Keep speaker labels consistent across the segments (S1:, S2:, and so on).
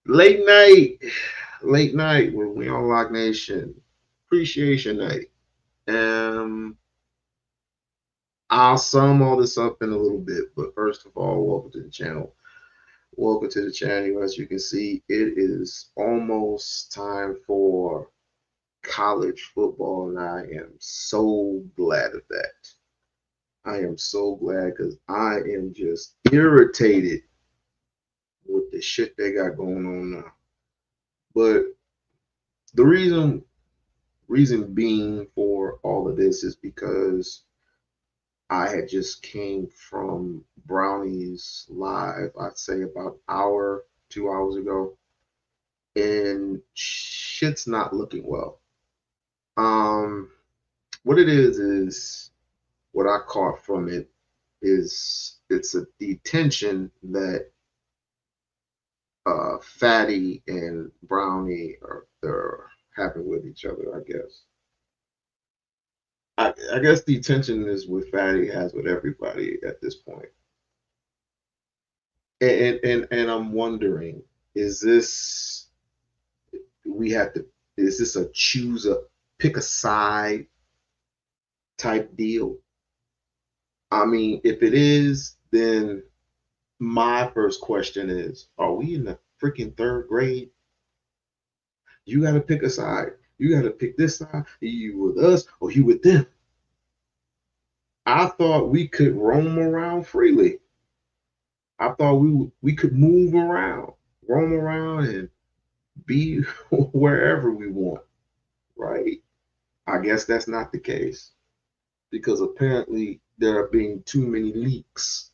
S1: Late night, late night with We-On-Loc Nation. Appreciation night. I'll sum all this up in a little bit, but first of all, welcome to the channel. Welcome to the channel. As you can see, it is almost time for college football, and I am so glad of that. I am so glad because I am just irritated with the shit they got going on now. But the reason being for all of this is because I had just came from Brownie's live, I'd say about an hour, 2 hours ago, and shit's not looking well. Um, what it is what I caught from it is it's the tension that Fatty and Brownie are they're having with each other, I guess. I guess the tension is what Fatty has with everybody at this point. And I'm wondering, is this we have to is this a choose a pick a side type deal? I mean, if it is, then my first question is, are we in the freaking third grade? You gotta pick a side. You gotta pick this side. Are you with us or you with them? I thought we could roam around freely. I thought we could move around, roam around and be wherever we want, right? I guess that's not the case because apparently there are being too many leaks,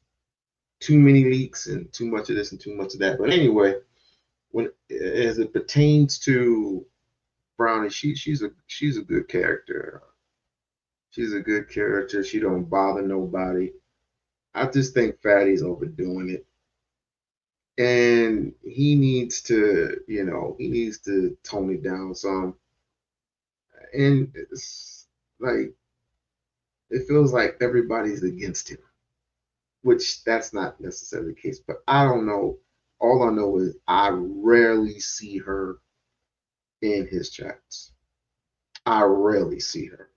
S1: and too much of this and too much of that. But anyway, when as it pertains to Brownie, she's a good character. She's a good character. She don't bother nobody. I just think Fatty's overdoing it, and he needs to tone it down some. And it's like it feels like everybody's against him, which that's not necessarily the case. But I don't know. All I know is I rarely see her in his chats. I rarely see her,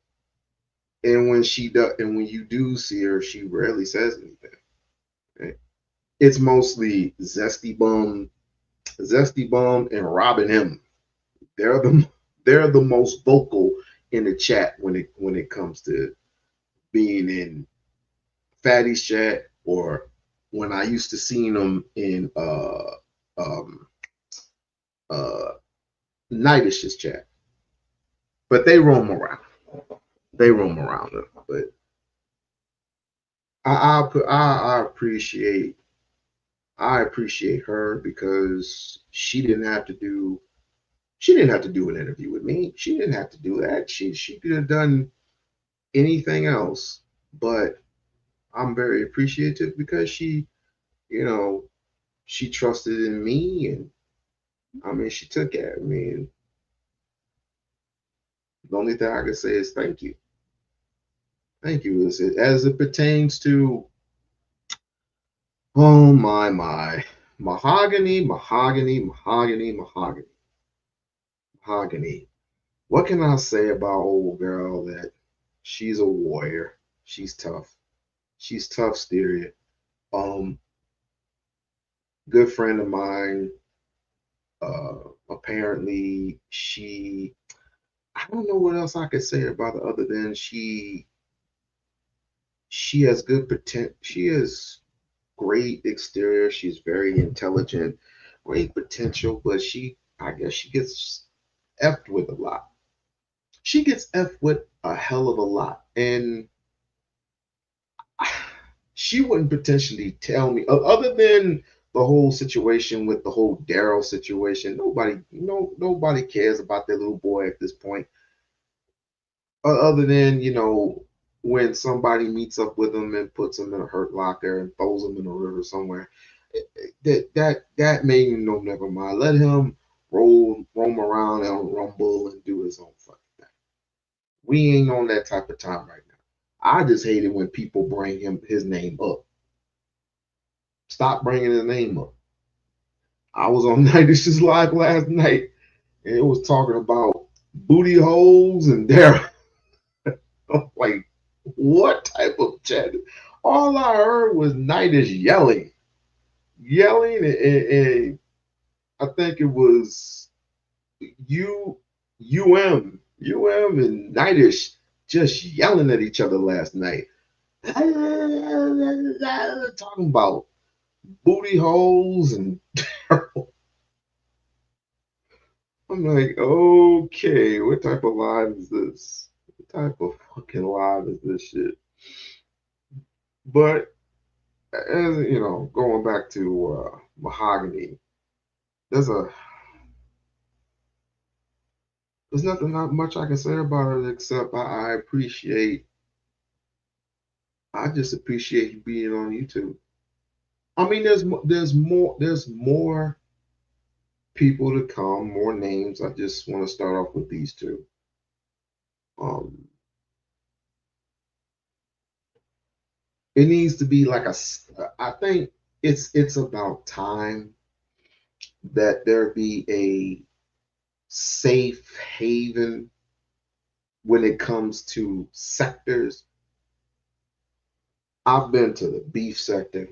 S1: and when you do see her, she rarely says anything. Right? It's mostly Zesty Bum, and Robin M. They're the they're the most vocal in the chat when it comes to being in Fatty's chat, or when I used to seeing them in um uh Nightish's chat. But they roam around. They roam around them. But I appreciate her because she didn't have to do an interview with me. She didn't have to do that. She could have done anything else. But I'm very appreciative because you know, she trusted in me, and I mean she took care of me. And the only thing I can say is thank you. Thank you. As it pertains to oh my mahogany, mahogany, mahogany, mahogany, mahogany. What can I say about old girl that she's a warrior? She's tough. She's tough, Styria. Um, good friend of mine. Apparently, I don't know what else I could say about her other than she has good potential. She has great exterior. She's very intelligent, great potential, but I guess she gets effed with a lot. She gets effed with a hell of a lot. And she wouldn't potentially tell me, other than the whole situation with the whole Daryl situation. Nobody cares about their little boy at this point. Other than when somebody meets up with him and puts him in a hurt locker and throws him in a river somewhere, that made me know, never mind. Let him roam around and rumble and do his own fucking thing. We ain't on that type of time right now. I just hate it when people bring his name up. Stop bringing his name up. I was on Night Dishes Live last night and it was talking about booty holes and there. I'm like, what type of chat? All I heard was Night yelling, and I think it was U and Nightish just yelling at each other last night. Talking about booty holes and I'm like, okay, what type of live is this? What type of fucking live is this shit? But as going back to Mahogany, there's a there's nothing not much I can say about it except I just appreciate you being on YouTube. I mean, there's more people to come, more names. I just want to start off with these two. Um, it needs to be like I think it's about time that there be a safe haven when it comes to sectors. I've been to the beef sector.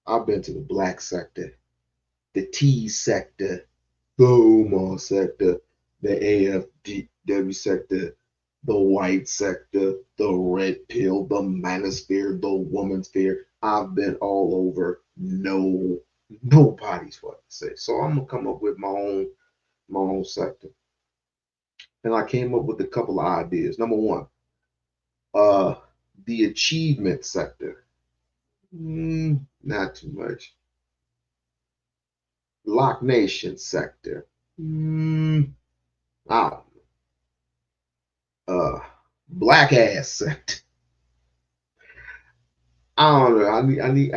S1: I've been to the black sector, the T sector, the Umar sector, the AFW sector, the white sector, the red pill, the manosphere, the woman sphere. I've been all over. Nobody's what to say. So I'm gonna come up with my own sector. And I came up with a couple of ideas. Number one, uh, the achievement sector. Not too much. Lock Nation sector. Ah, uh, black ass sector. I don't know. I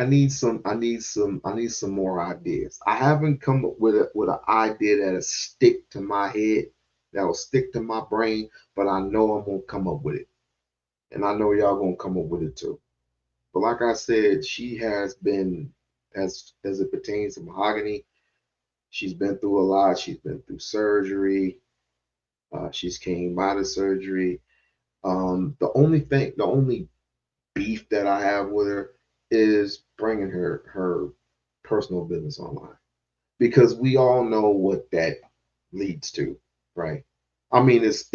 S1: need some more ideas. I haven't come up with an idea that'll stick to my head, that'll stick to my brain, but I know I'm gonna come up with it. And I know y'all gonna come up with it too. But like I said, she has been, as it pertains to Mahogany, she's been through a lot. She's been through surgery. She's came out of surgery. The only beef that I have with her is bringing her personal business online because we all know what that leads to, right? I mean, it's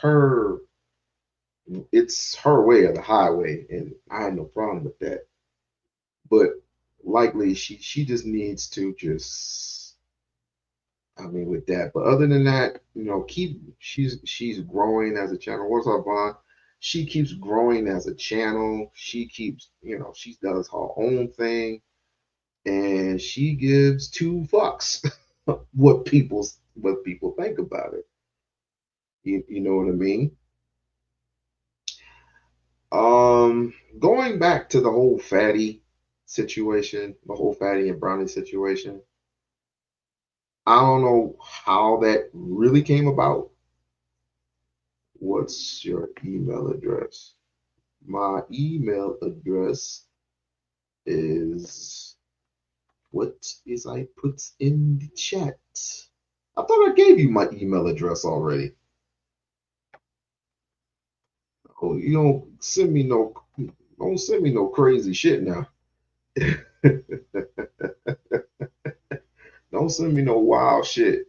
S1: her way or the highway, and I have no problem with that. But likely she just needs to just, I mean, with that. But other than that, she's growing as a channel. What's up, Vaughn? She keeps growing as a channel. She keeps, she does her own thing, and she gives two fucks what people think about it. You know what I mean? Going back to the whole fatty situation, the whole fatty and brownie situation. I don't know how that really came about. What's your email address? My email address is what is I put in the chat. I thought I gave you my email address already. Oh, you don't send me no crazy shit now. Don't send me no wild shit.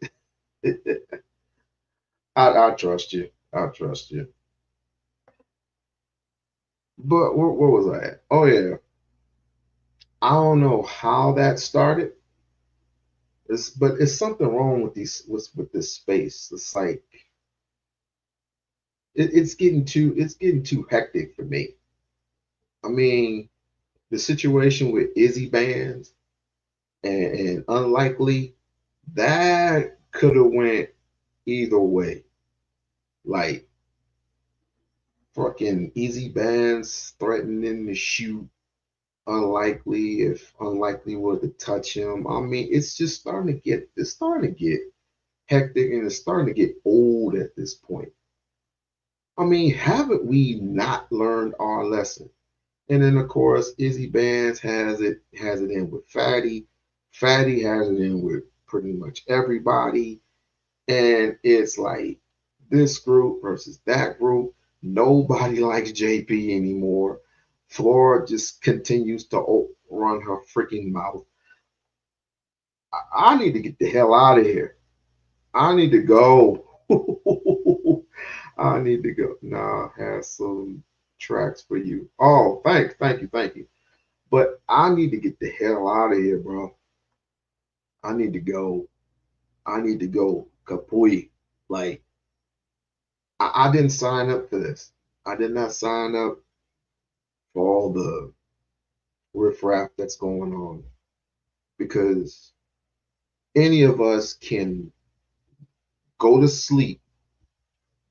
S1: I trust you. I trust you. But where was I at? Oh yeah, I don't know how that started. But it's something wrong with with this space. It's like it's getting too hectic for me. I mean, the situation with Izzy Bands and Unlikely, that could have went either way. Like fucking Izzy Bands threatening to shoot Unlikely if Unlikely were to touch him. I mean, it's starting to get hectic and it's starting to get old at this point. I mean, haven't we not learned our lesson? And then of course, Izzy Bands has it in with Fatty. Fatty has it in with pretty much everybody. And it's like this group versus that group. Nobody likes JP anymore. Flora just continues to run her freaking mouth. I need to get the hell out of here. I need to go. I need to go. Nah, I have some tracks for you. Oh, thank you. But I need to get the hell out of here, bro. I need to go. I need to go. Kapui. Like, I didn't sign up for this. I did not sign up for all the riffraff that's going on because any of us can go to sleep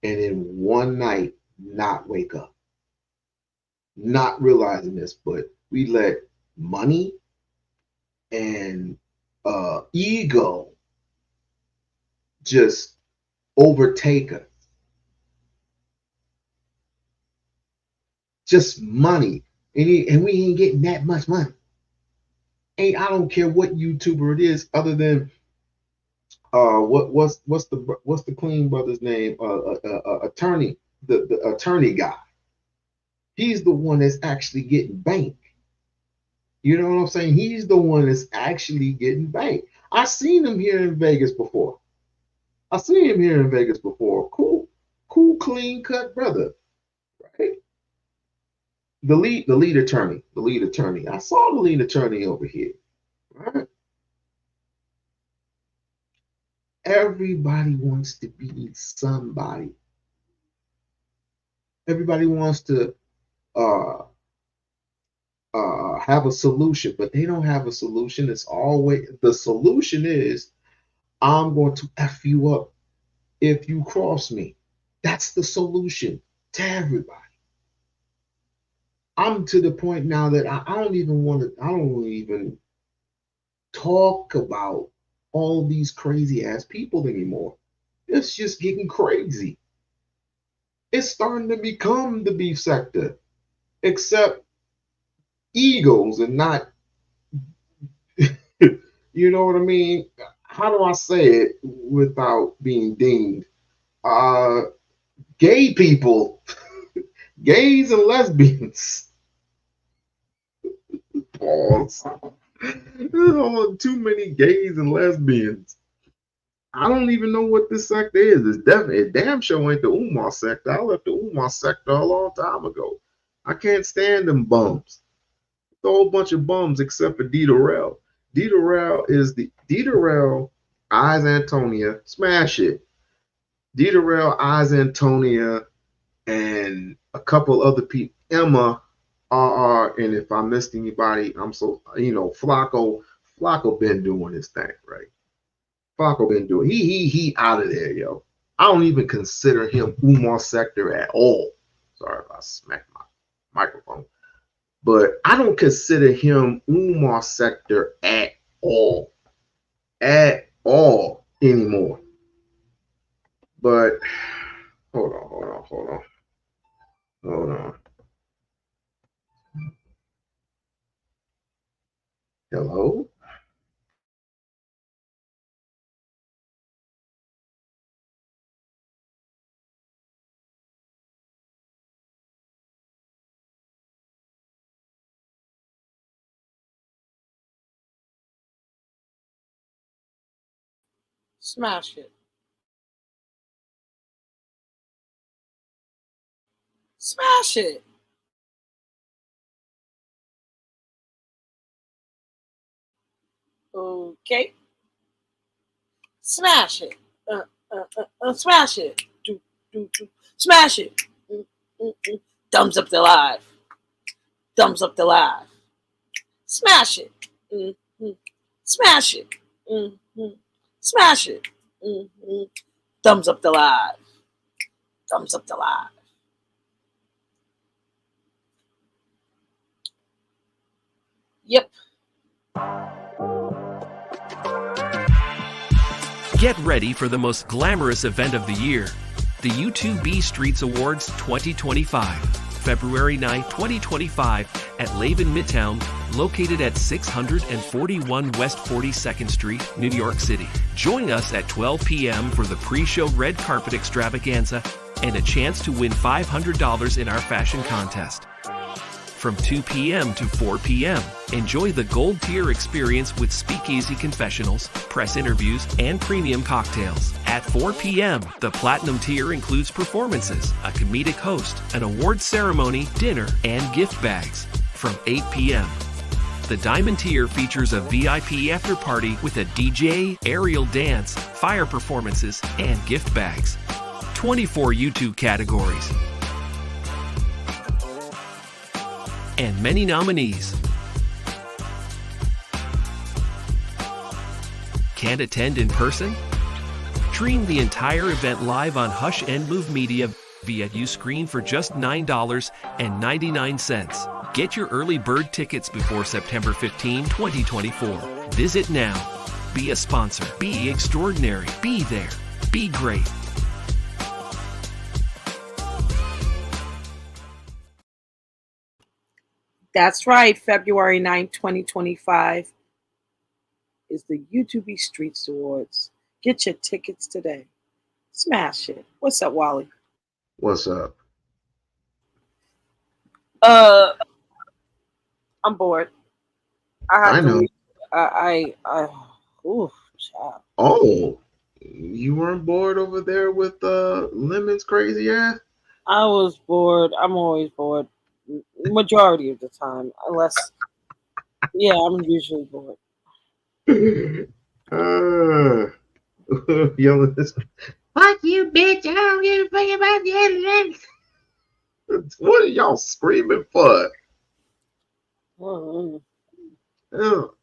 S1: and in one night not wake up, not realizing this, but we let money and ego just overtake us. Just money, and we ain't getting that much money. Ain't I don't care what YouTuber it is, other than what's the Clean brother's name? Attorney, the attorney guy. He's the one that's actually getting banked. You know what I'm saying? He's the one that's actually getting banked. I seen him here in Vegas before. I seen him here in Vegas before. Cool, clean cut brother. Right? The lead attorney. I saw the lead attorney over here. Right? Everybody wants to be somebody. Everybody wants to uh, have a solution, but they don't have a solution. It's always the solution is I'm going to f you up if you cross me. That's the solution to everybody. I'm to the point now that I don't even want to. I don't even talk about all these crazy ass people anymore. It's just getting crazy. It's starting to become the beef sector, except egos and not, you know what I mean? How do I say it without being dinged? Uh, Gay people, gays and lesbians. Pause. There's too many gays and lesbians. I don't even know what this sector is. It's definitely it damn sure ain't the Umar sector. I left the Umar sector a long time ago. I can't stand them bums. A whole bunch of bums except for Dieterell. Dieterell is the Dieterell, Eyes Antonia, smash it. Dieterell, Eyes Antonia, and a couple other people. Emma, RR, and if I missed anybody, I'm so Flacco. Flacco been doing his thing, right? Flacco been doing. He out of there, yo. I don't even consider him Umar sector at all. Sorry if I smacked my microphone. But I don't consider him Umar sector at all anymore. But hold on. Hello?
S2: Smash it. Smash it. Okay. Smash it. Smash it. Do, do. Smash it. Mm, mm. Thumbs up the live. Thumbs up the live. Smash it. Mm. Smash it. Mm. Smash it. Mm. Thumbs up the live. Thumbs up the live. Yep.
S3: Get ready for the most glamorous event of the year, the U2B Streets Awards 2025, February 9, 2025, at Laban Midtown, located at 641 West 42nd Street, New York City. Join us at 12 p.m. for the pre-show red carpet extravaganza and a chance to win $500 in our fashion contest. From 2 p.m. to 4 p.m., enjoy the gold tier experience with speakeasy confessionals, press interviews, and premium cocktails. At 4 p.m., the platinum tier includes performances, a comedic host, an awards ceremony, dinner, and gift bags. From 8 p.m., the diamond tier features a VIP after party with a DJ, aerial dance, fire performances, and gift bags. 24 YouTube categories. And many nominees. Can't attend in person? Stream the entire event live on Hush and Move Media via Uscreen for just $9.99. Get your early bird tickets before September 15, 2024. Visit now. Be a sponsor. Be extraordinary. Be there. Be great.
S2: That's right. February 9th, 2025 is the YouTube Streets Awards. Get your tickets today. Smash it. What's up, Wally?
S1: What's up?
S2: Uh, I'm bored. I
S1: I
S2: had to
S1: know.
S2: leave. Ooh, child.
S1: Oh, you weren't bored over there with Lemon's crazy ass?
S2: I was bored. I'm always bored. Majority of the time. Unless, yeah, I'm usually bored.
S1: uh, yelling this. Fuck you, bitch! I don't give a fuck about the other. What are y'all screaming for?
S2: Mm-hmm.
S1: Ugh.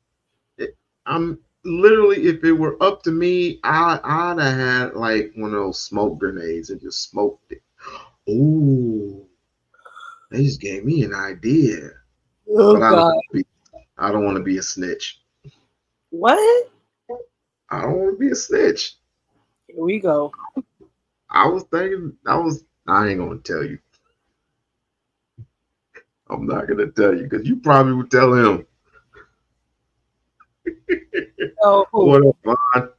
S1: I'm literally, if it were up to me, I'd have had like one of those smoke grenades and just smoked it. Ooh, they just gave me an idea,
S2: Oh,
S1: but
S2: God.
S1: I don't want to be a snitch.
S2: What?
S1: I don't want to be a snitch.
S2: Here we go.
S1: I was thinking, I ain't gonna tell you. I'm not gonna tell you because you probably would tell him.
S2: Oh, who?
S1: What up, Vaughn?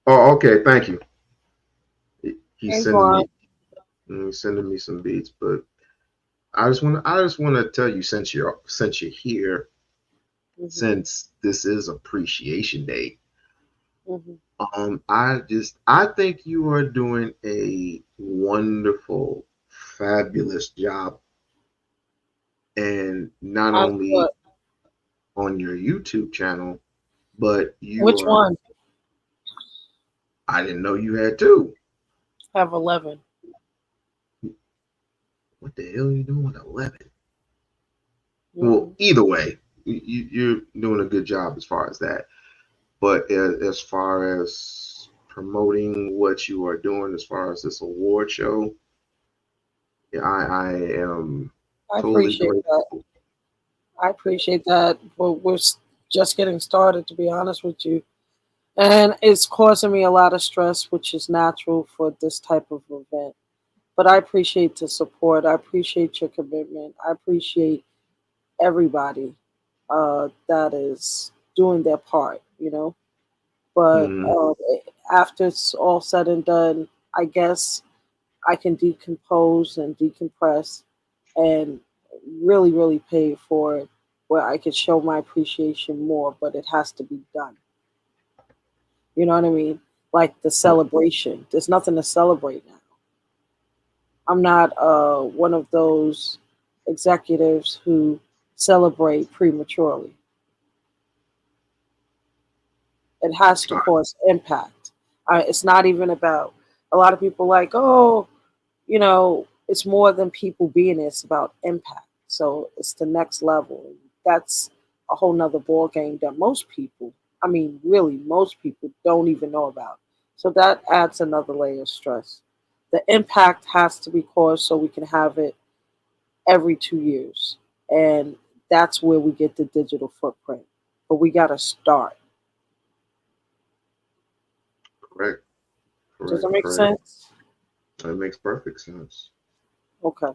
S1: Oh, okay, thank you. He's
S2: Hey,
S1: sending
S2: Vaughn.
S1: me, he's sending me some beats, but I just want to tell you since you're here,
S2: Mm-hmm.
S1: since this is Appreciation Day.
S2: Mm-hmm.
S1: I think you are doing a wonderful, fabulous job, and not
S2: I
S1: only
S2: what?
S1: on your YouTube channel, but you
S2: Which
S1: are.
S2: one?
S1: I didn't know you had two.
S2: Have 11.
S1: What the hell are you doing with 11?
S2: Mm-hmm.
S1: Well, either way, you're doing a good job as far as that. But as far as promoting what you are doing, as far as this award show, yeah, I am
S2: I
S1: totally
S2: appreciate that.
S1: grateful.
S2: I appreciate that. But just getting started, to be honest with you. And it's causing me a lot of stress, which is natural for this type of event. But I appreciate the support. I appreciate your commitment. I appreciate everybody that is doing their part. But
S1: Mhm.
S2: after it's all said and done, I guess I can decompose and decompress and really, really pay it forward where I could show my appreciation more, but it has to be done. You know what I mean? Like the celebration. There's nothing to celebrate now. I'm not one of those executives who celebrate prematurely. It has to cause impact. It's not even about a lot of people like, oh, it's more than people being there. It's about impact. So it's the next level. That's a whole nother ball game that most people, I mean, really, most people don't even know about. So that adds another layer of stress. The impact has to be caused so we can have it every 2 years. And that's where we get the digital footprint. But we got to start.
S1: Correct.
S2: Does that
S1: Correct.
S2: make
S1: Correct.
S2: sense?
S1: That makes perfect sense.
S2: Okay.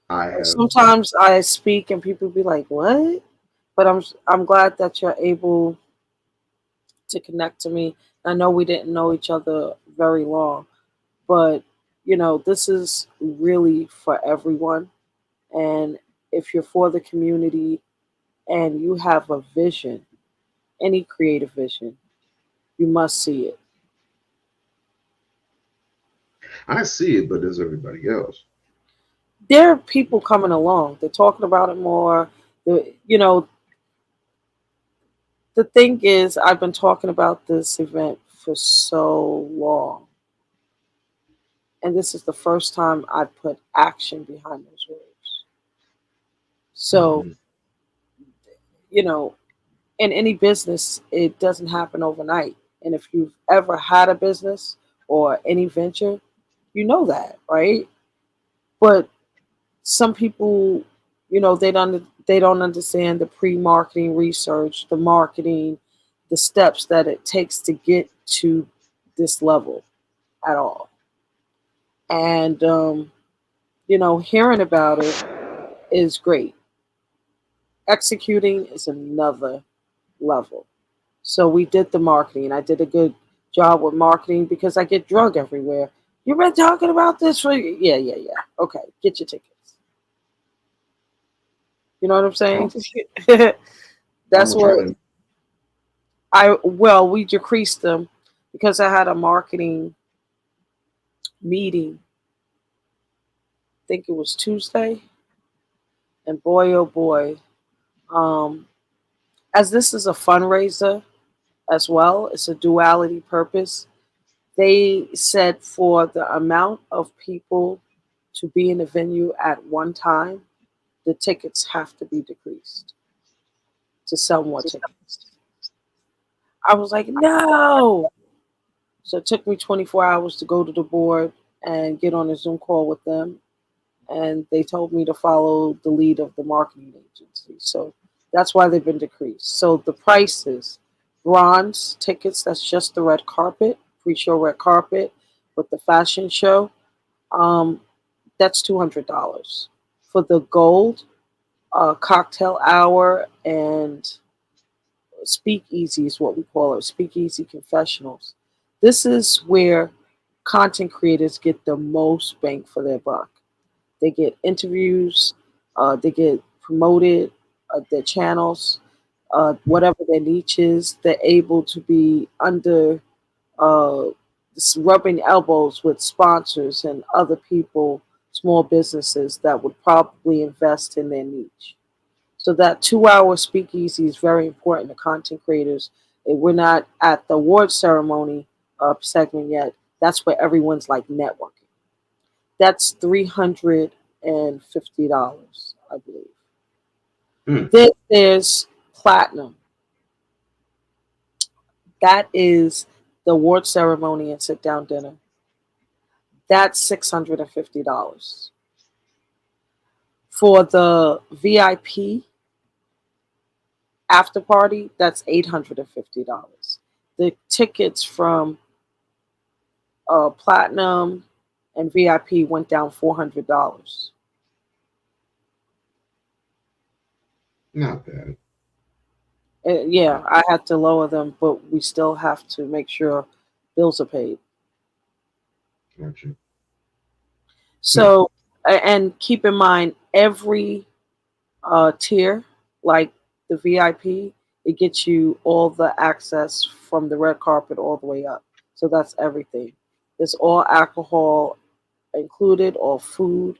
S1: I have.
S2: Sometimes I speak and people be like, "What?" But I'm glad that you're able to connect to me. I know we didn't know each other very long, but this is really for everyone. And if you're for the community and you have a vision, any creative vision, you must see it.
S1: I see it, but does everybody else?
S2: There are people coming along. They're talking about it more. The thing is, I've been talking about this event for so long, and this is the first time I put action behind those words. So,
S1: Hmm.
S2: you know, in any business, it doesn't happen overnight. And if you've ever had a business or any venture, you know that, right? But some people, they don't understand the pre-marketing research, the marketing, the steps that it takes to get to this level at all. And hearing about it is great. Executing is another level. So we did the marketing. I did a good job with marketing because I get drug everywhere. You've been talking about this for yeah, yeah, yeah. Okay, get your tickets. You know what I'm saying?
S1: Awesome. I'm
S2: That's
S1: gonna try
S2: what
S1: to.
S2: we decreased them because I had a marketing meeting. I think it was Tuesday, and boy, oh boy, um, as this is a fundraiser as well, it's a duality purpose. They said for the amount of people to be in the venue at one time, the tickets have to be decreased to sell more tickets. I was like, no. So it took me 24 hours to go to the board and get on a Zoom call with them. And they told me to follow the lead of the marketing agency. So that's why they've been decreased. So the prices bronze tickets, that's just the red carpet, pre show red carpet with the fashion show, um, that's $200. For the gold, cocktail hour and speakeasy is what we call it, speakeasy confessionals. This is where content creators get the most bang for their buck. They get interviews, they get promoted, their channels, whatever their niche is. They're able to be under uh, rubbing elbows with sponsors and other people, small businesses that would probably invest in their niche. So that 2 hour speakeasy is very important to content creators. We're not at the award ceremony segment yet. That's where everyone's like networking. That's $350, I believe.
S1: Hmm.
S2: Then there's platinum. That is the award ceremony and sit down dinner. That's $650. For the VIP after party, that's $850. The tickets from platinum and VIP went down $400.
S1: Not bad.
S2: Yeah, I had to lower them, but we still have to make sure bills are paid.
S1: Gotcha. Now,
S2: So, and keep in mind, every tier, like the VIP, It gets you all the access from the red carpet all the way up. So that's everything. There's all alcohol included, all food,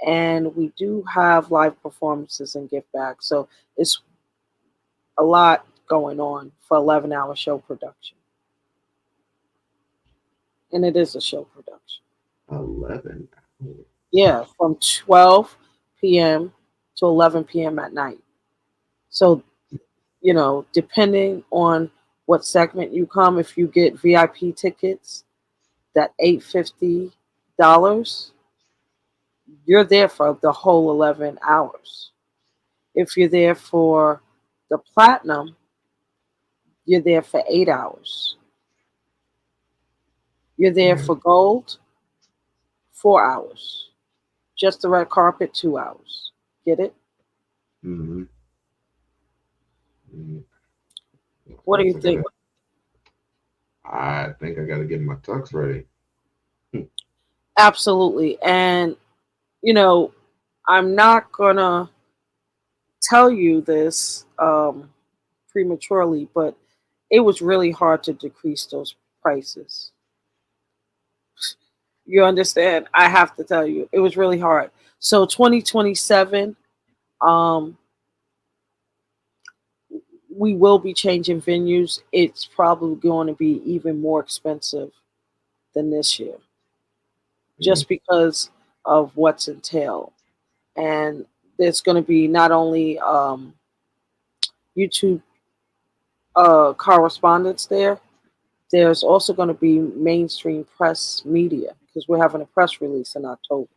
S2: and we do have live performances and gift bags. So it's a lot going on for 11-hour show production, and it is a show production.
S1: 11.
S2: Yeah, from 12 p.m. to 11 p.m. at night. So, depending on what segment you come, if you get VIP tickets, that $850, you're there for the whole 11 hours. If you're there for the platinum, you're there for 8 hours. You're there
S1: Right.
S2: for gold, 4 hours. Just the red carpet, 2 hours. Get it?
S1: Mm-hmm. Mm-hmm.
S2: What do you
S1: I
S2: think?
S1: gotta. I think I gotta get my tux ready.
S2: Absolutely. And, you know, I'm not going to tell you this prematurely, but it was really hard to decrease those prices. You understand? I have to tell you, it was really hard. So 2027, um, we will be changing venues. It's probably going to be even more expensive than this year,
S1: Mm-hmm.
S2: just because of what's entailed. And there's going to be not only YouTube correspondence there, there's also going to be mainstream press media because we're having a press release in October.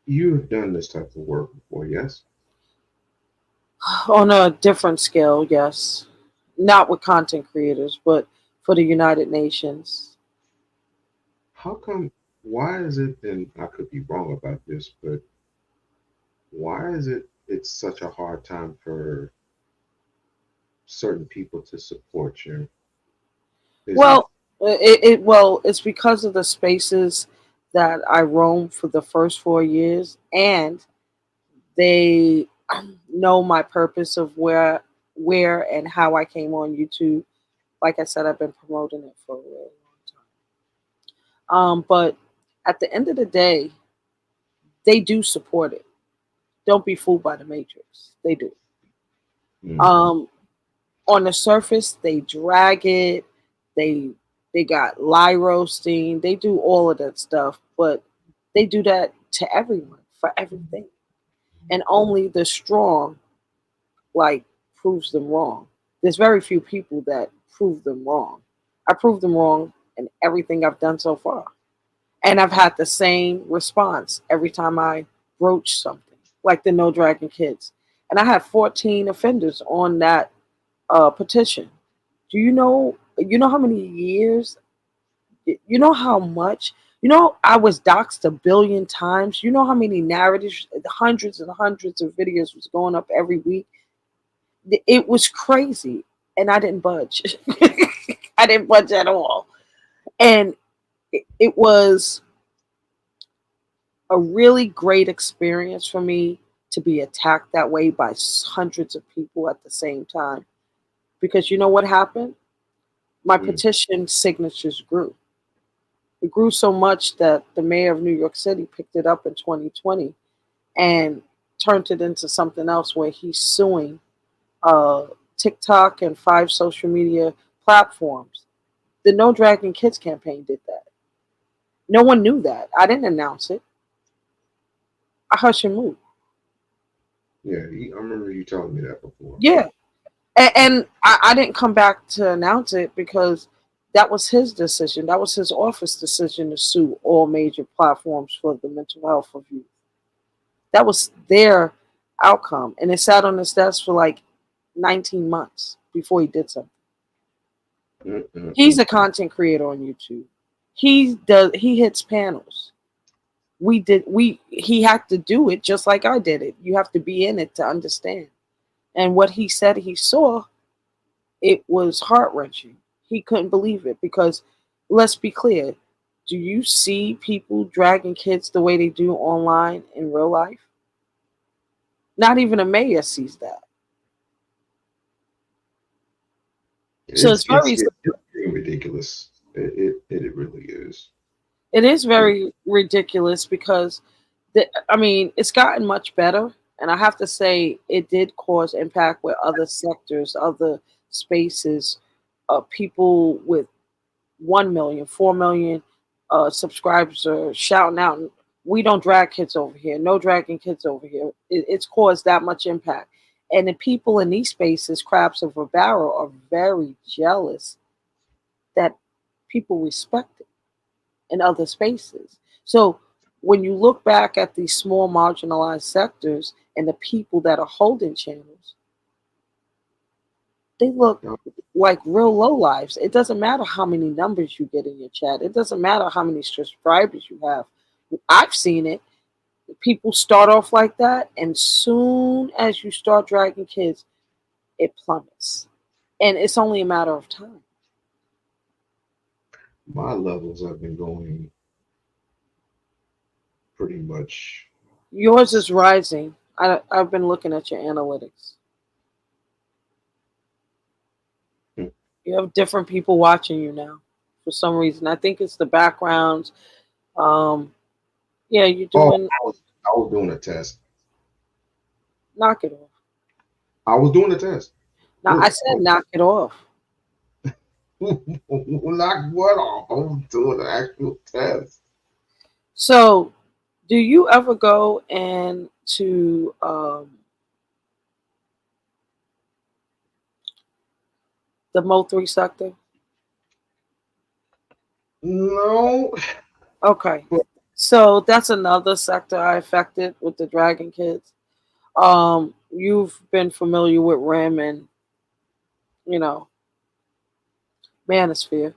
S1: You have done this type of work before, yes?
S2: On a different scale, yes. Not with content creators, but for the United Nations.
S1: How come? Why is it? And I could be wrong about this, but why is it? It's such a hard time for certain people to support you. Is it?
S2: Well, it's because of the spaces that I roamed for the first 4 years, and they know my purpose of where and how I came on YouTube. Like I said, I've been promoting it for a really long time. But at the end of the day, they do support it. Don't be fooled by the Matrix. They do.
S1: Mm,
S2: Um, on the surface, they drag it. They they got lie roasting. They do all of that stuff, but they do that to everyone for everything, and only the strong like proves them wrong. There's very few people that prove them wrong. I prove them wrong in everything I've done so far. And I've had the same response every time I broach something, like the No Dragon Kids. And I had 14 offenders on that petition. Do you know how many years, you know how much, I was doxxed 1 billion times. You know how many narratives, hundreds and hundreds of videos was going up every week. It was crazy, and I didn't budge. I didn't budge at all, and it was a really great experience for me to be attacked that way by hundreds of people at the same time. Because you know what happened? My
S1: mm,
S2: petition signatures grew. It grew so much that the mayor of New York City picked it up in 2020 and turned it into something else where he's suing uh, TikTok and 5 social media platforms. The No Dragging Kids campaign did that. No one knew that. I didn't announce it. I hush and move.
S1: yeah, I remember you telling me that before.
S2: Yeah. And I didn't come back to announce it because that was his decision. That was his office decision to sue all major platforms for the mental health of youth. That was their outcome. And it sat on his desk for like 19 months before he did something.
S1: Mm, mm,
S2: He's
S1: mm.
S2: a content creator on YouTube. He hits panels. He had to do it just like I did it. You have to be in it to understand. And what he said he saw, it was heart wrenching. He couldn't believe it because let's be clear, Do you see people dragging kids the way they do online in real life? Not even a mayor sees that. So
S1: It's
S2: it's very,
S1: it's getting ridiculous. It really is.
S2: it is
S1: It,
S2: very ridiculous because I mean, it's gotten much better, and I have to say it did cause impact with other sectors, other spaces, people with 1 million, 4 million subscribers are shouting out, "We don't drag kids over here. No dragging kids over here." It's caused that much impact, and the people in these spaces, crabs of a barrel, are very jealous that people respect it in other spaces. So when you look back at these small marginalized sectors and the people that are holding channels, they look like real low lives. It doesn't matter how many numbers you get in your chat. It doesn't matter how many subscribers you have. I've seen it. People start off like that, and soon as you start dragging kids, it plummets. And it's only a matter of time.
S1: my levels have been going pretty much.
S2: Yours is rising. I've been looking at your analytics.
S1: Hmm.
S2: You have different people watching you now for some reason. I think it's the backgrounds. Um, yeah, you're
S1: Oh,
S2: doing,
S1: I was doing a test.
S2: knock it off.
S1: I was doing a test.
S2: Now I said knock it off.
S1: Knock what off? I was doing an actual test.
S2: So, do you ever go and to the Mo3 sector?
S1: No,
S2: Okay,
S1: but
S2: so that's another sector I affected with the Dragon Kids. You've been familiar with RIM and you know Manosphere.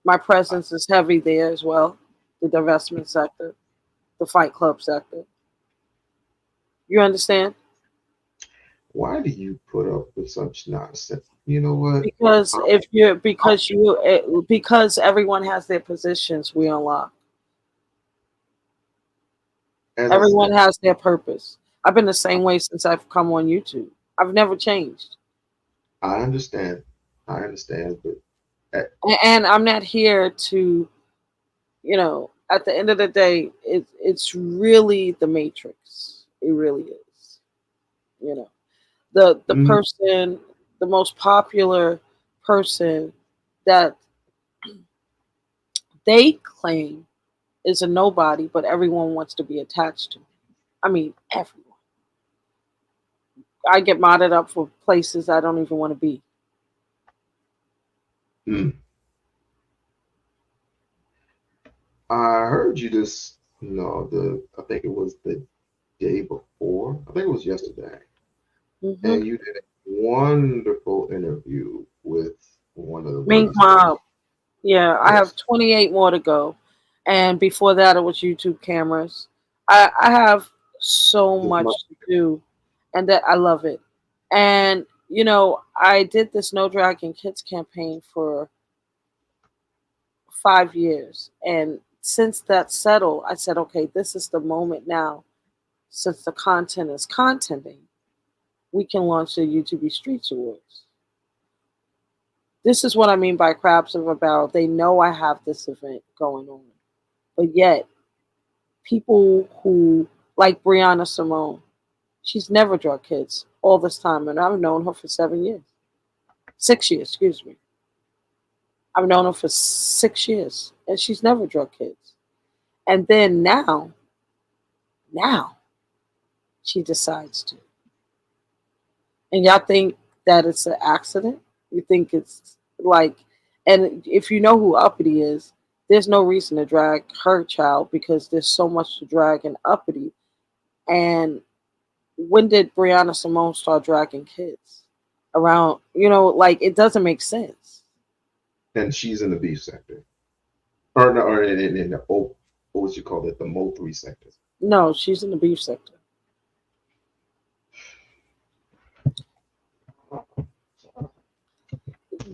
S2: My presence is heavy there as well. The divestment sector, the Fight Club sector. You understand?
S1: why do you put up with such nonsense? You know what?
S2: Because
S1: I,
S2: if you're
S1: I,
S2: because everyone has their positions, we unlock.
S1: as I
S2: Everyone
S1: said,
S2: has their purpose. I've been the same way since I've come on YouTube. I've never changed.
S1: I understand. I understand, but
S2: And I'm not here to, at the end of the day, it's really the matrix. It really is. You know, the
S1: mm,
S2: person, the most popular person that they claim is a nobody, but everyone wants to be attached to. I mean, everyone. I get modded up for places I don't even want to be.
S1: mm. I heard you this. No, the I think it was the day before. I think it was yesterday,
S2: Hmm.
S1: and you did a wonderful interview with one of the
S2: Mink
S1: ladies that.
S2: Mob. Yeah, I have
S1: Yes,
S2: 28 more to go. And before that, it was YouTube cameras. I have so
S1: this month.
S2: much to do, and that I love it. And, I did this No Dragon Kids campaign for 5 years. And since that settled, I said, okay, this is the moment now. Since the content is contenting, we can launch the YouTube Streets Awards. This is what I mean by crabs of a barrel. They know I have this event going on. But yet, people who, like Brianna Simone, she's never drug kids all this time. And I've known her for 7 years. 6 years, excuse me. I've known her for 6 years. And she's never drug kids. And then now, she decides to. And y'all think that it's an accident? You think it's like, and if you know who Uppity is, there's no reason to drag her child because there's so much to drag in Uppity. And when did Brianna Simone start dragging kids around? Like it doesn't make sense.
S1: And she's in the beef sector, or no, or in the what would you call it, the Mo3 sector.
S2: No, she's in the beef sector.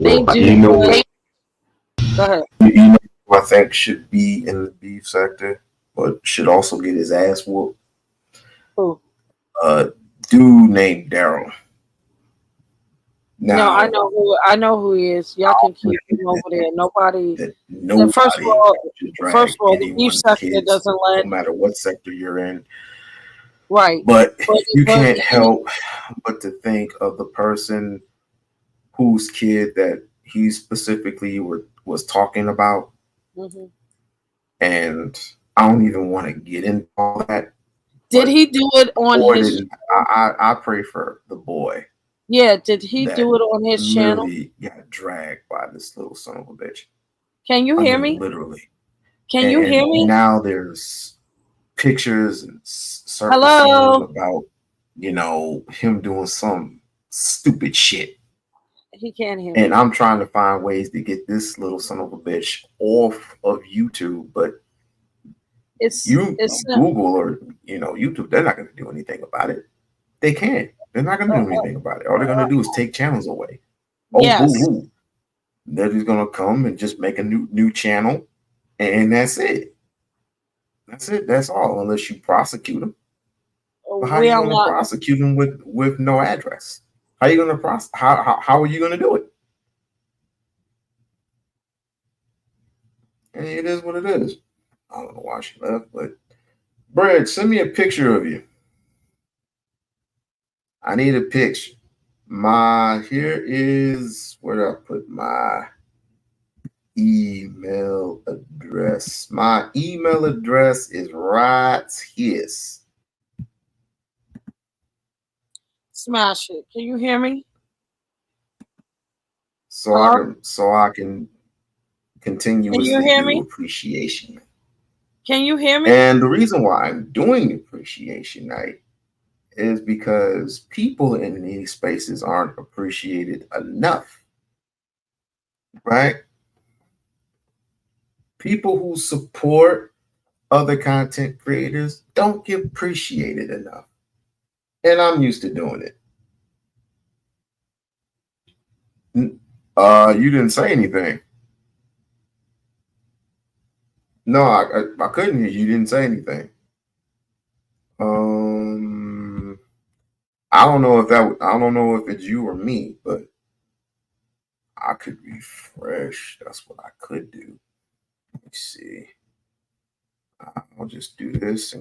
S2: They
S1: Well,
S2: do
S1: you know
S2: what?
S1: what?
S2: Go ahead.
S1: You know I think should be in the beef sector, but should also get his ass whooped.
S2: Who?
S1: Uh, Dude named Daryl.
S2: No, I
S1: Now,
S2: know who. I know who he is. Y'all can keep him over there. Nobody.
S1: that
S2: The first of
S1: nobody
S2: all,
S1: should
S2: first
S1: drag
S2: of all, the beef
S1: anyone,
S2: sector
S1: kids,
S2: doesn't
S1: no
S2: let.
S1: matter what sector you're in.
S2: Right,
S1: But
S2: but
S1: you
S2: but
S1: can't
S2: he.
S1: help but to think of the person whose kid that he specifically was talking about.
S2: Mhm.
S1: And I don't even want to get into all that,
S2: Did
S1: but
S2: he do it
S1: the
S2: on
S1: boy
S2: his?
S1: didn't. I pray for the boy
S2: Yeah, did he
S1: that
S2: do it on his channel?
S1: literally got dragged by this little son of a bitch.
S2: Can you
S1: I
S2: hear
S1: mean,
S2: me?
S1: literally.
S2: Can you hear
S1: And
S2: me?
S1: now there's pictures and surfacing
S2: Hello.
S1: about, him doing some stupid shit.
S2: He can't hear
S1: And
S2: me.
S1: I'm trying to find ways to get this little son of a bitch off of YouTube, but you
S2: It's
S1: Google or YouTube, they're not going to do anything about it. They can't. They're not going to do anything about it. All they're going to do is take channels away. Oh, boo
S2: yes.
S1: hoo! They're just going to come and just make a new channel, and that's it. That's it. That's all. Unless you prosecute them. But how are
S2: We
S1: you
S2: are
S1: going to
S2: not.
S1: prosecute them with no address? How are you going to how are you going to do it? And it is what it is. I don't know why she left, but Brad, send me a picture of you. I need a picture. Here is where did I put my email address? My email address is right here.
S2: Smash it. Can you hear me?
S1: So I
S2: Hello?
S1: can so I can
S2: Can you
S1: continuously
S2: hear
S1: do
S2: me?
S1: appreciation.
S2: Can you hear me?
S1: And the reason why I'm doing appreciation night is because people in these spaces aren't appreciated enough, right? People who support other content creators don't get appreciated enough. And I'm used to doing it. You didn't say anything. No, I couldn't hear you. You didn't say anything. Um, I don't know if it's you or me, but I could refresh. That's what I could do. Let's see. I'll just do this.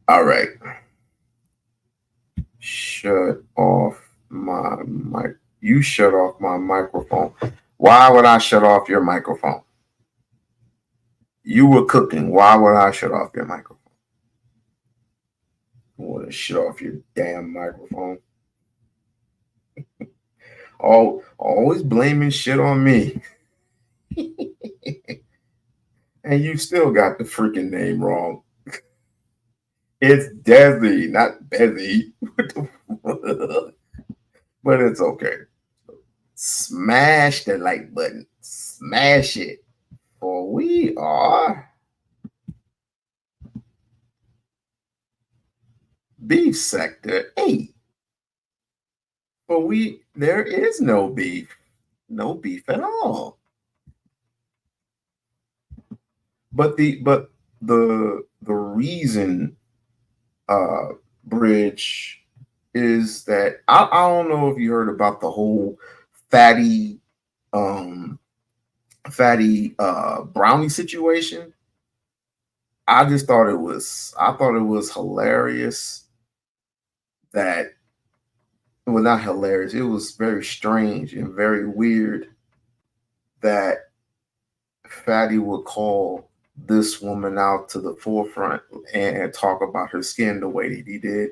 S1: All right. Shut off my mic. You shut off my microphone. Why would I shut off your microphone? You were cooking. Why would I shut off your microphone? I want to shut off your damn microphone. Always blaming shit on me. And you still got the freaking name wrong. It's Desi, not Bezzy. But it's okay. Smash the like button. Smash it. For we are beef sector 8. But there is no beef. No beef at all. But the reason Bridge is that I don't know if you heard about the whole fatty um brownie situation. I thought it was hilarious that, well, not hilarious, it was very strange and very weird that Fatty would call this woman out to the forefront and talk about her skin the way that he did.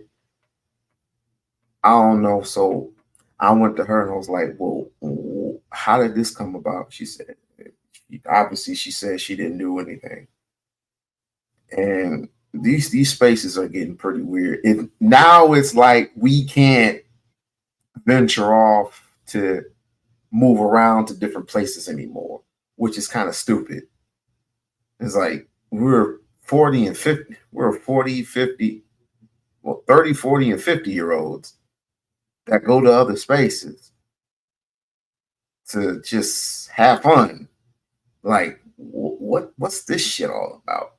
S1: I don't know. So I went to her and I was like, well, how did this come about? She said, obviously, she said she didn't do anything. And these spaces are getting pretty weird. Now it's like we can't venture off to move around to different places anymore, which is kind of stupid. It's like we're 40 and 50. We're 40, 50, well, 30, 40, and 50-year olds that go to other spaces to just have fun. Like, what's this shit all about?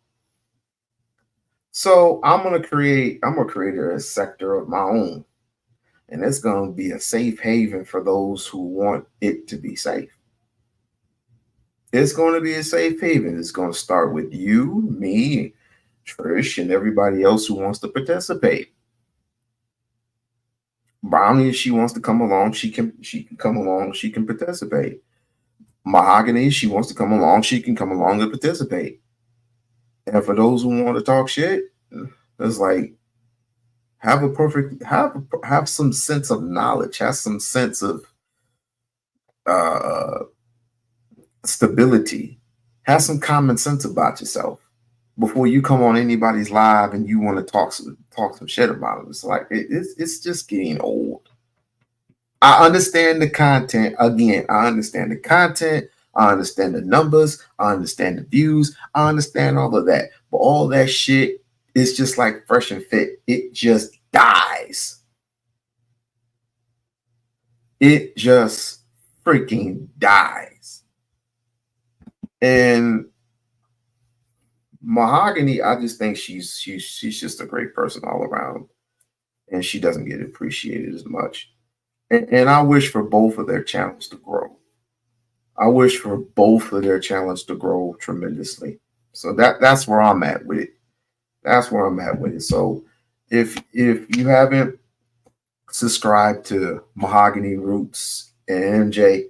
S1: So I'm gonna create a sector of my own, and it's gonna be a safe haven for those who want it to be safe. It's going to be a safe haven. It's going to start with you, me, Trish, and everybody else who wants to participate. Brownie, if she wants to come along, she can come along. She can participate. Mahogany, if she wants to come along, she can come along and participate. And for those who want to talk shit, it's like have some sense of knowledge, have some sense of uh, stability, have some common sense about yourself before you come on anybody's live and you want to talk some shit about them. It's like it's just getting old. I understand the content. Again, I understand the content. I understand the numbers. I understand the views. I understand all of that. But all that shit is just like fresh and fit. It just dies. It just freaking dies. And Mahogany, I just think she's just a great person all around, and she doesn't get appreciated as much. And I wish for both of their channels to grow. I wish for both of their channels to grow tremendously. So that's where I'm at with it. That's where I'm at with it. So if you haven't subscribed to Mahogany Roots and MJ,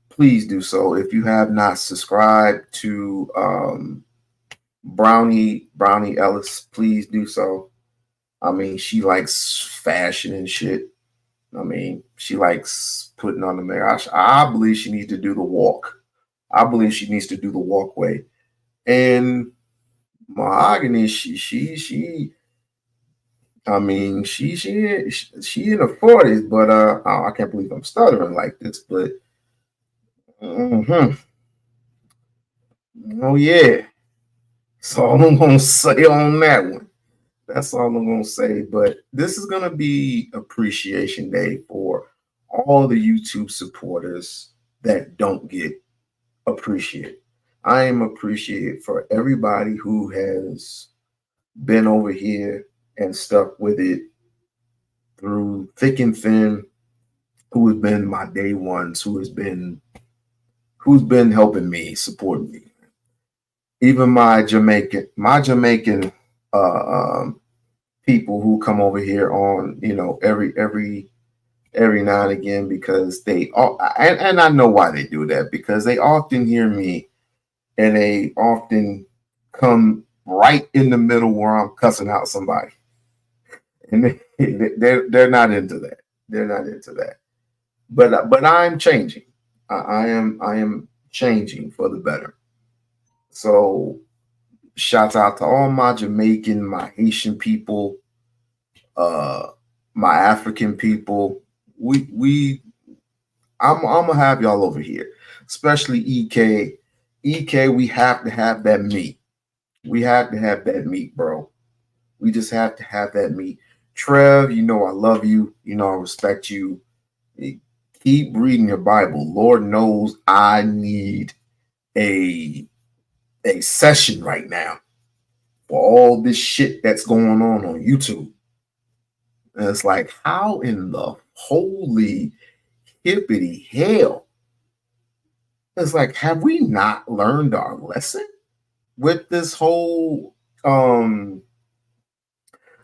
S1: please do so. If you have not subscribed to Brownie Ellis, please do so. I mean, she likes fashion and shit. I mean, she likes putting on the makeup. I believe she needs to do the walk. I believe she needs to do the walkway. And Mahogany, she I mean, she in her 40s, but I can't believe I'm stuttering like this, but oh yeah. That's all I'm gonna say on that one. That's all I'm gonna say. But this is gonna be Appreciation Day for all the YouTube supporters that don't get appreciated. I am appreciated for everybody who has been over here and stuck with it through thick and thin, who has been my day ones, who's been helping me, supporting me. Even my Jamaican people who come over here on, every now and again, because they all, and I know why they do that, because they often hear me and they often come right in the middle where I'm cussing out somebody, and they're not into that. They're not into that. But I'm changing. I am changing for the better. So shouts out to all my Jamaican, my Haitian people, uh, my African people. We I'm gonna have y'all over here, especially EK. EK, we have to have that meat. We have to have that meat, bro. We just have to have that meat. Trev, you know I love you. You know I respect you. Keep reading your Bible. Lord knows I need a session right now for all this shit that's going on YouTube. And it's like, how in the holy hippity hell? It's like, have we not learned our lesson with this whole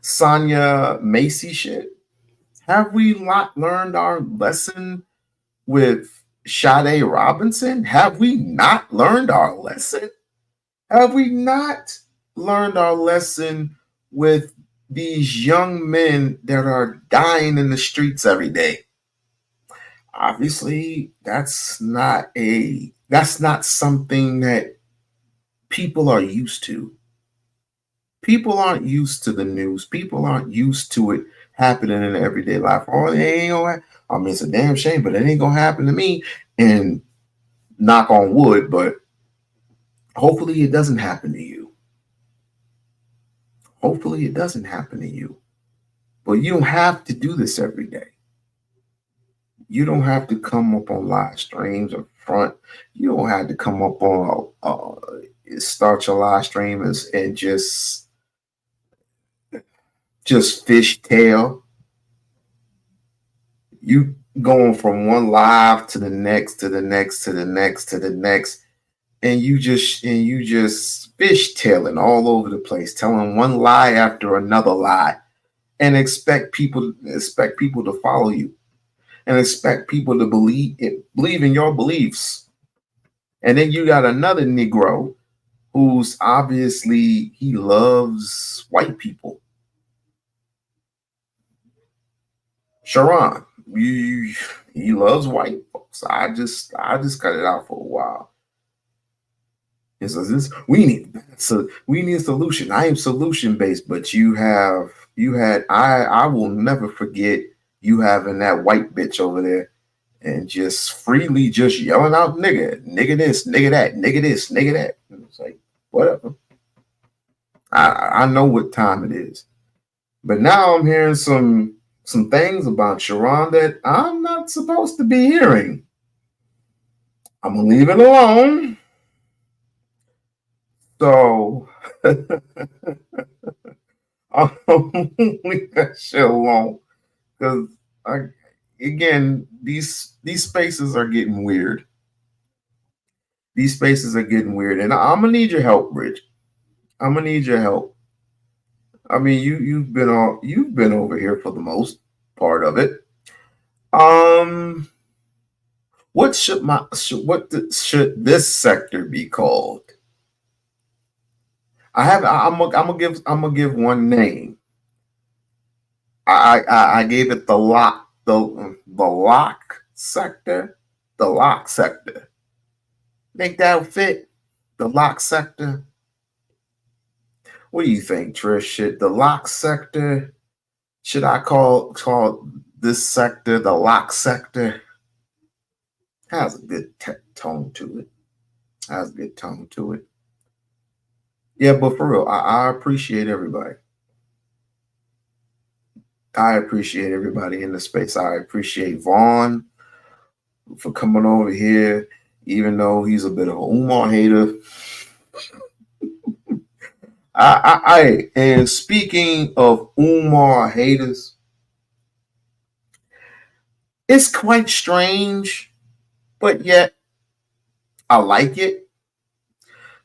S1: Sonya Macy shit? Have we not learned our lesson with Sade Robinson? Have we not learned our lesson? Have we not learned our lesson with these young men that are dying in the streets every day? Obviously, that's not something that people are used to. People aren't used to the news. People aren't used to it happening in everyday life. Oh, it ain't gonna, I mean, it's a damn shame, but it ain't gonna happen to me. And knock on wood, but hopefully it doesn't happen to you. Hopefully, it doesn't happen to you. But you don't have to do this every day. You don't have to come up on live streams in front. You don't have to come up on start your live stream and just fishtail. You going from one live to the next to the next to the next to the next, and you just fishtailing all over the place, telling one lie after another lie, and expect people to follow you, and expect people to believe in your beliefs. And then you got another Negro who's obviously he loves white people. Sharon, he loves white folks. I just cut it out for a while. And so this we need a solution. I am solution based, but I will never forget you having that white bitch over there and just freely just yelling out nigga this, nigga that, nigga this, nigga that. And it's like, whatever. I know what time it is. But now I'm hearing some things about Sharon that I'm not supposed to be hearing. I'm gonna leave it alone. So I'm gonna leave that shit alone because again, these spaces are getting weird. These spaces are getting weird, and I'm gonna need your help, Rich. I'm gonna need your help. I mean, you've been over here for the most part of it. Um, should this sector be called? I'm gonna give one name. I gave it the lock sector, the lock sector. Think that'll fit? The lock sector. What do you think, Trish? Should the lock sector? Should I call this sector the lock sector? Has a good tone to it. Has a good tone to it. Yeah, but for real, I appreciate everybody. I appreciate everybody in the space. I appreciate Vaughn for coming over here, even though he's a bit of a Umar hater. And speaking of Umar haters, it's quite strange, but yet I like it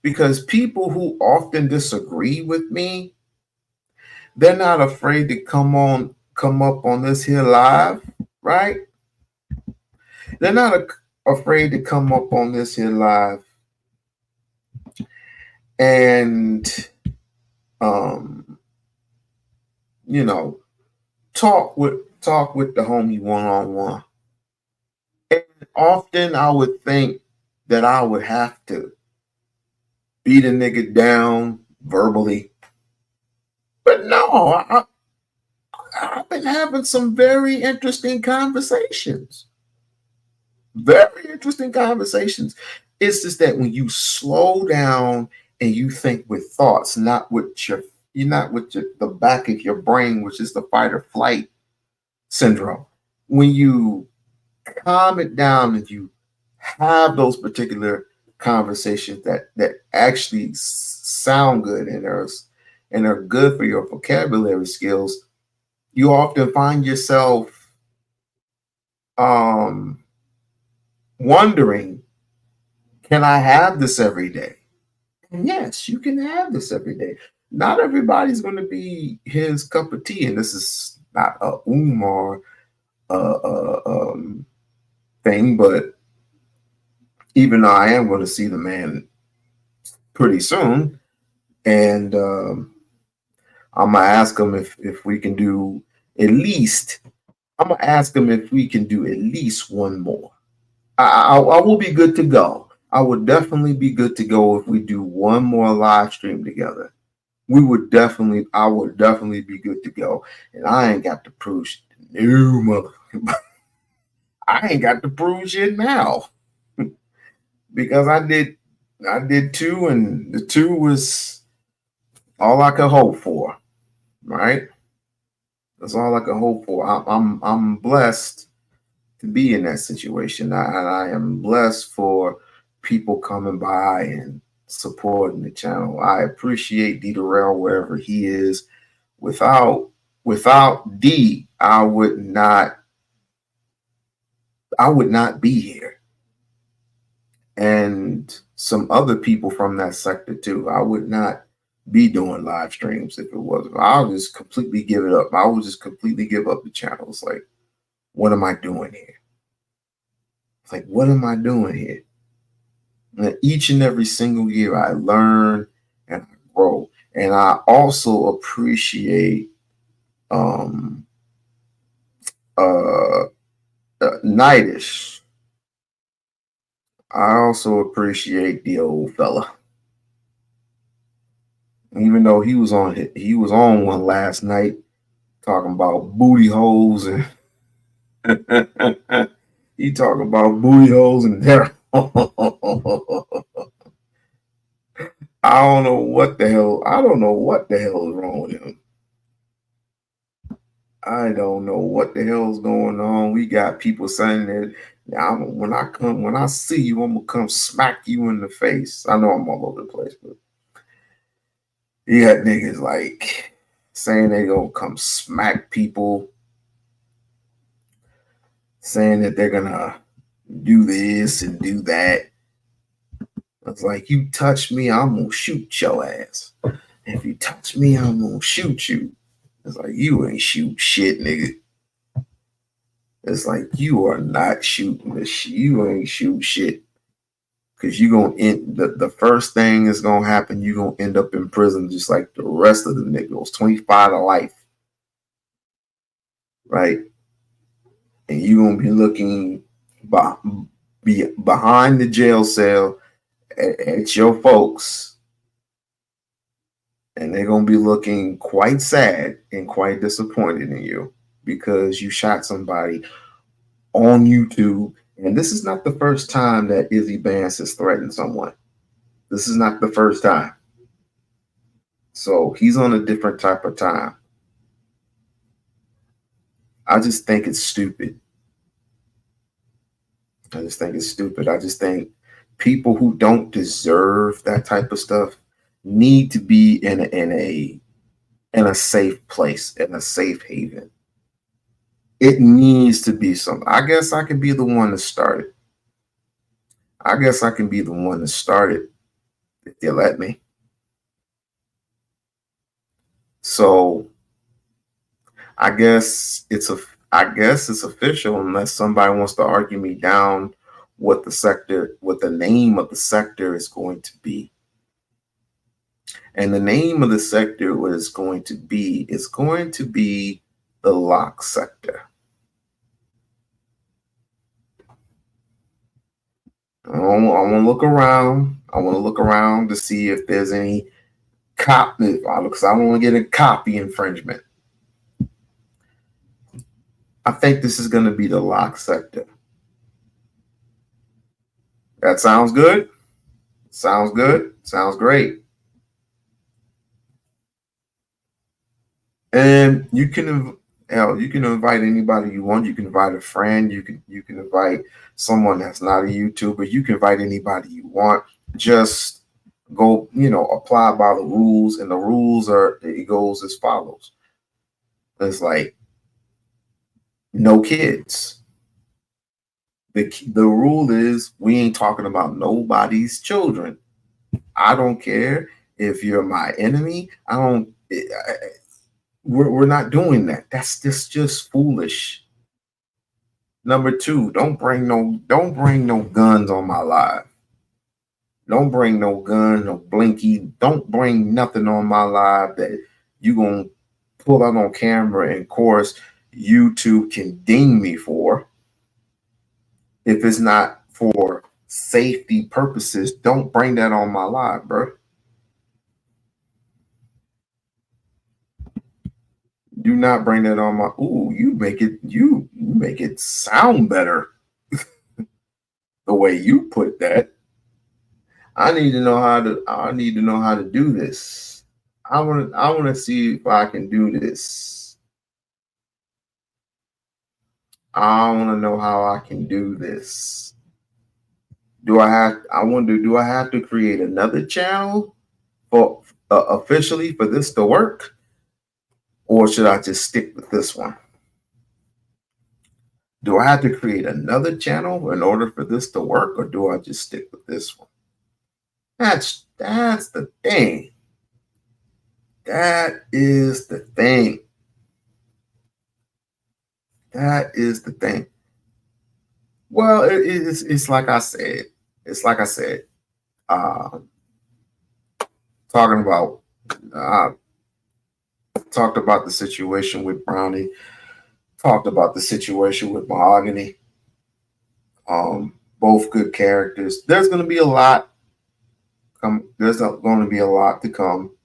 S1: because people who often disagree with me, they're not afraid to come up on this here live, right? They're not afraid to come up on this here live and you know, talk with the homie one on one. And often I would think that I would have to beat a nigga down verbally, but no, I've been having some very interesting conversations. Very interesting conversations. It's just that when you slow down and you think with thoughts, not with the back of your brain, which is the fight or flight syndrome. When you calm it down and you have those particular conversations that actually sound good and are good for your vocabulary skills, you often find yourself wondering, can I have this every day? And yes, you can have this every day. Not everybody's going to be his cup of tea, and this is not a Umar thing, but even though I am going to see the man pretty soon, and I'm gonna ask him if we can do at least. I'm gonna ask him if we can do at least one more. I will be good to go. I would definitely be good to go if we do one more live stream together. I would definitely be good to go. And I ain't got to prove shit. No, mother. I ain't got to prove shit now. Because I did two, and the two was all I could hope for. right? That's all I can hope for. I'm blessed to be in that situation. I am blessed for people coming by and supporting the channel. I appreciate D Darrell wherever he is. Without D, I would not be here. And some other people from that sector too. I would not be doing live streams if it wasn't. I'll just completely give it up. I would just completely give up the channel. It's like, what am I doing here? It's like, what am I doing here? And each and every single year I learn and I grow. And I also appreciate um uh, Nightish. I also appreciate the old fella. Even though he was on one last night talking about booty holes and he talking about booty holes and there. I don't know what the hell. I don't know what the hell is wrong with him. I don't know what the hell's going on. We got people saying that when I see you, I'm gonna come smack you in the face. I know I'm all over the place, but you got niggas like saying they gonna come smack people, saying that they're gonna do this and do that. It's like, you touch me, I'm gonna shoot your ass. If you touch me, I'm gonna shoot you. It's like, you ain't shoot shit, nigga. It's like, you are not shooting the shit. You ain't shoot shit. Cause you gonna end the first thing is gonna happen, you gonna end up in prison just like the rest of the niggas, 25 to life. Right? And you gonna be looking behind the jail cell at your folks, and they're gonna be looking quite sad and quite disappointed in you because you shot somebody on YouTube. And this is not the first time that Izzy Vance has threatened someone. This is not the first time. So he's on a different type of time. I just think it's stupid. I just think it's stupid. I just think people who don't deserve that type of stuff need to be in a safe place, in a safe haven. It needs to be something. I guess I can be the one to start it. I guess I can be the one to start it if they let me. So I guess it's official unless somebody wants to argue me down what the name of the sector is going to be. And the name of the sector is going to be the Loc sector. I want to look around. I want to look around to see if there's any copy, because I don't want to get a copy infringement. I think this is going to be the Loc sector. That sounds good. Sounds good. Sounds great. And you can invite anybody you want. You can invite a friend. You can invite someone that's not a YouTuber. You can invite anybody you want. Just go, apply by the rules. And the rules it goes as follows. It's like, no kids. The rule is we ain't talking about nobody's children. I don't care if you're my enemy. We're not doing that. That's just foolish. Number two, don't bring no guns on my live. Don't bring no gun, no blinky. Don't bring nothing on my live that you gonna pull out on camera, and of course YouTube can ding me for. If it's not for safety purposes, don't bring that on my live, bro. Do not bring that on my. Ooh, you make it sound better. The way you put that. I need to know how to do this. I wanna see if I can do this. I wanna know how I can do this. I wonder, do I have to create another channel for officially for this to work, or should I just stick with this one? Do I have to create another channel in order for this to work, or do I just stick with this one? That's the thing. That is the thing. That is the thing. Well, it's like I said. It's like I said. Uh, talking about uh, talked about the situation with Brownie. Talked about the situation with Mahogany. Both good characters. There's going to be a lot come. There's going to be a lot to come.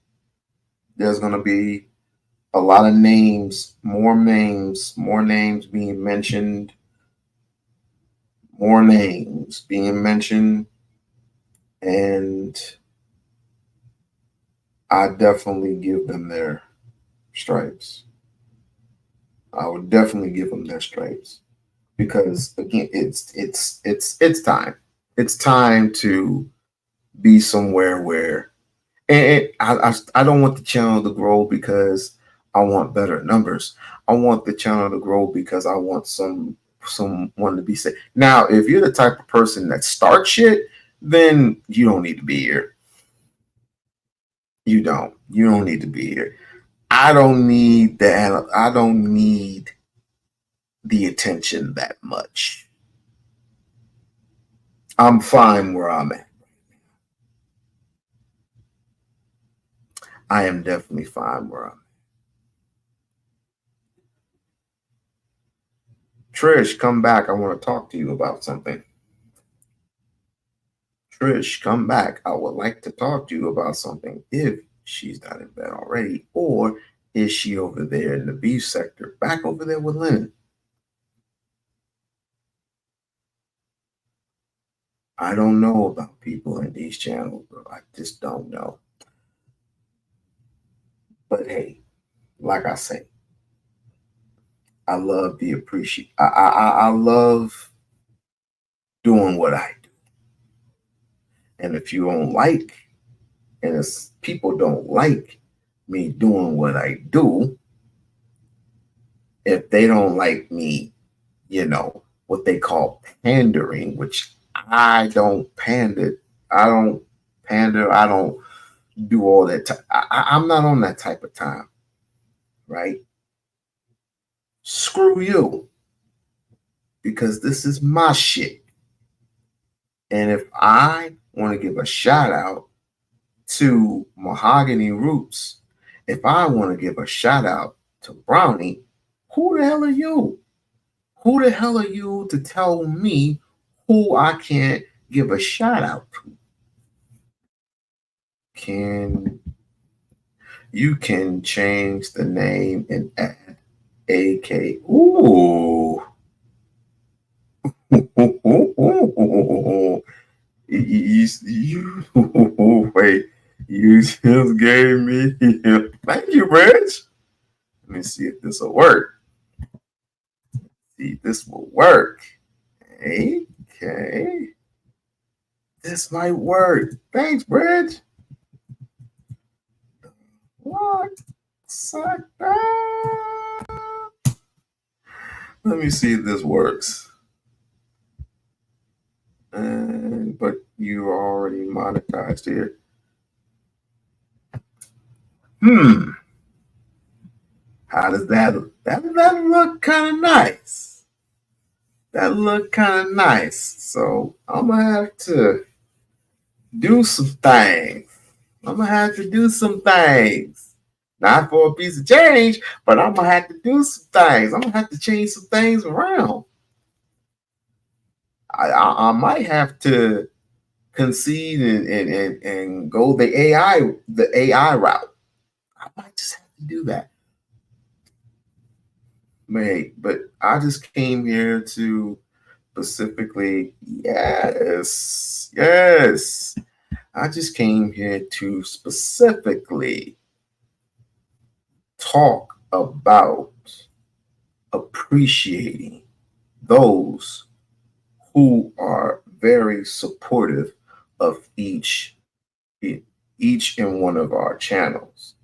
S1: There's going to be a lot of more names being mentioned, more names being mentioned, and I definitely give them their stripes. I would definitely give them their stripes because again, it's time. It's time to be somewhere where, and I don't want the channel to grow because I want better numbers. I want the channel to grow because I want someone to be safe. Now, if you're the type of person that starts shit, then you don't need to be here. You don't. You don't need to be here. I don't need that. I don't need the attention that much. I'm fine where I'm at. I am definitely fine where I'm at. Trish, come back. I want to talk to you about something. Trish, come back. I would like to talk to you about something if she's not in bed already, or is she over there in the beef sector, back over there with Lennon? I don't know about people in these channels, bro. I just don't know. But hey, like I say, I love the appreciate. I love doing what I do, and if you don't like, and if people don't like me doing what I do, if they don't like me, what they call pandering, which I don't pander. I don't pander. I don't do all that. I'm not on that type of time, right? Screw you, because this is my shit. And if I want to give a shout out to Mahogany Roots, if I want to give a shout out to Brownie, who the hell are you? Who the hell are you to tell me who I can't give a shout out to? Can you can change the name and add AK? Ooh. Wait, you just gave me. Thank you, Rich. Let me see if this will work. See if this will work. Okay. This might work. Thanks, Bridge. What? Suck that. Let me see if this works. But you already monetized here. How does that look? That look kind of nice. That look kind of nice. So I'm gonna have to do some things. I'm gonna have to do some things. Not for a piece of change, but I'm gonna have to do some things. I'm gonna have to change some things around. I might have to concede and go the AI route. I might just have to do that. But I just came here to specifically, yes. I just came here to specifically talk about appreciating those who are very supportive of each and one of our channels,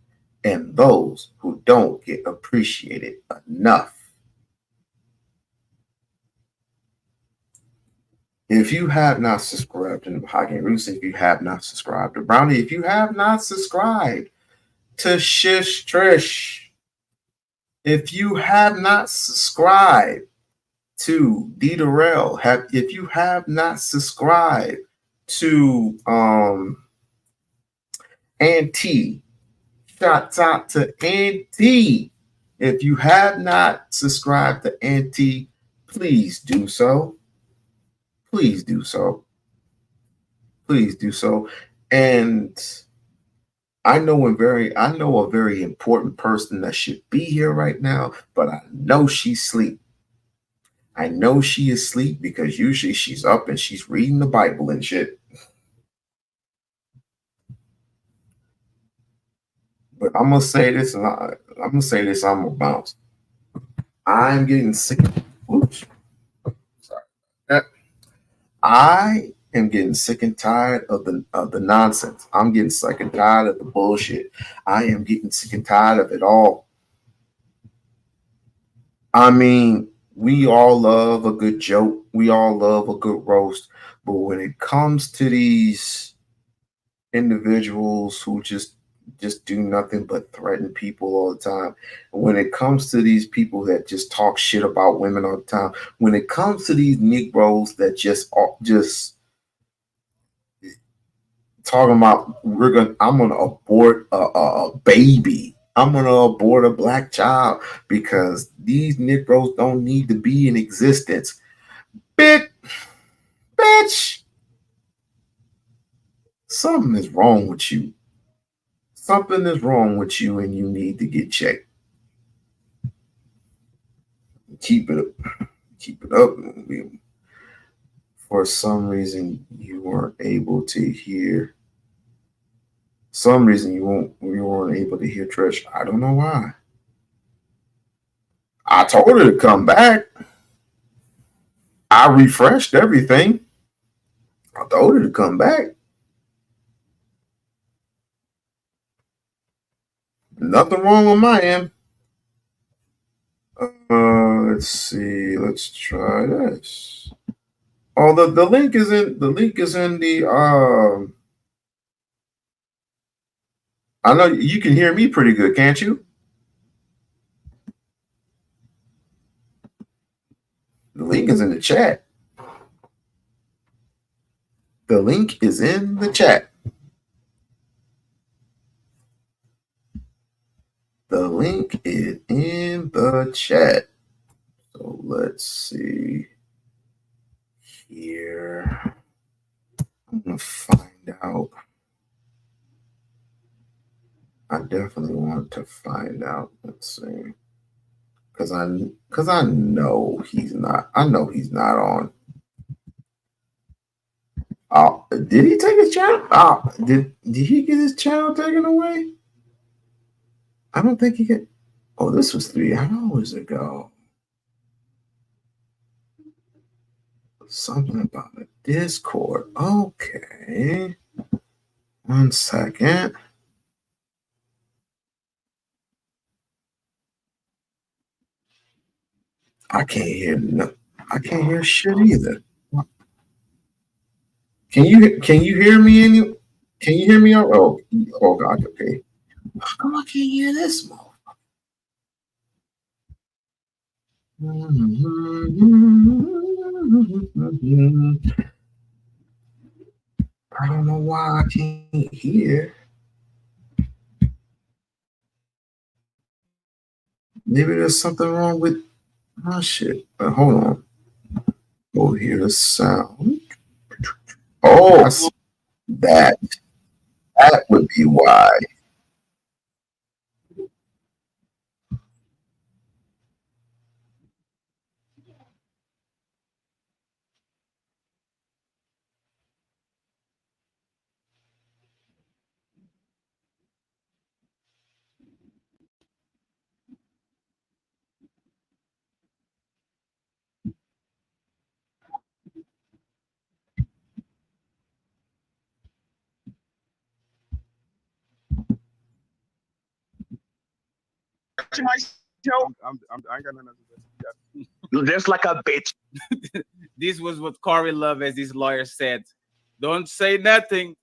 S1: and those who don't get appreciated enough. If you have not subscribed to Hockey and Roots, if you have not subscribed to Brownie, if you have not subscribed to Shish Trish, if you have not subscribed to D Darrell, if you have not subscribed to Auntie, shout out to Auntie. If you have not subscribed to Auntie, please do so. Please do so. Please do so. And I know a very important person that should be here right now, but I know she's asleep. I know she is asleep because usually she's up and she's reading the Bible and shit. But I'm gonna say this, and I'm gonna say this. I'm gonna bounce. I'm getting sick. Oops, sorry. I am getting sick and tired of the nonsense. I'm getting sick and tired of the bullshit. I am getting sick and tired of it all. I mean, we all love a good joke. We all love a good roast. But when it comes to these individuals who just do nothing but threaten people all the time, when it comes to these people that just talk shit about women all the time, when it comes to these Negroes that just talking about I'm gonna abort a baby. I'm gonna abort a black child because these Negroes don't need to be in existence. Bitch, bitch, something is wrong with you. Something is wrong with you, and you need to get checked. Keep it up. Keep it up. For some reason, you weren't able to hear. Some reason you weren't able to hear Trish. I don't know why. I told her to come back. I refreshed everything. I told her to come back. Nothing wrong on my end. Let's see. Let's try this. Oh, the link is in the I know you can hear me pretty good, can't you? The link is in the chat. The link is in the chat. The link is in the chat. So let's see here. I'm gonna find out. I definitely want to find out. Let's see. Cause I know he's not. I know he's not on. Oh, did he take his channel? Oh, did he get his channel taken away? I don't think he get. Oh, this was 3 hours ago. Something about a Discord. Okay. 1 second. I can't hear no. I can't hear shit either. Can you hear me any? Can you hear me? Oh God. Okay. How come I can't hear this? I don't know why I can't hear. Maybe there's something wrong with my shit. But hold on. Go hear the sound. Oh, that that would be why.
S4: I ain't got nothing else to say.
S5: Just like a bitch.
S6: This was what Corey Love, as his lawyer, said. Don't say nothing.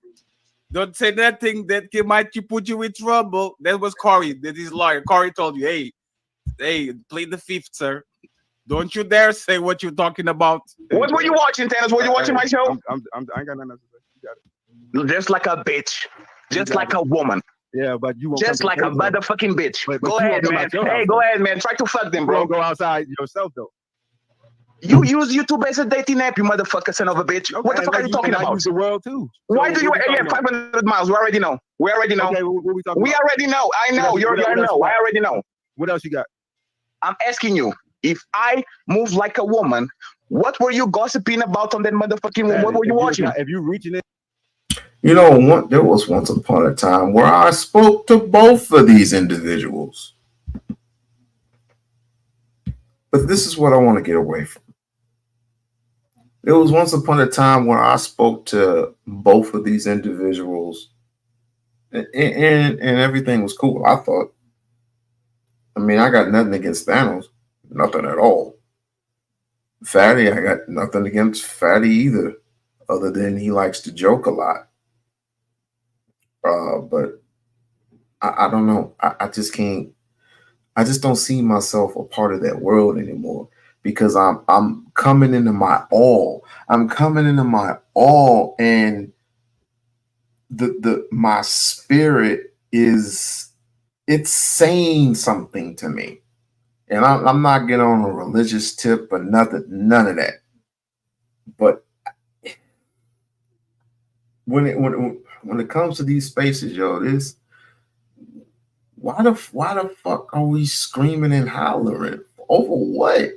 S6: Don't say nothing that might put you in trouble. That was Corey, that his lawyer. Corey told you, hey, plead the fifth, sir. Don't you dare say what you're talking about.
S5: What were you watching, Thanos? Were you watching my show?
S4: I ain't got nothing else to say. You got it.
S5: Just like a bitch. Just like a woman.
S4: Yeah, but you won't
S5: just like a motherfucking bitch.
S4: But
S5: go ahead, man. Hey, go ahead, man. Try to fuck them, bro.
S4: Don't go outside yourself, though.
S5: You use YouTube as a dating app, you motherfucker, son of a bitch. Okay, what the fuck are you talking about?
S4: I use the world too.
S5: Why do you? Yeah, 500 miles. We already know. We already know.
S4: Okay, what we talking
S5: about? We already know. I know. You already know. I already know.
S4: What else you got?
S5: I'm asking you. If I move like a woman, what were you gossiping about on that motherfucking woman? What were you watching?
S4: If you reaching it.
S1: You know, there was once upon a time where I spoke to both of these individuals. But this is what I want to get away from. There was once upon a time where I spoke to both of these individuals and everything was cool, I thought. I mean, I got nothing against Thanos. Nothing at all. Fatty, I got nothing against Fatty either, other than he likes to joke a lot. But I don't know. I just can't. I just don't see myself a part of that world anymore because I'm coming into my all. I'm coming into my all, and my spirit it's saying something to me. And I'm not getting on a religious tip or nothing, none of that. But when it comes to these spaces, yo, why the fuck are we screaming and hollering over what?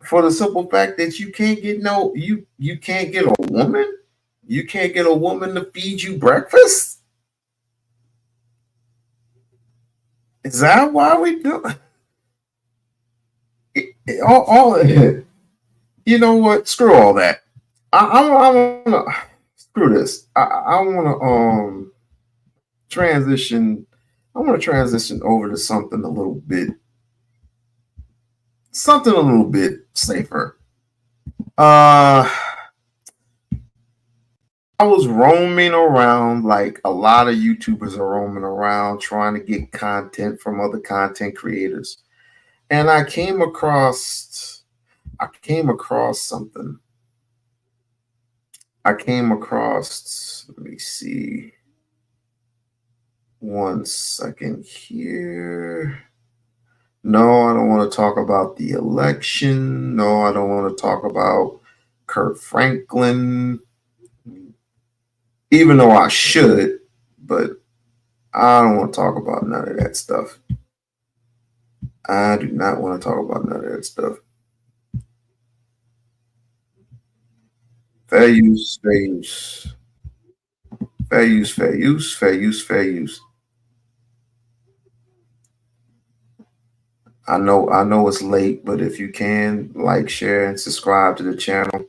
S1: For the simple fact that you can't get you can't get a woman, you can't get a woman to feed you breakfast. Is that why we do it? All you know what? Screw all that. I want to screw this. I want to transition. I want to transition over to something a little bit safer. I was roaming around like a lot of YouTubers are roaming around trying to get content from other content creators. And I came across something. Let me see. One second here. No, I don't want to talk about the election. No, I don't want to talk about Kurt Franklin. Even though I should, but I don't want to talk about none of that stuff. I do not want to talk about none of that stuff. Fair use, fair use. Fair use, fair use, fair use, fair use. I know it's late, but if you can, like, share, and subscribe to the channel.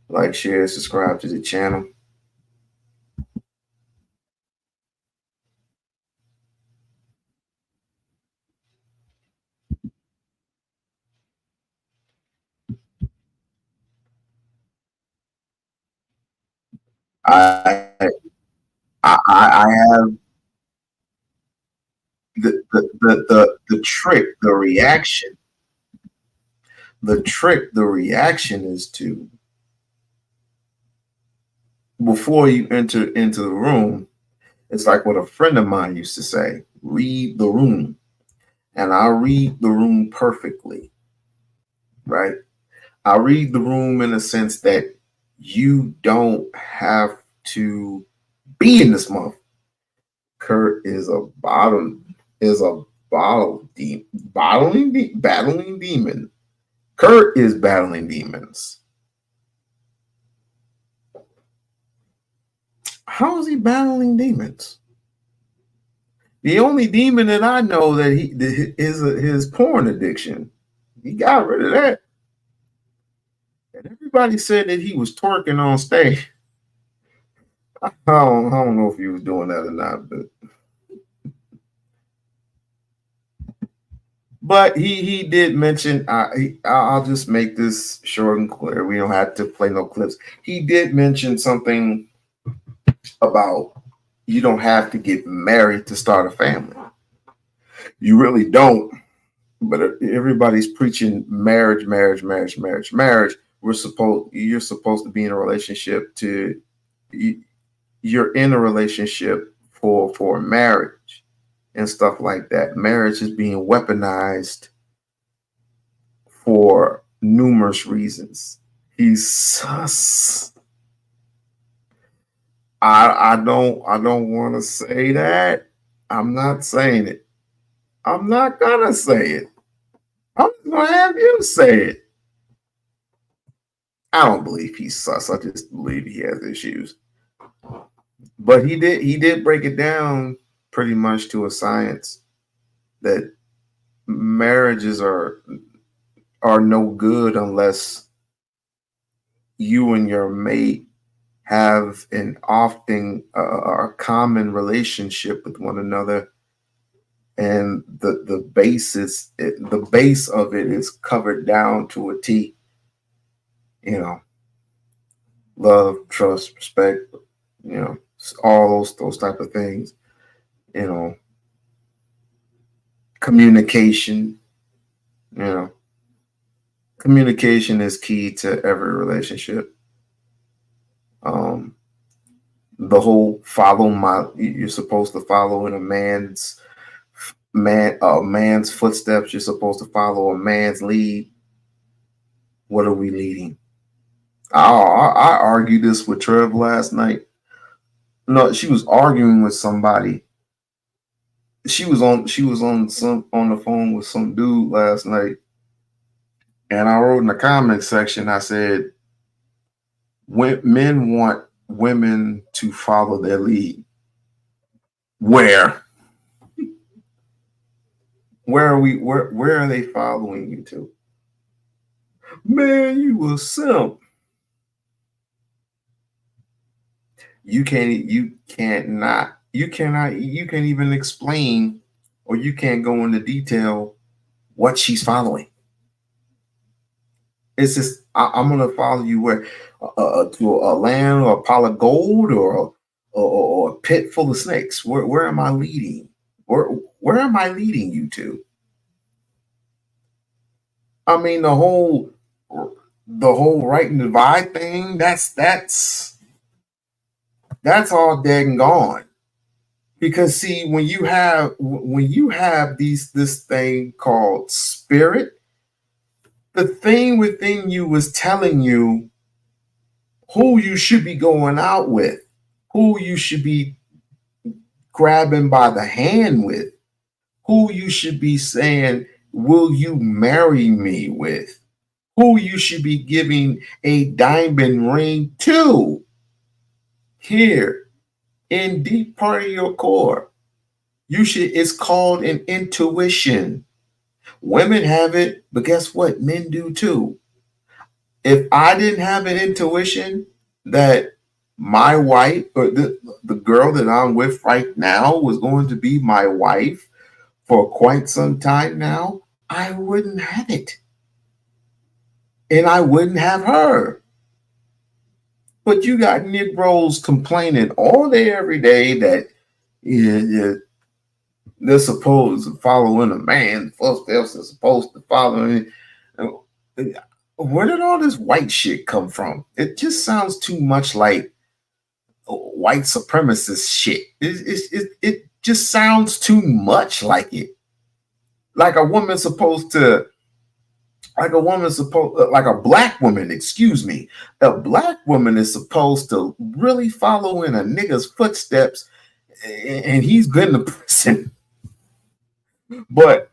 S1: Like, share, subscribe to the channel. I have the trick, the reaction. The trick, the reaction is to, before you enter into the room, it's like what a friend of mine used to say, read the room. And I read the room perfectly, right? I read the room in a sense that you don't have to be in this month. Kurt is battling demon. Kurt is battling demons. How is he battling demons? The only demon that I know that is his porn addiction. He got rid of that. And everybody said that he was twerking on stage. I don't know if he was doing that or not, but But he did mention. I'll just make this short and clear. We don't have to play no clips. He did mention something about you don't have to get married to start a family. You really don't. But everybody's preaching marriage, marriage, marriage, marriage, marriage. You're supposed to be in a relationship to. You're in a relationship for marriage and stuff like that. Marriage is being weaponized for numerous reasons. He's sus. I don't want to say that. I'm not saying it. I'm not gonna say it. I'm just gonna have you say it. I don't believe he's sus. I just believe he has issues. But he did break it down pretty much to a science that marriages are no good unless you and your mate have an often a common relationship with one another, and the base of it is covered down to a T. You know, love, trust, respect. You know, all those type of things. You know, communication. You know, communication is key to every relationship. Um, the whole you're supposed to follow in a man's footsteps. You're supposed to follow a man's lead. What are we leading? I argued this with Trev last night. No, she was arguing with somebody. She was on the phone with some dude last night, and I wrote in the comment section. I said, men want women to follow their lead. Where? Where are they following you to? Man, you a simp. You can't even explain, or you can't go into detail what she's following. It's just I'm gonna follow you where to a land or a pile of gold or a pit full of snakes. Where am I leading? Where am I leading you to? I mean the whole right and divide thing. That's all dead and gone. Because see, when you have this thing called spirit, the thing within you was telling you who you should be going out with, who you should be grabbing by the hand with, who you should be saying, will you marry me with, who you should be giving a diamond ring to. Here, in deep part of your core, it's called an intuition. Women have it, but guess what? Men do too. If I didn't have an intuition that my wife or the girl that I'm with right now was going to be my wife for quite some time now, I wouldn't have it. And I wouldn't have her. But you got Negroes complaining all day, every day that they're supposed to follow in a man's footsteps. They're supposed to follow in. Where did all this white shit come from? It just sounds too much like white supremacist shit. It just sounds too much like it. Like a woman's supposed to. Like a black woman, excuse me. A black woman is supposed to really follow in a nigga's footsteps, and he's good in the prison. But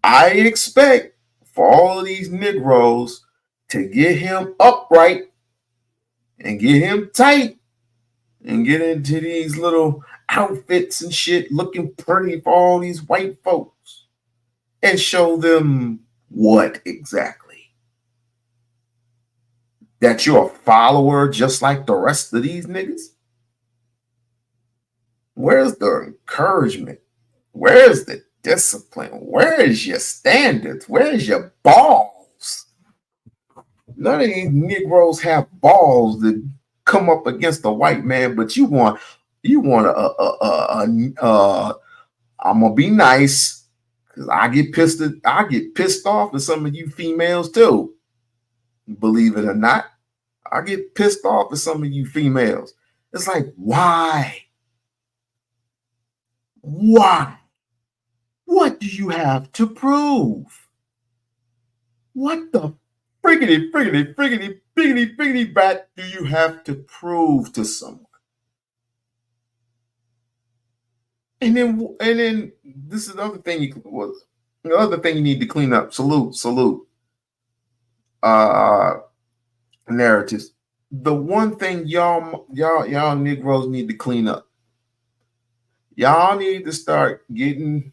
S1: I expect for all of these Negroes to get him upright and get him tight and get into these little outfits and shit looking pretty for all these white folks and show them what exactly? That you're a follower just like the rest of these niggas? Where's the encouragement? Where's the discipline? Where is your standards? Where is your balls? None of these Negroes have balls to come up against a white man, but you want I'm gonna be nice because I get pissed off at some of you females too. Believe it or not, I get pissed off at some of you females. It's like, why? Why? What do you have to prove? What the friggity bat do you have to prove to someone? And then this is the other thing the other thing you need to clean up. Salute. Uh narratives. The one thing y'all Negroes need to clean up. Y'all need to start getting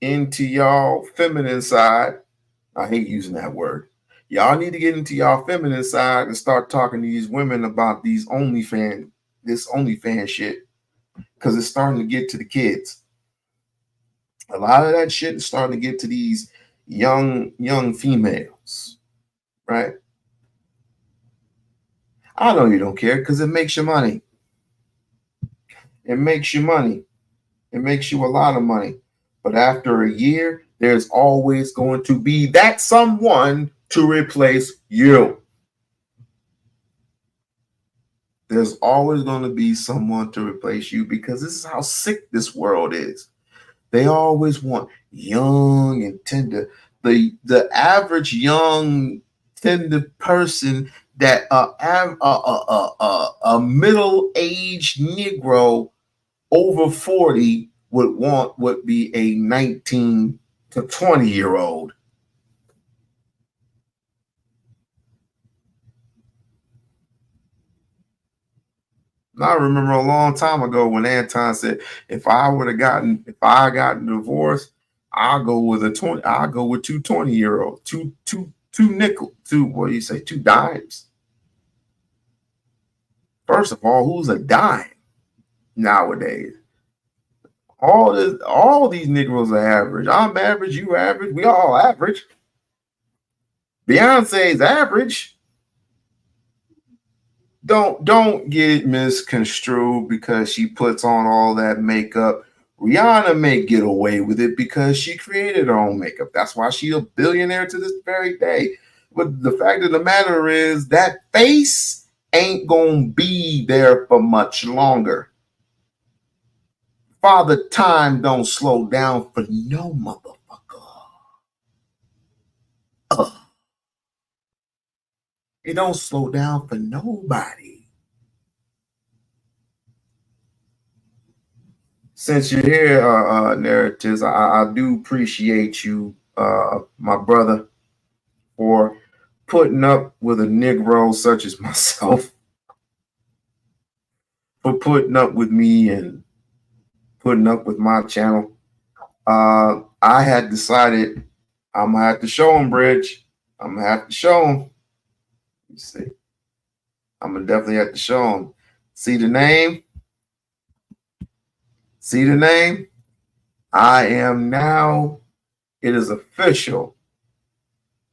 S1: into y'all feminine side. I hate using that word. Y'all need to get into y'all feminine side and start talking to these women about this OnlyFans shit, because it's starting to get to the kids. A lot of that shit is starting to get to these young females, right? I know you don't care because it makes you money. It makes you money. It makes you a lot of money. But after a year, there's always going to be that someone to replace you. There's always going to be someone to replace you, because this is how sick this world is. They always want young and tender. The average young tender person that a middle-aged Negro over 40 would want would be a 19 to 20-year-old. I remember a long time ago when Anton said, if I gotten divorced, I'll go with two 20-year-olds, what do you say, two dimes. First of all, who's a dime nowadays? All these Negroes are average. I'm average, you average, we all average. Beyonce's average. Don't get it misconstrued because she puts on all that makeup. Rihanna may get away with it because she created her own makeup. That's why she's a billionaire to this very day. But the fact of the matter is that face ain't gonna be there for much longer. Father Time don't slow down for no motherfucker. It don't slow down for nobody. Since you're here, narratives, I do appreciate you, my brother, for putting up with a Negro such as myself, for putting up with me and putting up with my channel. I had decided I'm gonna have to show him, Bridge. I'm gonna have to show him. You see, I'm gonna definitely have to show him. See the name? See the name? I am now. It is official.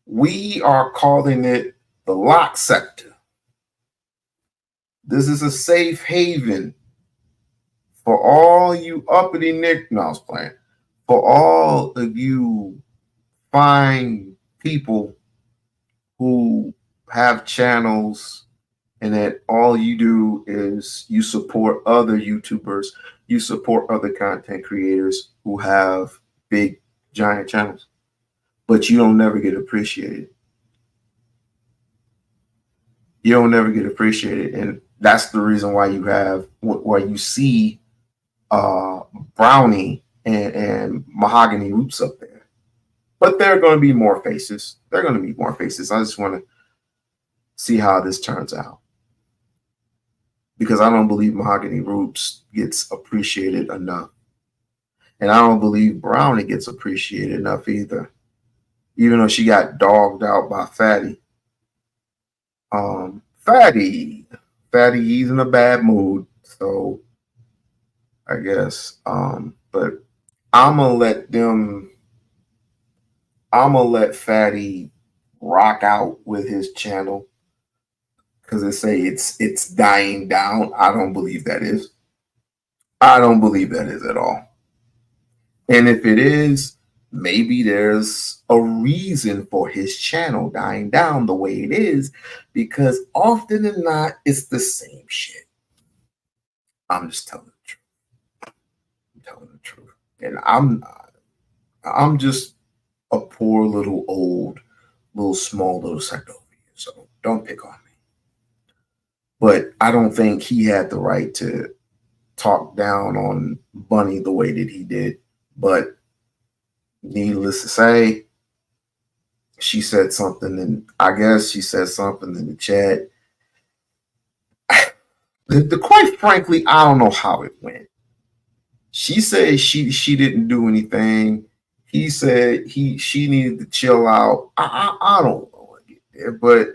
S1: We are calling it the Loc sector. This is a safe haven for all you uppity Nick. No, I was playing. For all of you fine people who have channels and that all you do is you support other YouTubers, you support other content creators who have big, giant channels, but you don't never get appreciated. You don't never get appreciated. And that's the reason why you see Brownie and Mahogany Roots up there. But there are going to be more faces. There are going to be more faces. I just want to see how this turns out, because I don't believe Mahogany Roots gets appreciated enough. And I don't believe Brownie gets appreciated enough either, even though she got dogged out by Fatty. Fatty, he's in a bad mood, so I guess. But I'm gonna let them. I'm gonna let Fatty rock out with his channel because they say it's dying down. I don't believe that is. I don't believe that is at all. And if it is, maybe there's a reason for his channel dying down the way it is, because often than not, it's the same shit. I'm just telling the truth. I'm telling the truth. And I'm just a poor little old, little small little Segovia. So don't pick on me. But I don't think he had the right to talk down on Bunny the way that he did. But needless to say, she said something, and I guess she said something in the chat. Quite frankly, I don't know how it went. She said she didn't do anything. He said she needed to chill out. I don't know what get there, but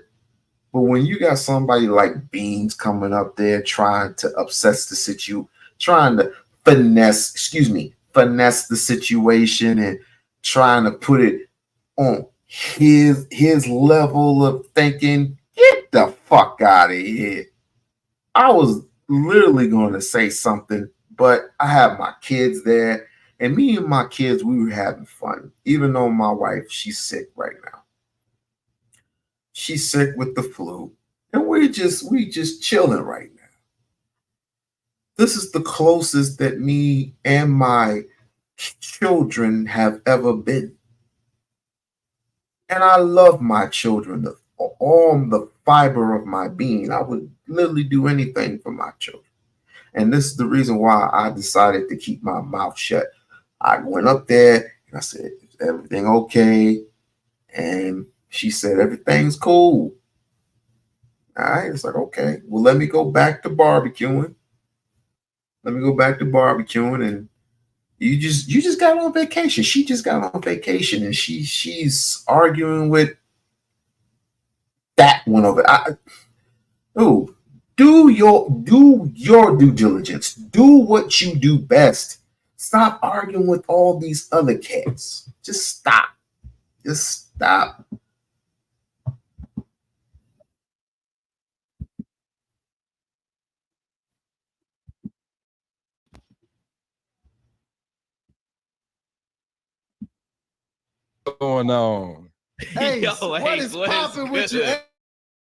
S1: when you got somebody like Beans coming up there trying to obsess the situation, trying to finesse the situation and trying to put it on his level of thinking, get the fuck out of here. I was literally going to say something, but I have my kids there, and me and my kids, we were having fun. Even though my wife, she's sick right now. She's sick with the flu, and we just chilling right now. This is the closest that me and my children have ever been. And I love my children, all the fiber of my being. I would literally do anything for my children. And this is the reason why I decided to keep my mouth shut. I went up there and I said, is everything okay? And she said, everything's cool. All right. It's like, okay, well, let me go back to barbecuing. And you just got on vacation. She just got on vacation and she's arguing with that one over. Do your due diligence. Do what you do best. Stop arguing with all these other cats. Just stop. Just stop.
S4: Going on?
S7: Ace,
S3: Yo,
S7: what
S3: Ace,
S7: is
S3: what is
S7: popping with you,
S3: good?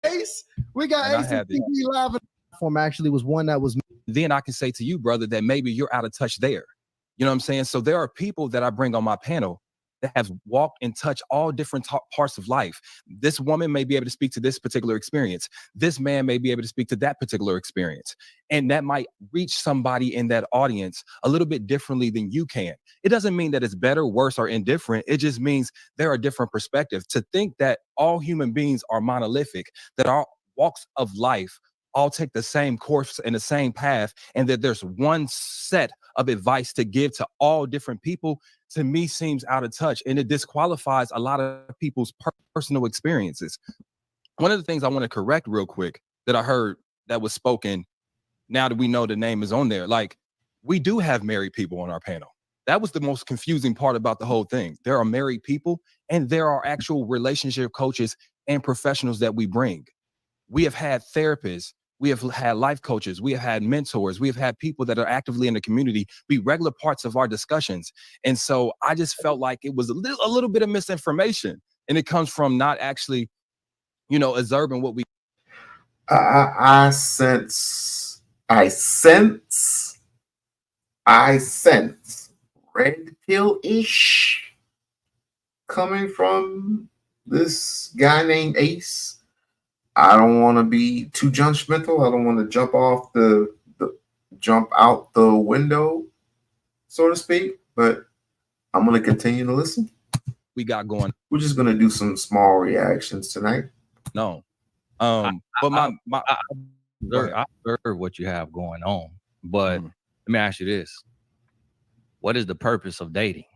S7: Ace? We got
S4: And I
S7: Ace
S4: had
S7: and TV live. Platform actually was one that was.
S8: Then I can say to you, brother, that maybe you're out of touch there. You know what I'm saying? So there are people that I bring on my panel that have walked and touched all different parts of life. This woman may be able to speak to this particular experience. This man may be able to speak to that particular experience. And that might reach somebody in that audience a little bit differently than you can. It doesn't mean that it's better, worse, or indifferent. It just means there are different perspectives. To think that all human beings are monolithic, that our walks of life all take the same course and the same path, and that there's one set of advice to give to all different people, to me seems out of touch, and it disqualifies a lot of people's personal experiences. One of the things I want to correct real quick that I heard that was spoken, now that we know the name is on there, like, we do have married people on our panel. That was the most confusing part about the whole thing. There are married people and there are actual relationship coaches and professionals that we bring. We have had therapists, we have had life coaches, we have had mentors, we have had people that are actively in the community be regular parts of our discussions. And so I just felt like it was a little bit of misinformation, and it comes from not actually, observing what we.
S1: I sense red pill-ish coming from this guy named Ace. I don't want to be too judgmental. I don't want to jump out the window, so to speak. But I'm going to continue to listen.
S8: We got going.
S1: We're just going to do some small reactions tonight.
S8: No, but I
S9: observe what you have going on. But let me ask you this: what is the purpose of dating?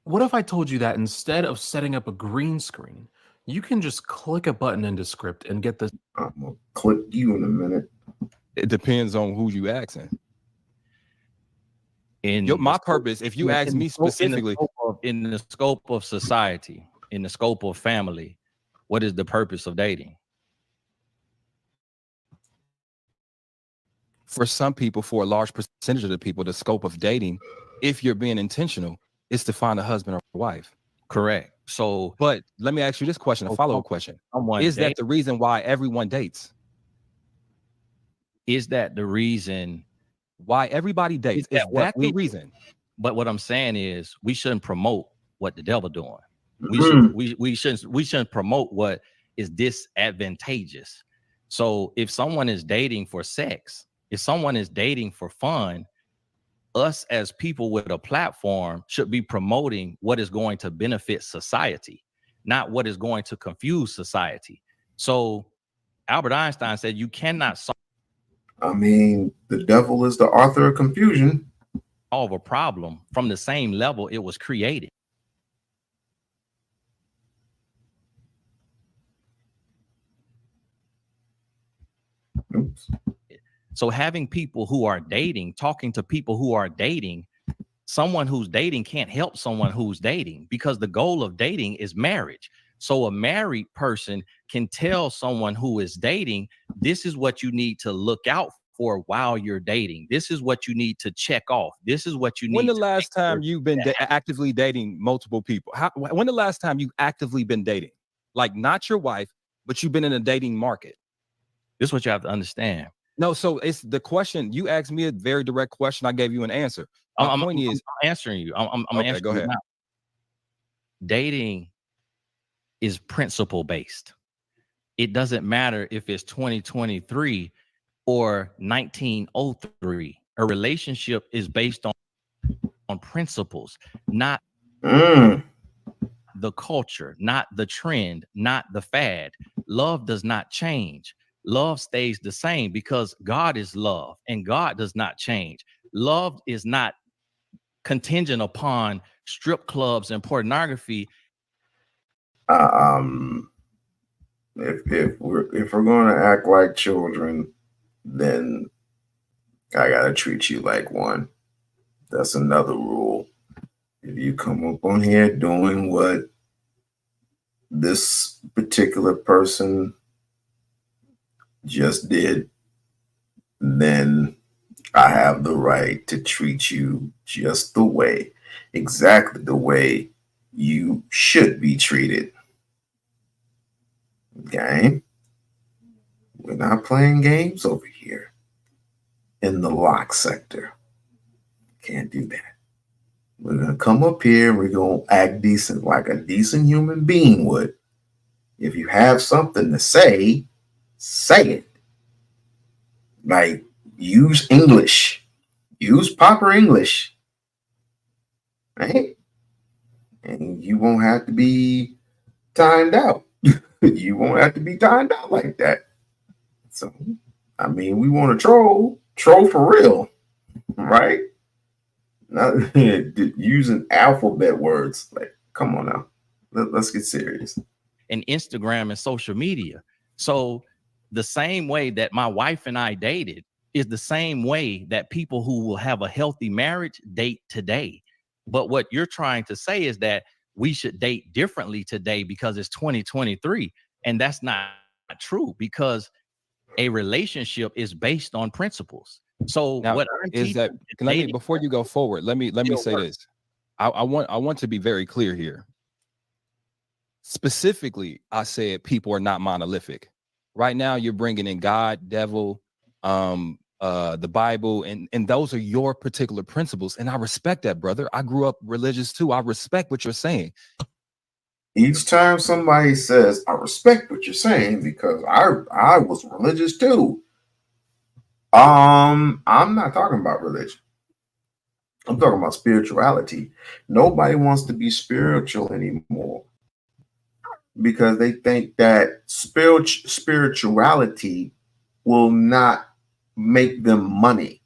S10: What if I told you that instead of setting up a green screen, you can just click a button in Descript and get the.
S1: I'm going to click you in a minute.
S8: It depends on who you asking.
S9: In
S8: my
S9: the scope,
S8: purpose, if you ask me specifically,
S9: in the scope of society, in the scope of family, what is the purpose of dating?
S8: for some people, for a large percentage of the people, the scope of dating, if you're being intentional, is to find a husband or wife.
S9: Correct. So,
S8: but let me ask you this question, a follow-up question. Is that the reason why everyone dates?
S9: Is that the reason
S8: why everybody dates? Is that the reason?
S9: But what I'm saying is we shouldn't promote what the devil doing. We shouldn't promote what is disadvantageous. So if someone is dating for sex, if someone is dating for fun, us as people with a platform should be promoting what is going to benefit society, not what is going to confuse society. So Albert Einstein said you cannot solve.
S1: I mean, the devil is the author of confusion.
S9: Solve a problem from the same level it was created.
S1: Oops.
S9: So having people who are dating, talking to people who are dating, someone who's dating can't help someone who's dating, because the goal of dating is marriage. So a married person can tell someone who is dating, this is what you need to look out for while you're dating. This is what you need to check off. This is what you need.
S8: When the last time you've been actively dating multiple people? When the last time you've actively been dating? Like not your wife, but you've been in a dating market.
S9: This is what you have to understand.
S8: No, so it's the question. You asked me a very direct question. I gave you an answer.
S9: I'm answering you. I'm
S8: okay,
S9: answering
S8: go ahead.
S9: you now. Dating is principle based. It doesn't matter if it's 2023 or 1903. A relationship is based on principles, not the culture, not the trend, not the fad. Love does not change. Love stays the same because God is love and God does not change. Love is not contingent upon strip clubs and pornography.
S1: If we're going to act like children, then I gotta treat you like one. That's another rule. If you come up on here doing what this particular person just did, then I have the right to treat you just the way, exactly the way you should be treated. Okay? We're not playing games over here in the lock sector. Can't do that. We're going to come up here and we're going to act decent like a decent human being would. If you have something to say, say it. Like, use English. Use proper English. Right? And you won't have to be timed out. You won't have to be timed out like that. So, I mean, we want to troll for real. Right? Not using alphabet words. Like, come on now. Let's get serious.
S9: And Instagram and social media. So the same way that my wife and I dated is the same way that people who will have a healthy marriage date today. But what you're trying to say is that we should date differently today because it's 2023. And that's not true, because a relationship is based on principles. So now, what I'm
S8: is that, before you go forward, let me say this. I want to be very clear here. Specifically, I said people are not monolithic. Right now, you're bringing in God, devil, the Bible, and those are your particular principles. And I respect that, brother. I grew up religious too. I respect what you're saying.
S1: Each time somebody says, I respect what you're saying because I was religious too. I'm not talking about religion. I'm talking about spirituality. Nobody wants to be spiritual anymore because they think that spirituality will not make them money.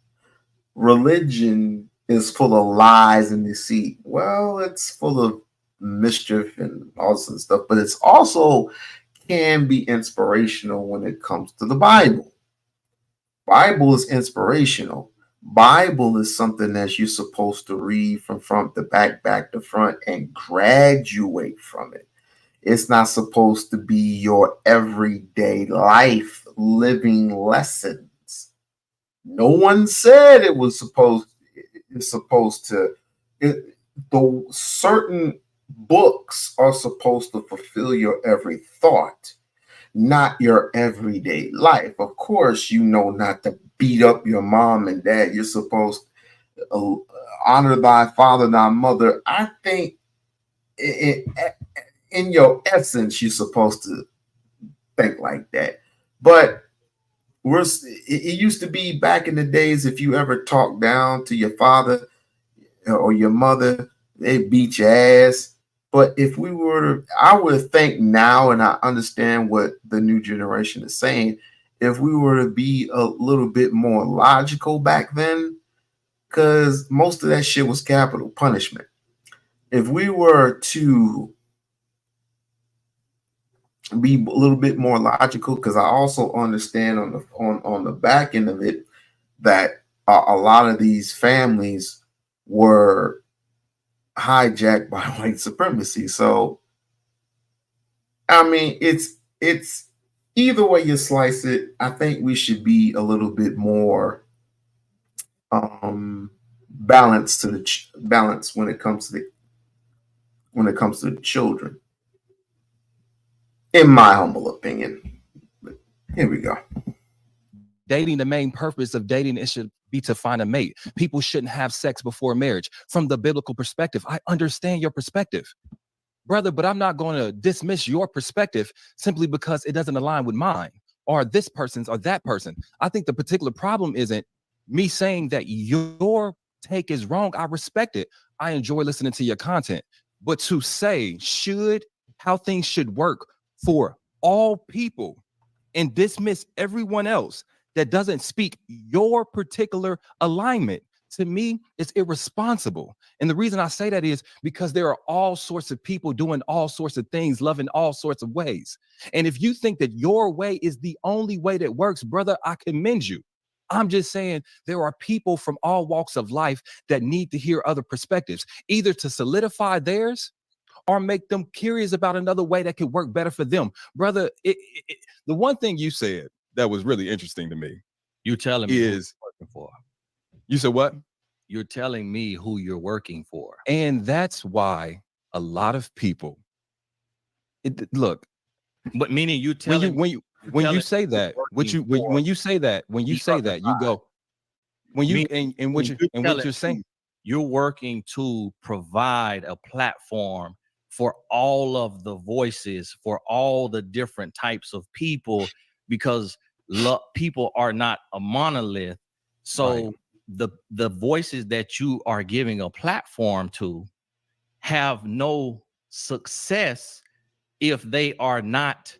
S1: Religion is full of lies and deceit. Well, it's full of mischief and all this and stuff, but it's also can be inspirational when it comes to the Bible. Bible is inspirational. Bible is something that you're supposed to read from front to back, back to front, and graduate from it. It's not supposed to be your everyday life living lessons. No one said it was supposed. It's supposed to. It, the certain books are supposed to fulfill your every thought, not your everyday life. Of course, you know not to beat up your mom and dad. You're supposed to honor thy father, thy mother. I think in your essence, you're supposed to think like that. But it used to be back in the days, if you ever talk down to your father or your mother, they beat your ass. But if we were to, I would think now, and I understand what the new generation is saying, if we were to be a little bit more logical back then, because most of that shit was capital punishment. If we were to be a little bit more logical, because I also understand on the back end of it that a lot of these families were hijacked by white supremacy. So I mean, it's either way you slice it. I think we should be a little bit more balanced to the balance when it comes to the children, in my humble opinion. But here we go.
S8: Dating, the main purpose of dating, it should be to find a mate. People shouldn't have sex before marriage. From the biblical perspective, I understand your perspective, brother, but I'm not going to dismiss your perspective simply because it doesn't align with mine or this person's or that person. I think the particular problem isn't me saying that your take is wrong. I respect it. I enjoy listening to your content. But to say how things should work for all people and dismiss everyone else that doesn't speak your particular alignment, to me, it's irresponsible. And the reason I say that is because there are all sorts of people doing all sorts of things, loving all sorts of ways. And if you think that your way is the only way that works, brother, I commend you. I'm just saying there are people from all walks of life that need to hear other perspectives, either to solidify theirs or make them curious about another way that could work better for them. Brother, the one thing you said that was really interesting to me,
S9: you telling me
S8: is
S9: who you're working for.
S8: You said what?
S9: You're telling me who you're working for.
S8: And that's why a lot of people look.
S9: But meaning you telling
S8: when you say that, when you say that, you go when you and what you're saying,
S9: you're working to provide a platform for all of the voices, for all the different types of people, because people are not a monolith. So right. The voices that you are giving a platform to have no success if they are not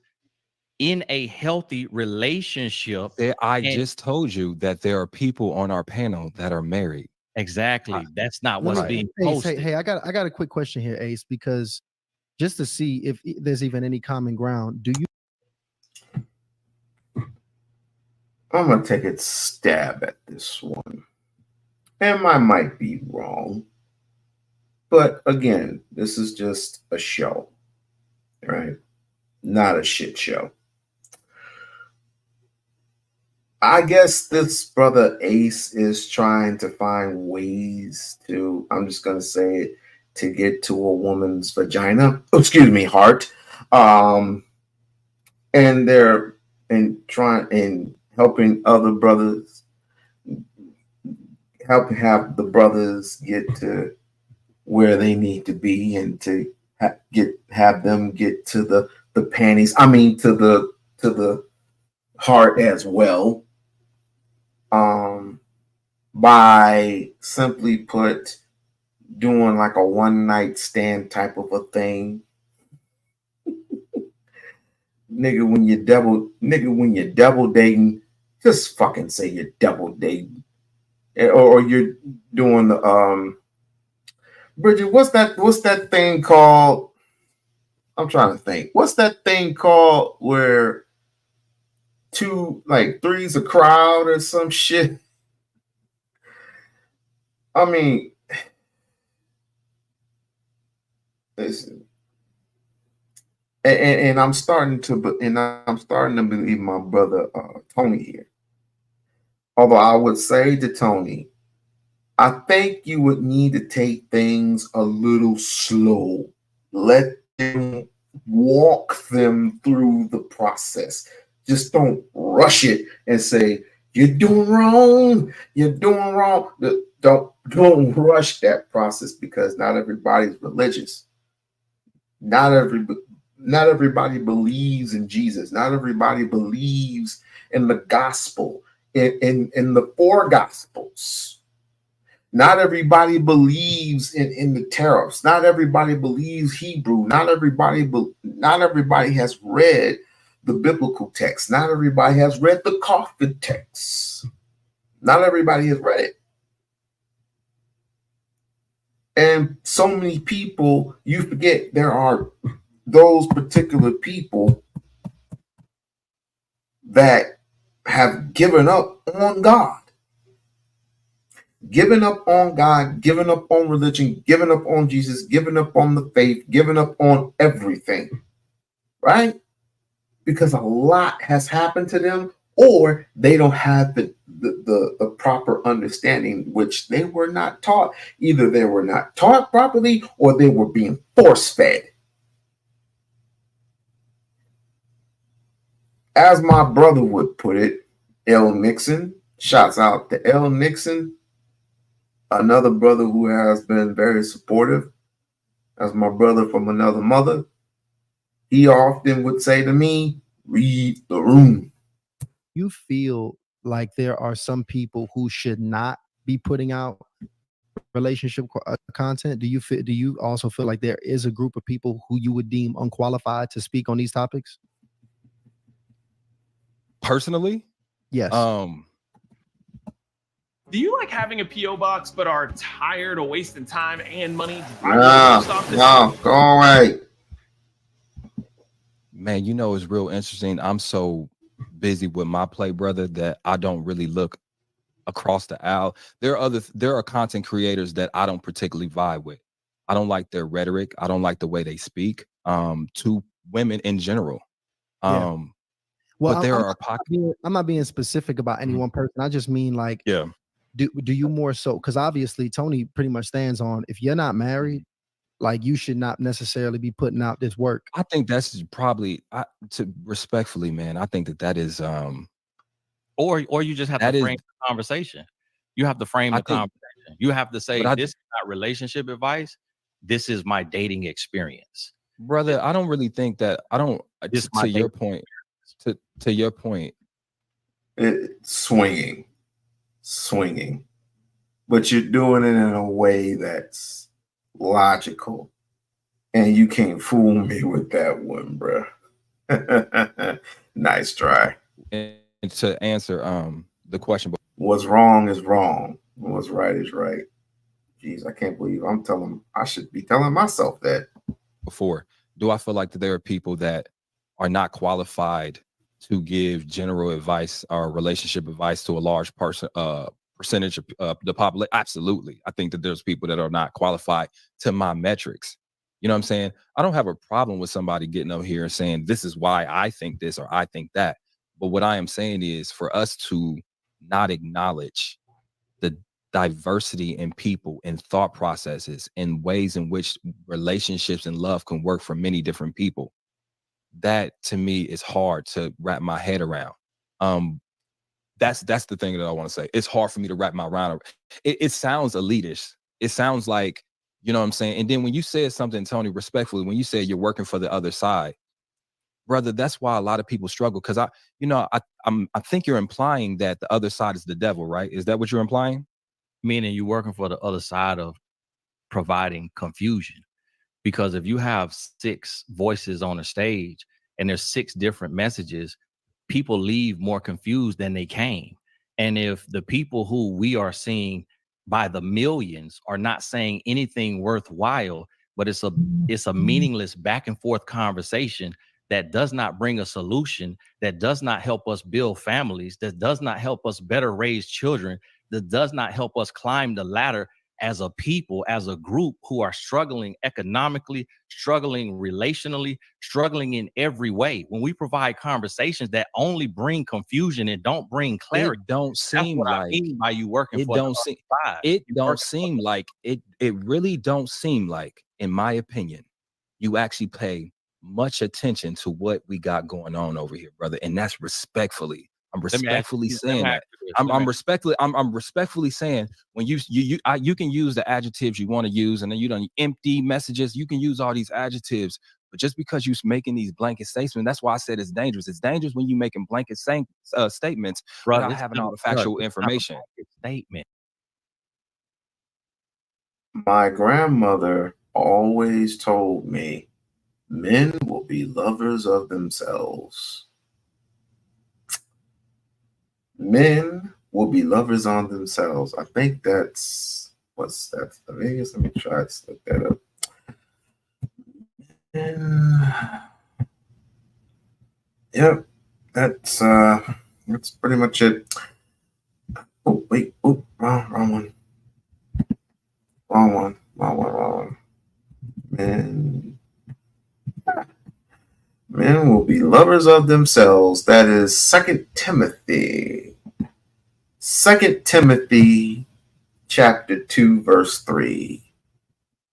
S9: in a healthy relationship.
S8: I just told you that there are people on our panel that are married.
S9: Exactly. That's not what's being posted.
S7: Hey, I got a quick question here, Ace, because just to see if there's even any common ground, do you?
S1: I'm gonna take a stab at this one, and I might be wrong, but again, this is just a show, right? Not a shit show. I guess this brother Ace is trying to find ways to, I'm just going to say it, to get to a woman's vagina, heart. And they're helping other brothers, have the brothers get to where they need to be, and to have them get to the panties. I mean, to the heart as well. By simply put, doing like a one night stand type of a thing. Nigga, when you're double dating, just fucking say you're double dating. Or you're doing the Bridget, what's that thing called? I'm trying to think. What's that thing called where three's a crowd or some shit? I mean, listen, and I'm starting to believe my brother Tony here. Although I would say to Tony, I think you would need to take things a little slow. Let them walk them through the process. Just don't rush it and say, you're doing wrong. You're doing wrong. Don't rush that process because not everybody's religious. Not every not everybody believes in Jesus. Not everybody believes in the gospel, in the four gospels. Not everybody believes in the tariffs. Not everybody believes Hebrew. Not everybody has read the biblical text. Not everybody has read the coffin text. Not everybody has read it. And so many people, you forget there are those particular people that have given up on God. Giving up on God, giving up on religion, giving up on Jesus, giving up on the faith, giving up on everything, right? Because a lot has happened to them, or they don't have the proper understanding, which they were not taught. Either they were not taught properly, or they were being force fed. As my brother would put it, L. Nixon, shouts out to L. Nixon, another brother who has been very supportive, as my brother from another mother. He often would say to me, read the room.
S7: You feel like there are some people who should not be putting out relationship content? Do you also feel like there is a group of people who you would deem unqualified to speak on these topics?
S8: Personally,
S7: yes.
S11: Do you like having a PO box but are tired of wasting time and money?
S1: No, go away.
S8: Man, you know, it's real interesting. I'm so busy with my play, brother, that I don't really look across the aisle. There are content creators that I don't particularly vibe with. I don't like their rhetoric. I don't like the way they speak to women in general.
S7: Well,
S8: but there are
S7: I'm not being specific about any one person. I just mean like,
S8: yeah.
S7: Do you more so, because obviously Tony pretty much stands on, if you're not married, like you should not necessarily be putting out this work.
S8: I think that's probably to respectfully, man. I think that is
S9: or you just have to frame the conversation. You have to frame the conversation. You have to say, this is not relationship advice. This is my dating experience.
S8: Brother, I don't really think that. I don't. To your point. To your point.
S1: Swinging, but you're doing it in a way that's logical, and you can't fool me with that one, bro. Nice try.
S8: And to answer the question,
S1: what's wrong is wrong, what's right is right. Jeez, I can't believe I should be telling myself that.
S8: Before, do I feel like that there are people that are not qualified to give general advice or relationship advice to a large percentage of the population? Absolutely. I think that there's people that are not qualified to my metrics. You know what I'm saying? I don't have a problem with somebody getting up here and saying, this is why I think this or I think that. But what I am saying is for us to not acknowledge the diversity in people and thought processes and ways in which relationships and love can work for many different people. That to me is hard to wrap my head around. That's the thing that I want to say. It's hard for me to wrap my around. It sounds elitist. It sounds like, you know what I'm saying? And then when you said something, Tony, respectfully, when you said you're working for the other side, brother, that's why a lot of people struggle. Because I think you're implying that the other side is the devil, right? Is that what you're implying?
S9: Meaning you're working for the other side of providing confusion. Because if you have 6 voices on a stage and there's 6 different messages, people leave more confused than they came. And if the people who we are seeing by the millions are not saying anything worthwhile, but it's a meaningless back and forth conversation that does not bring a solution, that does not help us build families, that does not help us better raise children, that does not help us climb the ladder as a people, as a group who are struggling economically, struggling relationally, struggling in every way. When we provide conversations that only bring confusion and don't bring clarity,
S8: It don't
S9: that's
S8: seem
S9: what I
S8: like
S9: mean by you working
S8: it
S9: for the
S8: don't seem
S9: other side.
S8: it
S9: You
S8: don't
S9: working for
S8: seem like it really don't seem like, in my opinion, you actually pay much attention to what we got going on over here, brother. And that's respectfully. I'm
S9: Let me ask
S8: respectfully
S9: you,
S8: saying that. I'm respectfully saying, when you can use the adjectives you want to use, and then you don't empty messages. You can use all these adjectives, but just because you're making these blanket statements, that's why I said it's dangerous. It's dangerous when you're making blanket statements
S9: brother,
S8: without having all the factual information.
S9: Statement.
S1: My grandmother always told me men will be lovers of themselves. Men will be lovers on themselves. I think that's what's that? I think let me try to look that up. And yep, that's pretty much it. Oh wait, oh wrong one. Wrong one. Men will be lovers of themselves. That is 2 Timothy. 2 Timothy chapter 2, verse 3.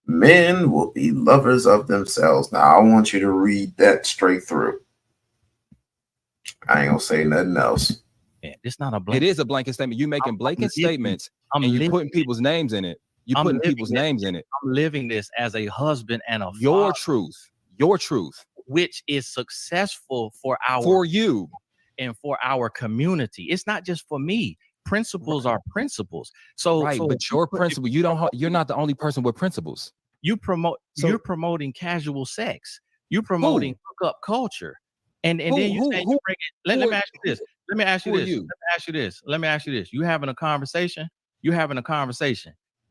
S1: Men will be lovers of themselves. Now I want you to read that straight through. I ain't gonna say nothing else.
S9: Yeah, it's not a
S8: It
S9: blanket.
S8: is a blanket statement. You making blanket statements, and you putting people's names in it. You putting people's names in it.
S9: I'm living this as a husband and a
S8: Your
S9: father,
S8: truth,
S9: which is successful
S8: for you
S9: and for our community. It's not just for me. Principles are principles. So,
S8: right, but your principle, you're not the only person with principles.
S9: You're promoting casual sex. You're promoting hookup culture. And then you say you bring it. Let me ask you this. Let me ask you this. You having a conversation.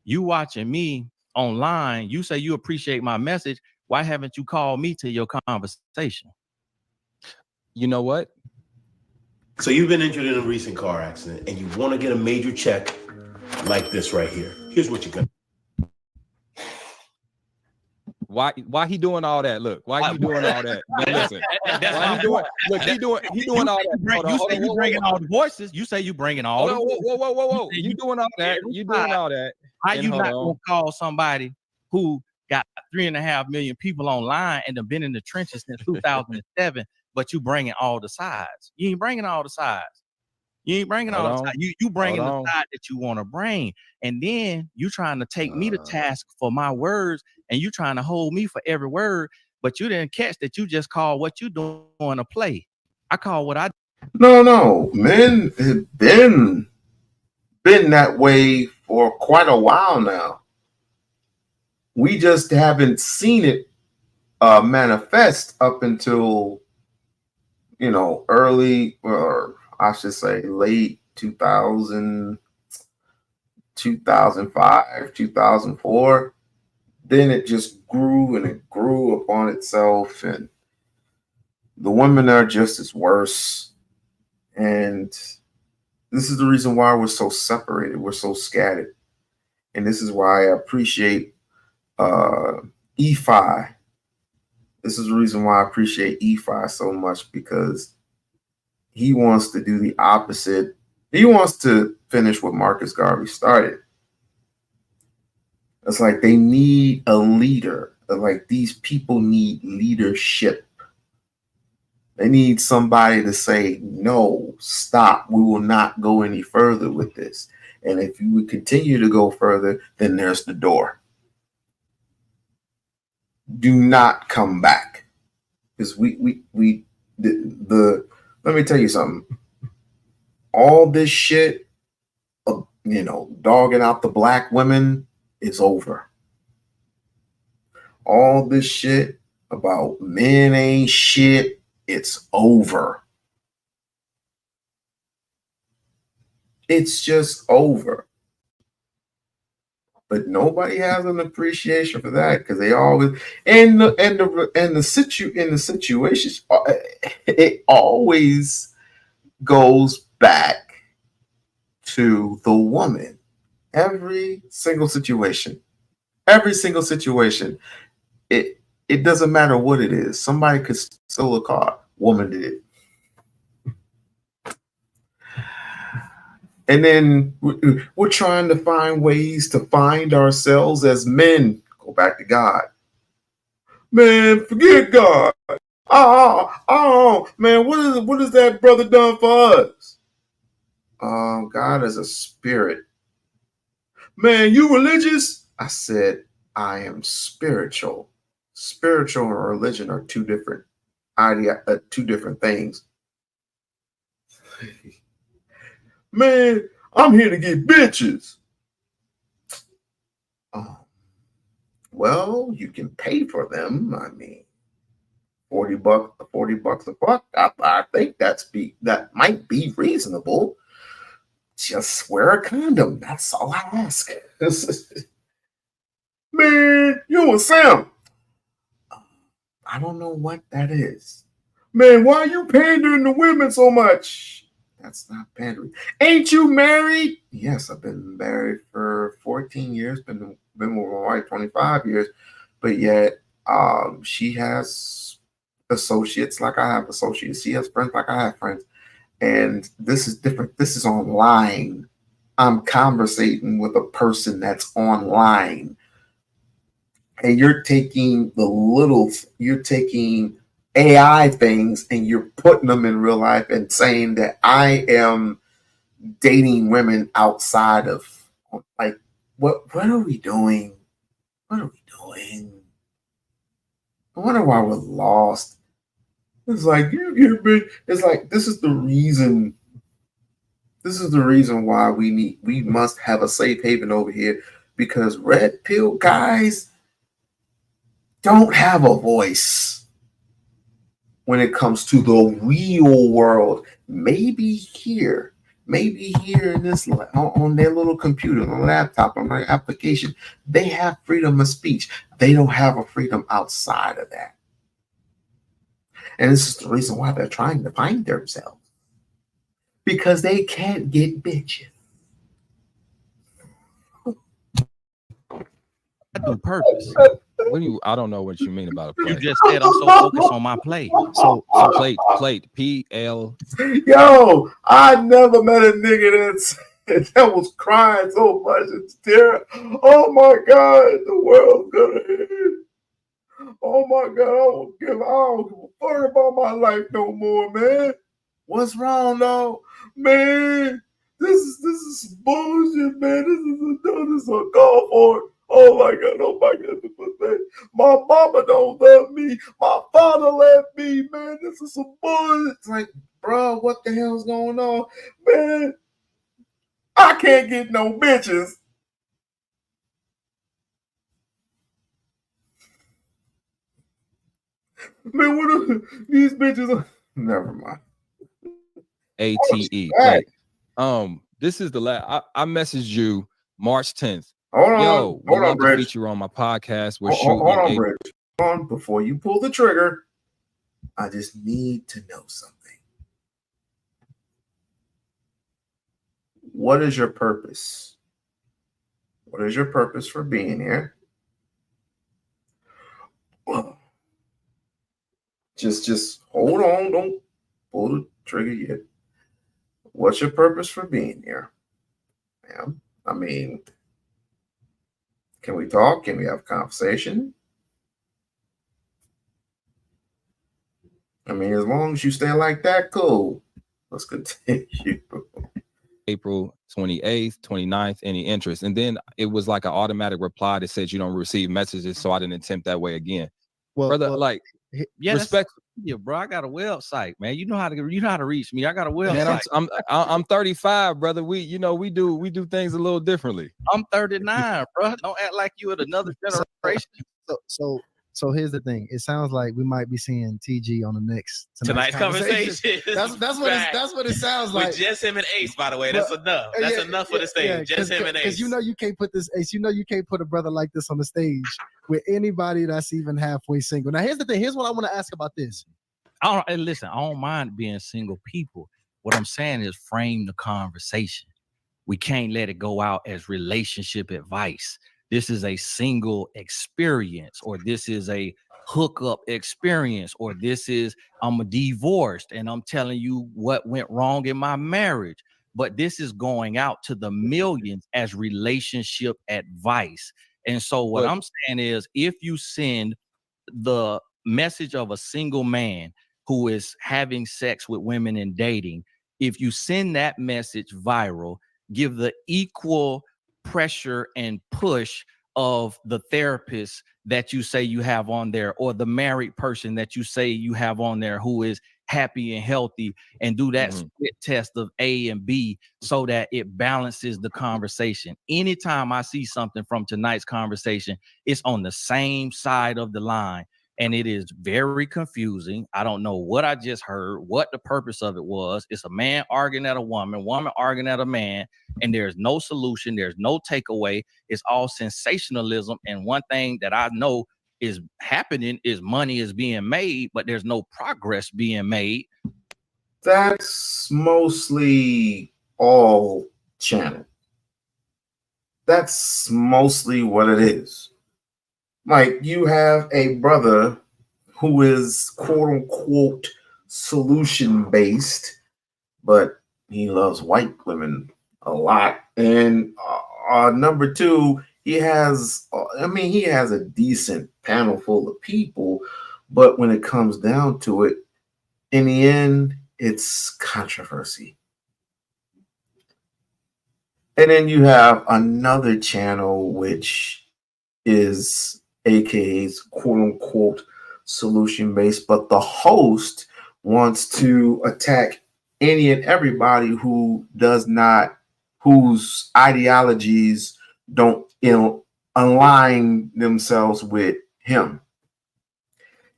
S9: You watching me online. You say you appreciate my message. Why haven't you called me to your conversation?
S8: You know what?
S12: So you've been injured in a recent car accident and you want to get a major check like this right here. Here's what you're gonna.
S8: Why he doing all that? Look, why you doing all that? Now listen, why he doing? Look, he doing all that.
S9: You say you bringing all the voices. You say you bringing all.
S8: Whoa! You doing all that? You doing all that?
S9: How you not gonna call somebody who got 3.5 million people online and have been in the trenches since 2007, but you bringing all the sides? You ain't bringing all the sides. You bringing the side that you want to bring, and then you trying to take me to task for my words, and you trying to hold me for every word, but you didn't catch that you just call what you doing a play. I call what I.
S1: No. Men have been that way for quite a while now. We just haven't seen it manifest up until early, or I should say late 2000, 2005, 2004. Then it just grew and it grew upon itself, and the women are just as worse. And this is the reason why we're so separated, we're so scattered. And this is why I appreciate EFI. This is the reason why I appreciate EFI so much, because he wants to do the opposite. He wants to finish what Marcus Garvey started. It's like they need a leader. Like, these people need leadership. They need somebody to say, no, stop. We will not go any further with this. And if you would continue to go further, then there's the door. Do not come back. Because let me tell you something. All this shit of, dogging out the black women is over. All this shit about men ain't shit, it's over. It's just over. But nobody has an appreciation for that, because they always in the situations, it always goes back to the woman. Every single situation. Every single situation. It doesn't matter what it is. Somebody could steal a car. Woman did it. And then we're trying to find ways to find ourselves as men. Go back to God. Man, forget God. Man, what is that brother done for us? God is a spirit. Man, you religious? I said, I am spiritual. Spiritual and religion are two different two different things. Man, I'm here to get bitches. Well, you can pay for them. I mean, $40 a buck. I think that might be reasonable. Just wear a condom. That's all I ask. Man, you a Sam. I don't know what that is. Man, why are you pandering to women so much? That's not pandering. Ain't you married? Yes, I've been married for 14 years. Been with my wife 25 years. But yet, she has associates like I have associates. She has friends like I have friends. And this is different. This is online. I'm conversating with a person that's online. And you're taking you're taking AI things and you're putting them in real life and saying that I am dating women outside of, like, what are we doing? What are we doing? I wonder why we're lost. It's like it's like this is the reason why we must have a safe haven over here, because red pill guys don't have a voice when it comes to the real world. Maybe here in this, on their little computer, on a laptop, on their application, they have freedom of speech. They don't have a freedom outside of that. And this is the reason why they're trying to find themselves, because they can't get bitches.
S9: I do purpose.
S8: What do you? I don't know what you mean about a play.
S9: You just said I'm so focused on my play.
S8: So plate PL.
S1: Yo, I never met a nigga that was crying so much. It's terror. Oh my God, the world's gonna end. Oh my God, I don't give a fuck about my life no more, man. What's wrong though, man? This is some bullshit, man. This is a call for it. Oh my God. My mama don't love me. My father left me, man. This is some bullshit. It's like, bro, what the hell's going on? Man, I can't get no bitches. Man, what are these bitches? Never mind.
S8: ATE. Plate. This is the last. I messaged you March 10th. Yo, would love to feature on my podcast. We're shooting.
S1: Hold on, Bridge. Hold on, before you pull the trigger, I just need to know something. What is your purpose? What is your purpose for being here? Just hold on. Don't pull the trigger yet. What's your purpose for being here? Ma'am? I mean, can we talk? Can we have a conversation? I mean, as long as you stay like that, cool. Let's continue.
S8: April 28th, 29th, any interest? And then it was like an automatic reply that said you don't receive messages, so I didn't attempt that way again. Well, brother, like,
S9: yeah,
S8: respect.
S9: Yeah, bro, I got a website, man. You know how to reach me. I got a website.
S8: Man, I'm 35, brother. We do things a little differently.
S9: I'm 39, bro. Don't act like you at another generation.
S7: So here's the thing. It sounds like we might be seeing TG on the next
S13: tonight's conversation.
S7: That's what it sounds like.
S13: With just him and Ace, by the way. That's enough. That's enough for the stage. Yeah, just him and Ace.
S7: Because you can't put this, Ace. You can't put a brother like this on the stage with anybody that's even halfway single. Now here's the thing. Here's what I want to ask about this.
S9: I don't mind being single people. What I'm saying is frame the conversation. We can't let it go out as relationship advice. This is a single experience, or this is a hookup experience, or this is I'm divorced and I'm telling you what went wrong in my marriage. But this is going out to the millions as relationship advice. And so what I'm saying is, if you send the message of a single man who is having sex with women and dating, if you send that message viral, give the equal pressure and push of the therapist that you say you have on there, or the married person that you say you have on there who is happy and healthy, and do that split test of A and B so that it balances the conversation. Anytime I see something from tonight's conversation, it's on the same side of the line. And it is very confusing. I don't know what I just heard, what the purpose of it was. It's a man arguing at a woman arguing at a man, and there's no solution. There's no takeaway. It's all sensationalism. And one thing that I know is happening is money is being made, but there's no progress being made.
S1: That's mostly all channel. That's mostly what it is. Like, you have a brother who is quote unquote solution based, but he loves white women a lot. And number two, he has a decent panel full of people, but when it comes down to it, in the end, it's controversy. And then you have another channel, which is AKA's quote unquote solution based, but the host wants to attack any and everybody whose ideologies don't align themselves with him.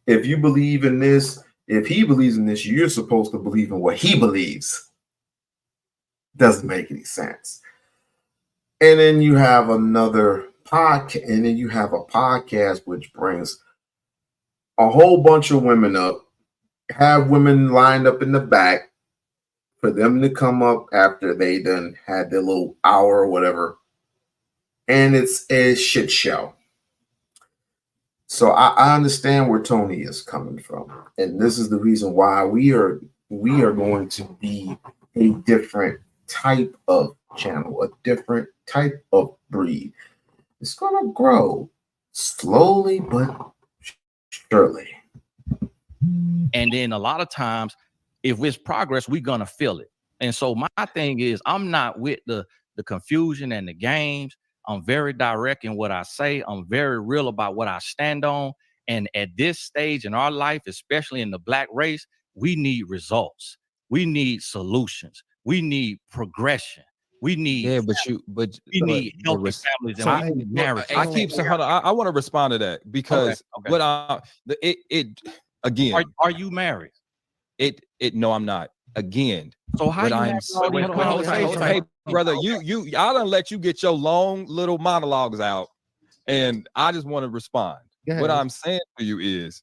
S1: If you believe in this, if he believes in this, you're supposed to believe in what he believes. Doesn't make any sense. And then you have another podcast, and then you have a podcast which brings a whole bunch of women up, have women lined up in the back for them to come up after they done had their little hour or whatever. And it's a shit show. So I understand where Tony is coming from. And this is the reason why we are going to be a different type of channel, a different type of breed. It's going to grow slowly but surely.
S9: And then a lot of times, if it's progress, we're going to feel it. And so my thing is, I'm not with the confusion and the games. I'm very direct in what I say. I'm very real about what I stand on. And at this stage in our life, especially in the Black race, we need results. We need solutions. We need progression. We need we need healthy families, and we need marriage.
S8: Hold on. I want to respond to that because again,
S9: are you married?
S8: No, I'm not. Again,
S9: so how
S8: hey brother, I done let you get your long little monologues out, and I just want to respond. What I'm saying to you is,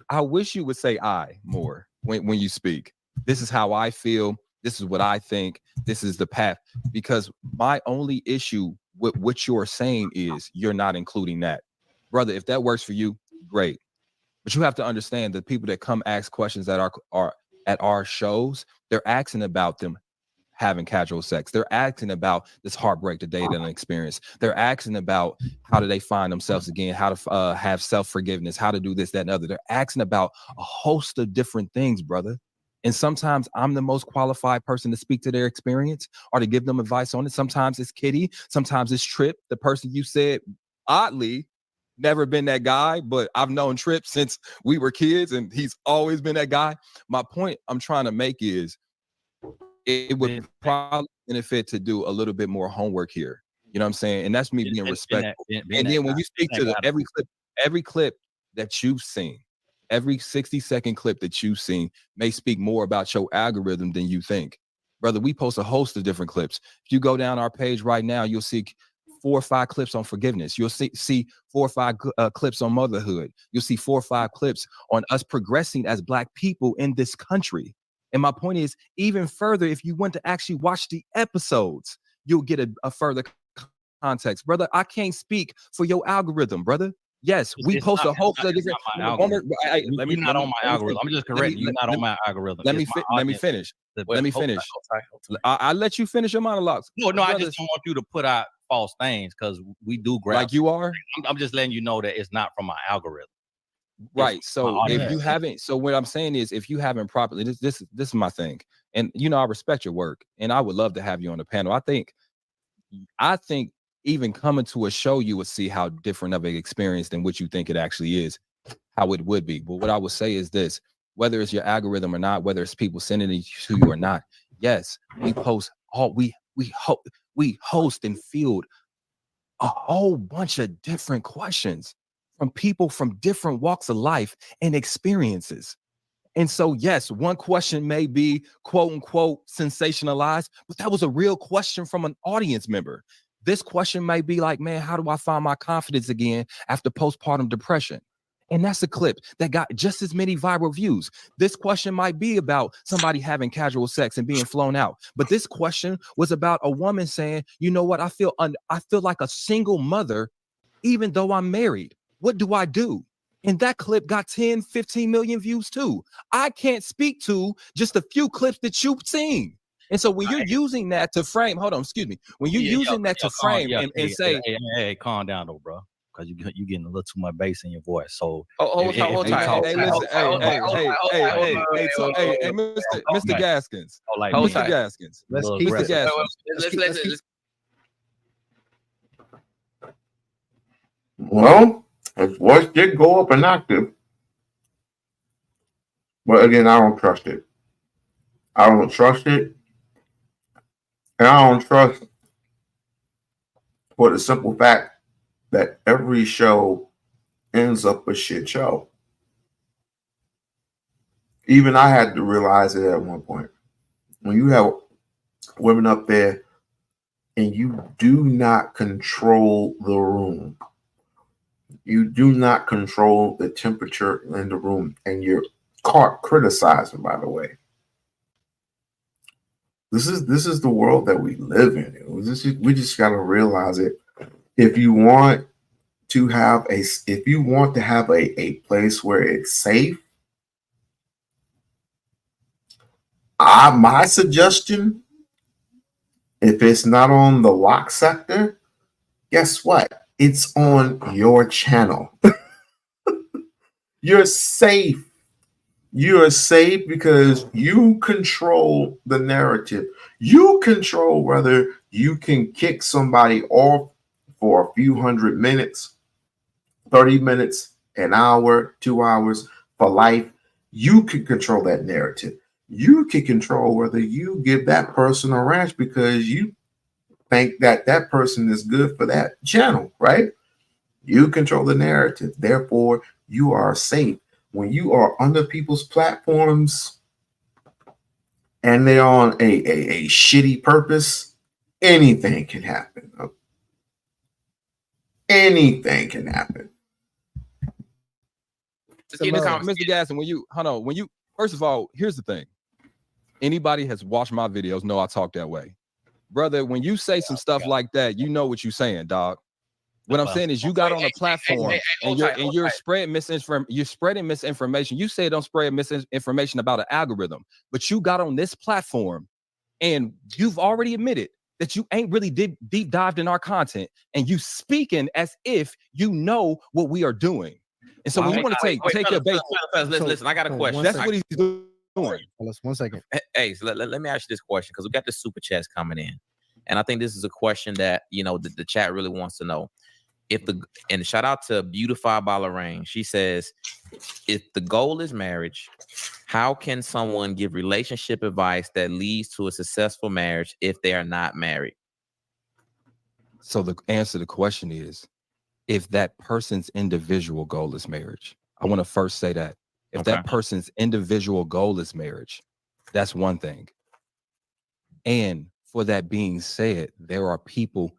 S8: I wish you would say I more when you speak. This is how I feel. This is what I think. This is the path. Because my only issue with what you're saying is you're not including that. Brother, if that works for you, great. But you have to understand that people that come ask questions that are at our shows, they're asking about them having casual sex. They're asking about this heartbreak that they didn't experience. They're asking about how do they find themselves again, how to have self-forgiveness, how to do this, that, and other. They're asking about a host of different things, brother. And sometimes I'm the most qualified person to speak to their experience or to give them advice on it. Sometimes it's Kitty. Sometimes it's Trip, the person you said, oddly, never been that guy, but I've known Trip since we were kids, and he's always been that guy. My point I'm trying to make is it would probably benefit to do a little bit more homework here. You know what I'm saying? And that's me being respectful. And then when you speak to every clip that you've seen, every 60-second clip that you've seen may speak more about your algorithm than you think. Brother, we post a host of different clips. If you go down our page right now, you'll see 4 or 5 clips on forgiveness. You'll see 4 or 5 clips on motherhood. You'll see 4 or 5 clips on us progressing as Black people in this country. And my point is, even further, if you want to actually watch the episodes, you'll get a further context. Brother, I can't speak for your algorithm, brother. Yes, we post a whole different.
S9: Let me not on my algorithm. I'm just correcting you. Not on my algorithm.
S8: Let me finish. Let me finish. I let you finish your monologues.
S9: No, I just don't want you to put out false things because we do grab.
S8: Like you are.
S9: I'm just letting you know that it's not from my algorithm.
S8: Right. So if you haven't, so what I'm saying is, if you haven't properly, this is my thing, and I respect your work, and I would love to have you on the panel. I think even coming to a show, you would see how different of an experience than what you think it actually is, how it would be. But what I would say is this: whether it's your algorithm or not, whether it's people sending it to you or not, yes, we post all we host and field a whole bunch of different questions from people from different walks of life and experiences. And so, yes, one question may be quote unquote sensationalized, but that was a real question from an audience member. This question may be like, man, how do I find my confidence again after postpartum depression? And that's a clip that got just as many viral views. This question might be about somebody having casual sex and being flown out. But this question was about a woman saying, you know what, I feel like a single mother, even though I'm married. What do I do? And that clip got 10, 15 million views too. I can't speak to just a few clips that you've seen. And so when you're using that to frame, hold on, excuse me. When you're using that to frame and say,
S9: hey, calm down though, bro. Because you getting a little too much bass in your voice. So
S8: hold tight. Hey, listen, hey, Mr. Gaskins. Mr. Gaskins. Mr. Gaskins.
S1: Well, his voice did go up an octave. But again, I don't trust it. I don't trust it. And I don't trust for the simple fact that every show ends up a shit show. Even I had to realize it at one point. When you have women up there and you do not control the room, you do not control the temperature in the room, and you're caught criticizing, by the way. This is the world that we live in. We just got to realize it. If you want to have a place where it's safe, my suggestion, if it's not on the lock sector, guess what? It's on your channel. You're safe. You are safe because you control the narrative. You control whether you can kick somebody off for a few hundred minutes, 30 minutes, an hour, 2 hours for life. You can control that narrative. You can control whether you give that person a ranch because you think that that person is good for that channel, right? You control the narrative. Therefore, you are safe. When you are under people's platforms and they're on a shitty purpose, anything can happen. Anything can happen.
S8: Mr. Gasson, when you first of all, here's the thing. Anybody has watched my videos know I talk that way. Brother, when you say some stuff like that, you know what you're saying, dog. What I'm saying is you got on a platform and you're spreading misinformation. You say don't spread misinformation about an algorithm, but you got on this platform and you've already admitted that you ain't really deep dived in our content and you speaking as if you know what we are doing. And so when you want to take your bait.
S13: Listen, I got a question.
S8: That's what he's doing.
S7: Let's 1 second.
S13: Hey, so let me ask you this question because we got the super chats coming in. And I think this is a question that, the chat really wants to know. And shout out to Beautify by Lorraine. She says, if the goal is marriage, how can someone give relationship advice that leads to a successful marriage if they are not married?
S8: So the answer to the question is, if that person's individual goal is marriage, I want to first say that. If that person's individual goal is marriage, that's one thing. And for that being said, there are people,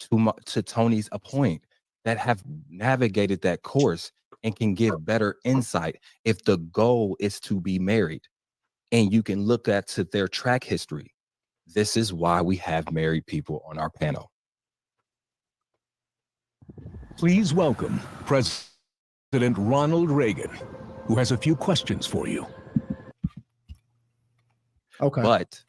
S8: to Tony's point, that have navigated that course and can give better insight if the goal is to be married. and you can look at to their track history. This is why we have married people on our panel.
S14: Please welcome President Ronald Reagan, who has a few questions for you.
S7: Okay.
S8: But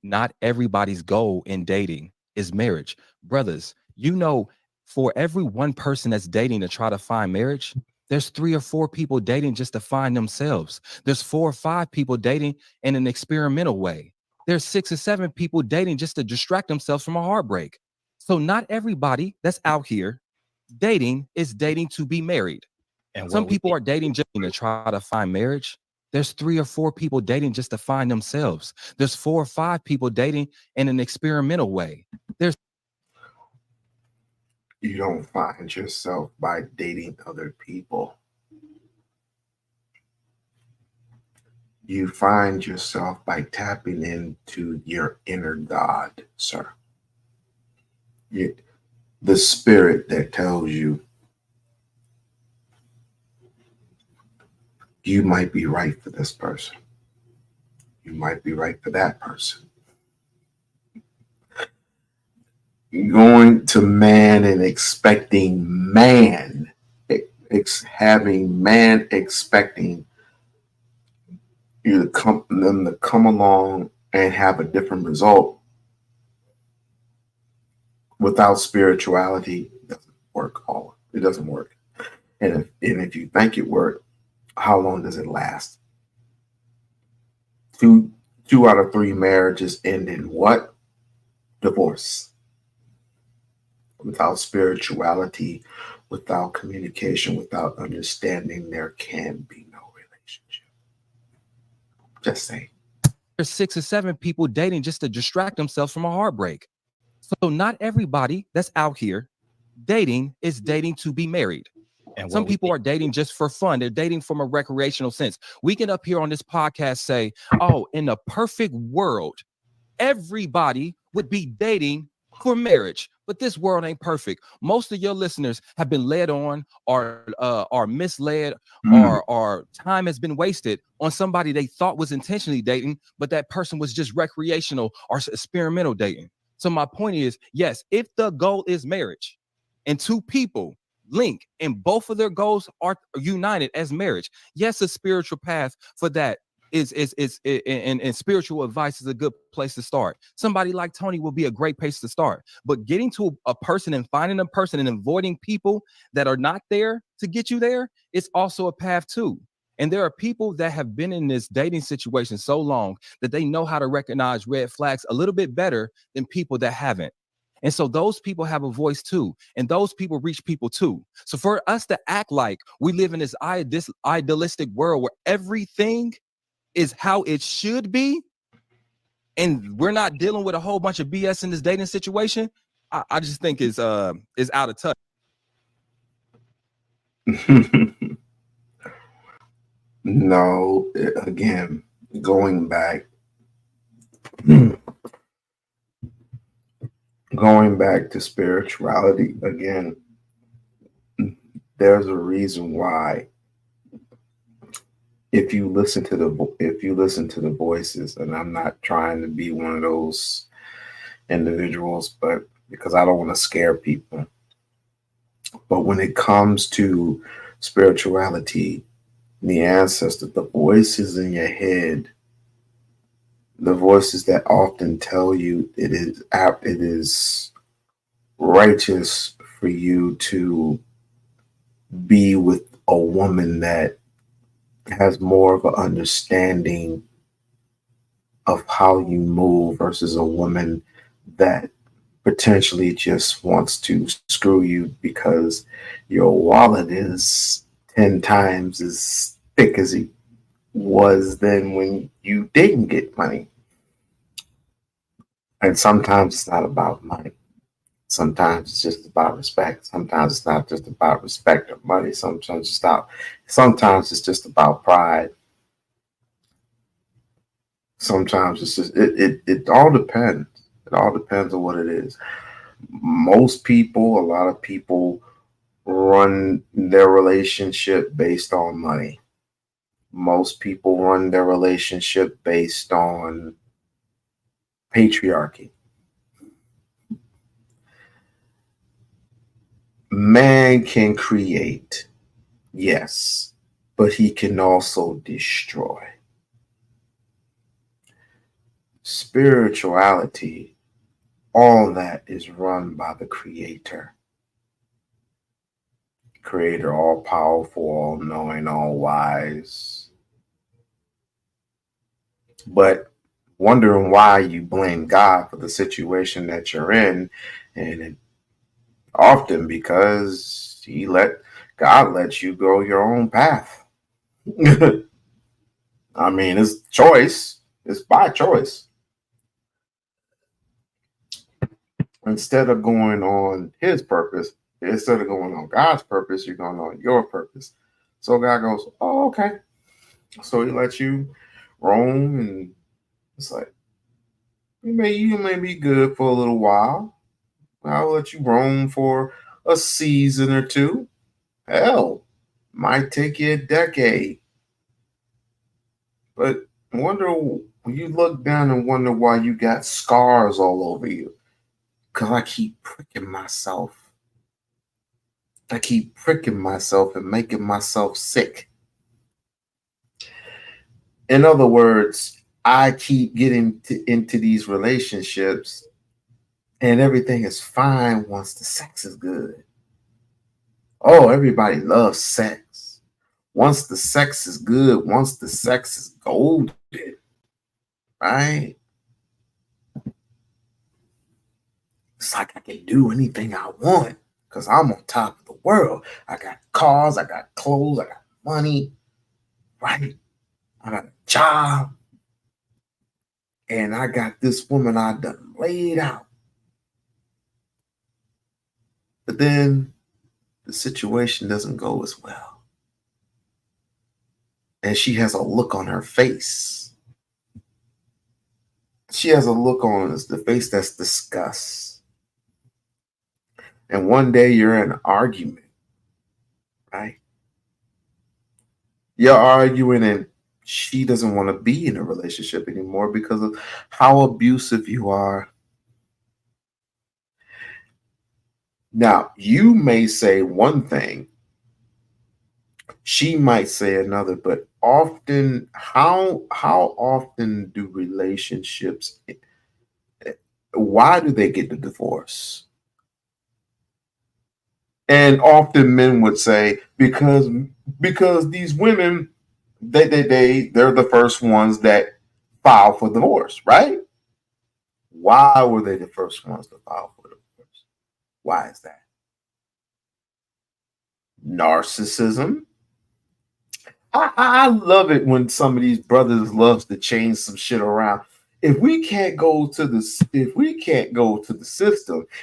S8: not everybody's goal in dating is marriage. Brothers, you know, for every one person that's dating to try to find marriage, there's 3 or 4 people dating just to find themselves. There's 4 or 5 people dating in an experimental way. There's 6 or 7 people dating just to distract themselves from a heartbreak. So not everybody that's out here dating is dating to be married. And some people are dating just to try to find marriage. There's 3 or 4 people dating just to find themselves. There's 4 or 5 people dating in an experimental way.
S1: You don't find yourself by dating other people. You find yourself by tapping into your inner God, sir. The spirit that tells you you might be right for this person. You might be right for that person. Going to man and expecting man, having man expecting you to come along and have a different result without spirituality doesn't work. It doesn't work. And if you think it worked, how long does it last? Two out of 3 marriages end in what? Divorce. Without spirituality, without communication, without understanding, there can be no relationship. Just saying.
S8: There's 6 or 7 people dating just to distract themselves from a heartbreak. So not everybody that's out here dating is dating to be married. And some people are dating just for fun. They're dating from a recreational sense. We can up here on this podcast say, oh, in a perfect world, everybody would be dating for marriage. But this world ain't perfect. Most of your listeners have been led on or are misled or time has been wasted on somebody they thought was intentionally dating, but that person was just recreational or experimental dating. So my point is, yes, if the goal is marriage and 2 people link and both of their goals are united as marriage, yes, a spiritual path for that is and spiritual advice is a good place to start. Somebody like Tony will be a great place to start, but getting to a person and finding a person and avoiding people that are not there to get you there is also a path too. And there are people that have been in this dating situation so long that they know how to recognize red flags a little bit better than people that haven't. And so those people have a voice too, and those people reach people too. So for us to act like we live in this idealistic world where everything is how it should be, and we're not dealing with a whole bunch of BS in this dating situation, I just think is out of touch.
S1: No, again, going back to spirituality again, there's a reason why if you listen to the voices, and I'm not trying to be one of those individuals, but because I don't want to scare people, but when it comes to spirituality, the ancestors, the voices in your head, the voices that often tell you it is righteous for you to be with a woman that has more of an understanding of how you move versus a woman that potentially just wants to screw you because your wallet is 10 times as thick as it was then when you didn't get money. And sometimes it's not about money. Sometimes it's just about respect. Sometimes it's not just about respect or money. Sometimes it's just about pride. Sometimes it's just it all depends. It all depends on what it is. Most people, a lot of people run their relationship based on money. Most people run their relationship based on patriarchy. Man can create, yes, but he can also destroy. Spirituality, all that is run by the Creator. Creator, all powerful, all knowing, all wise. But wondering why you blame God for the situation that you're in, and often because God lets you go your own path. I mean, it's choice. It's by choice. Instead of going on his purpose, instead of going on God's purpose, you're going on your purpose. So God goes, oh, okay. So he lets you roam, and it's like, you may be good for a little while. I'll let you roam for a season or two. Hell, might take you a decade. But wonder when you look down and wonder why you got scars all over you. Because I keep pricking myself. I keep pricking myself and making myself sick. In other words, I keep getting into these relationships and everything is fine once the sex is good. Oh, everybody loves sex. Once the sex is good, once the sex is golden, right? It's like I can do anything I want because I'm on top of the world. I got cars, I got clothes, I got money, right? I got a job. And I got this woman I done laid out. But then the situation doesn't go as well. And she has a look on her face. She has a look on the face that's disgust. And one day you're in an argument, right? You're arguing and she doesn't want to be in a relationship anymore because of how abusive you are. Now, you may say one thing, she might say another, but often, how often do relationships, why do they get the divorce? And often men would say because these women they're the first ones that file for divorce, right? Why were they the first ones to file for divorce? Why is that? Narcissism. I love it when some of these brothers loves to change some shit around. If we can't go to the system,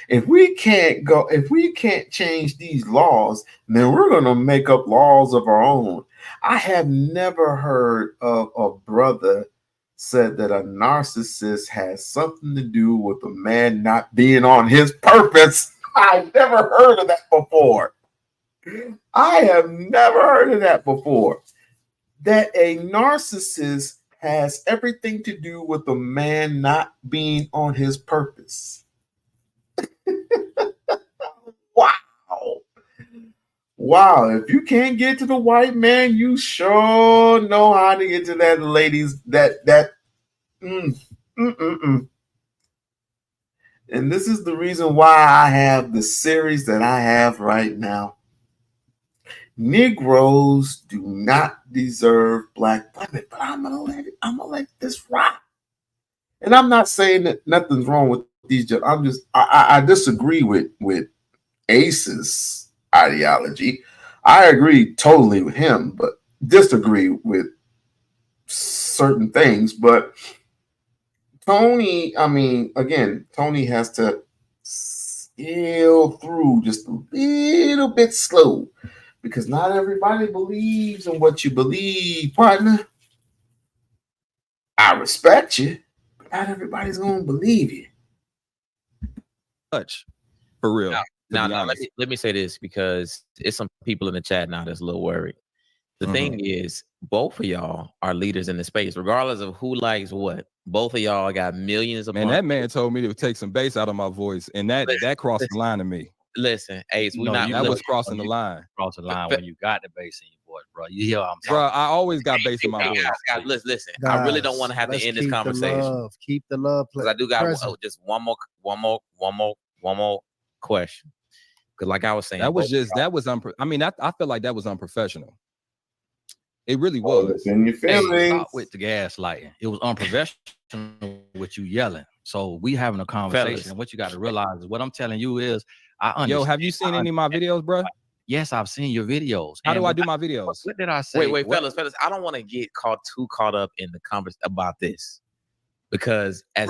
S1: if we can't change these laws, then we're gonna make up laws of our own. I have never heard of a brother said that a narcissist has something to do with a man not being on his purpose. I've never heard of that before. I have never heard of that before. That a narcissist has everything to do with a man not being on his purpose. Wow. Wow. If you can't get to the white man, you sure know how to get to that ladies. And this is the reason why I have the series that I have right now. Negroes do not deserve black women, but I'm gonna let this rock. And I'm not saying that nothing's wrong with these. I disagree with Ace's ideology. I agree totally with him, but disagree with certain things. But Tony, I mean, again, Tony has to scale through just a little bit slow because not everybody believes in what you believe, partner. I respect you, but not everybody's gonna believe you.
S8: Touch for real.
S13: Now let me say this because it's some people in the chat now that's a little worried. The thing is, both of y'all are leaders in the space, regardless of who likes what. Both of y'all got millions of
S8: Man, that man told me to take some bass out of my voice, and that crossed the line to me.
S13: Listen, Ace, we
S9: No,
S13: not.
S8: That was crossing the line.
S9: Cross the line when you got the bass in your voice, bro. You hear what I'm
S8: Bro,
S9: talking
S8: I always got bass in my voice.
S13: Guys, listen. I really don't want to have to end this conversation.
S7: Keep the love.
S13: Because I do got just one more question. Because like I was saying,
S8: I feel like that was unprofessional. It really was.
S9: In your feelings. Stop with the gaslighting. It was unprofessional with you yelling. So we having a conversation.
S13: Fellas.
S9: And what you got to realize is what I'm telling you is I understand.
S8: Yo, have you seen any of my videos, bro?
S9: Yes, I've seen your videos.
S8: How do I do my videos?
S9: What did I say?
S13: Wait, fellas, I don't want to get too caught up in the conversation about this. Because
S9: that's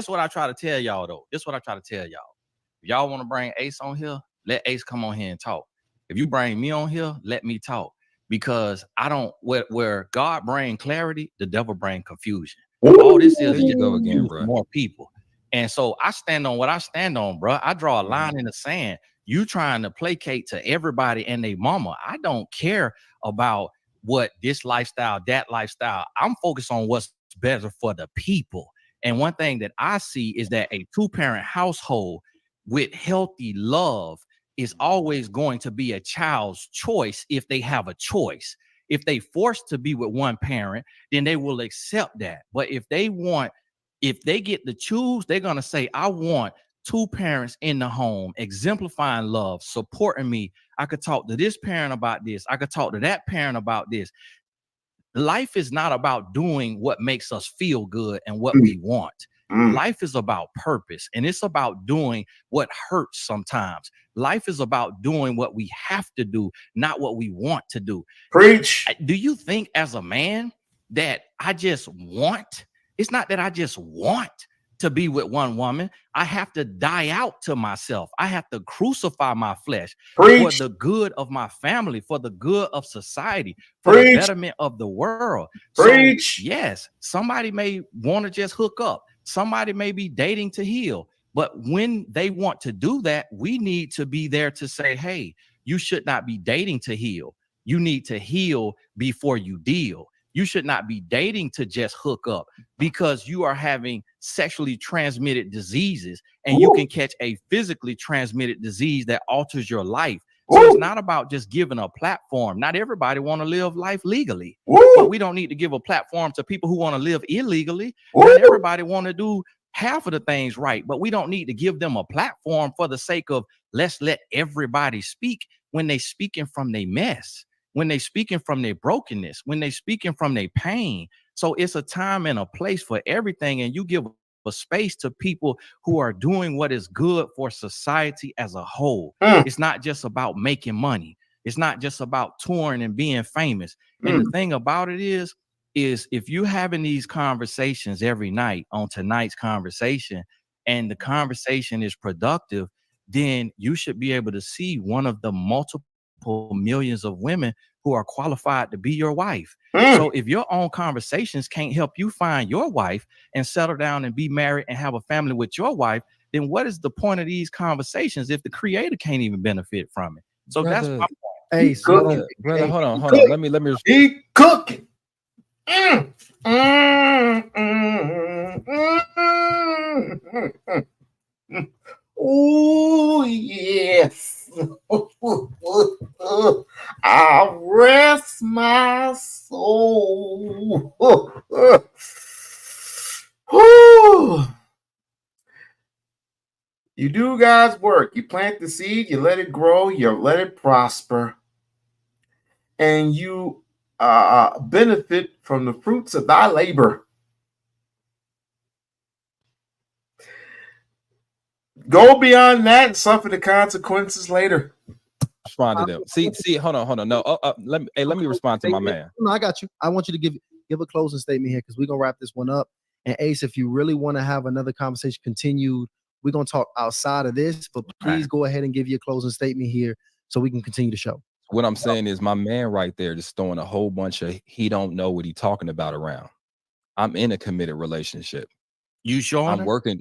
S9: what I try to tell y'all though. This is what I try to tell y'all. If y'all want to bring Ace on here, let Ace come on here and talk. If you bring me on here, let me talk. Because I don't where God bring clarity, the devil bring confusion. All this is just go again, bro. More people. And so I stand on what I stand on, bro. I draw a line in the sand. You trying to placate to everybody and their mama. I don't care about what this lifestyle, that lifestyle. I'm focused on what's better for the people. And one thing that I see is that a two-parent household with healthy love is always going to be a child's choice if they have a choice. If they forced to be with one parent, then they will accept that. But if they get to choose, they're going to say, I want two parents in the home, exemplifying love, supporting me. I could talk to this parent about this. I could talk to that parent about this. Life is not about doing what makes us feel good and what we want. Life is about purpose, and it's about doing what hurts sometimes. Life is about doing what we have to do, not what we want to do.
S12: Preach.
S9: Do you think as a man that I just want? It's not that I just want to be with one woman. I have to die out to myself. I have to crucify my flesh for the good of my family, for the good of society, for the betterment of the world.
S12: Preach.
S9: So, yes, somebody may want to just hook up. Somebody may be dating to heal. But when they want to do that, we need to be there to say, hey, you should not be dating to heal. You need to heal before you deal. You should not be dating to just hook up because you are having sexually transmitted diseases and you can catch a physically transmitted disease that alters your life. So it's not about just giving a platform. Not everybody want to live life legally, but we don't need to give a platform to people who want to live illegally. Not everybody want to do half of the things right, but we don't need to give them a platform for the sake of let's let everybody speak when they speaking from their mess, when they speaking from their brokenness, when they speaking from their pain. So it's a time and a place for everything, and you give a space to people who are doing what is good for society as a whole. It's not just about making money. It's not just about touring and being famous. And the thing about it is if you're having these conversations every night on tonight's conversation and the conversation is productive, then you should be able to see one of the multiple millions of women who are qualified to be your wife. So if your own conversations can't help you find your wife and settle down and be married and have a family with your wife, then what is the point of these conversations if the creator can't even benefit from it? So that's my point.
S7: Hey,
S8: brother, hold on. Let me
S12: He cooking. Oh yes. I rest my soul. You do God's work. You plant the seed, you let it grow, you let it prosper, and you benefit from the fruits of thy labor. Go beyond that and suffer the consequences later.
S8: Respond to them. See, hold on. No, let me respond to my man.
S7: No, I got you. I want you to give a closing statement here because we're gonna wrap this one up. And Ace, if you really want to have another conversation continued, we're gonna talk outside of this. But please go ahead and give your closing statement here so we can continue the show.
S8: What I'm saying is my man right there just throwing a whole bunch of he don't know what he talking about around. I'm in a committed relationship.
S9: You sure?
S8: I'm working.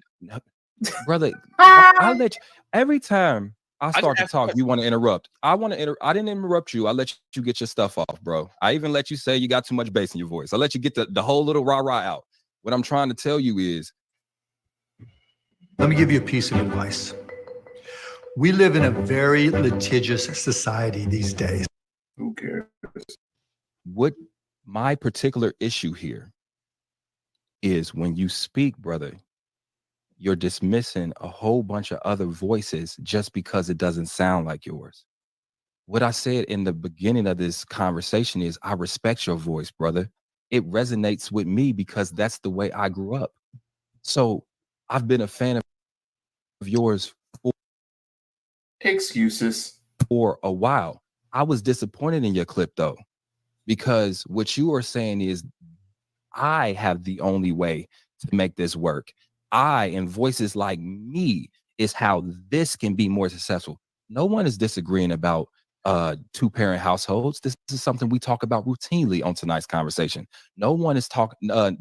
S8: Brother, I'll let you every time I
S13: just
S8: start to
S13: asked a
S8: talk.
S13: question.
S8: You want to interrupt. I didn't interrupt you. I let you get your stuff off, bro. I even let you say you got too much bass in your voice. I let you get the whole little rah-rah out. What I'm trying to tell you is,
S15: let me give you a piece of advice. We live in a very litigious society these days.
S12: Who cares?
S8: what my particular issue here is when you speak, brother, you're dismissing a whole bunch of other voices just because it doesn't sound like yours. What I said in the beginning of this conversation is I respect your voice, brother. It resonates with me because that's the way I grew up. So I've been a fan of yours for
S12: excuses
S8: for a while. I was disappointed in your clip though, because what you are saying is I have the only way to make this work. I and voices like me is how this can be more successful. No one is disagreeing about two-parent households. This is something we talk about routinely on tonight's conversation. No one is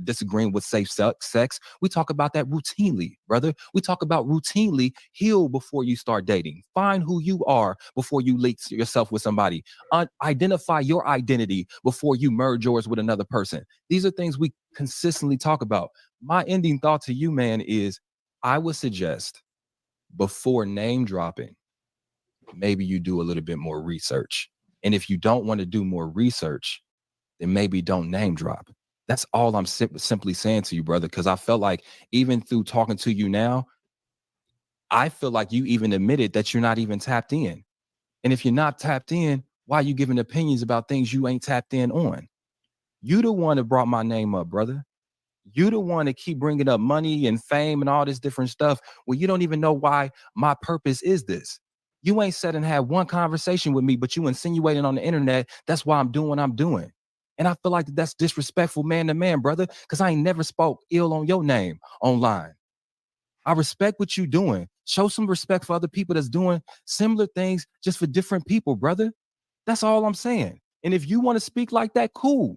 S8: disagreeing with safe sex. We talk about that routinely, brother. We talk about routinely heal before you start dating. Find who you are before you link yourself with somebody. Identify your identity before you merge yours with another person. These are things we consistently talk about. My ending thought to you, man, is I would suggest before name dropping, maybe you do a little bit more research. And if you don't want to do more research, then maybe don't name drop. That's all I'm simply saying to you, brother, because I felt like even through talking to you now, I feel like you even admitted that you're not even tapped in. And if you're not tapped in, why are you giving opinions about things you ain't tapped in on? You the one that brought my name up, brother. You the one that keep bringing up money and fame and all this different stuff when you don't even know why my purpose is this. You ain't sat and had one conversation with me, but you insinuating on the internet, that's why I'm doing what I'm doing. And I feel like that's disrespectful man to man, brother, because I ain't never spoke ill on your name online. I respect what you doing. Show some respect for other people that's doing similar things just for different people, brother. That's all I'm saying. And if you want to speak like that, cool.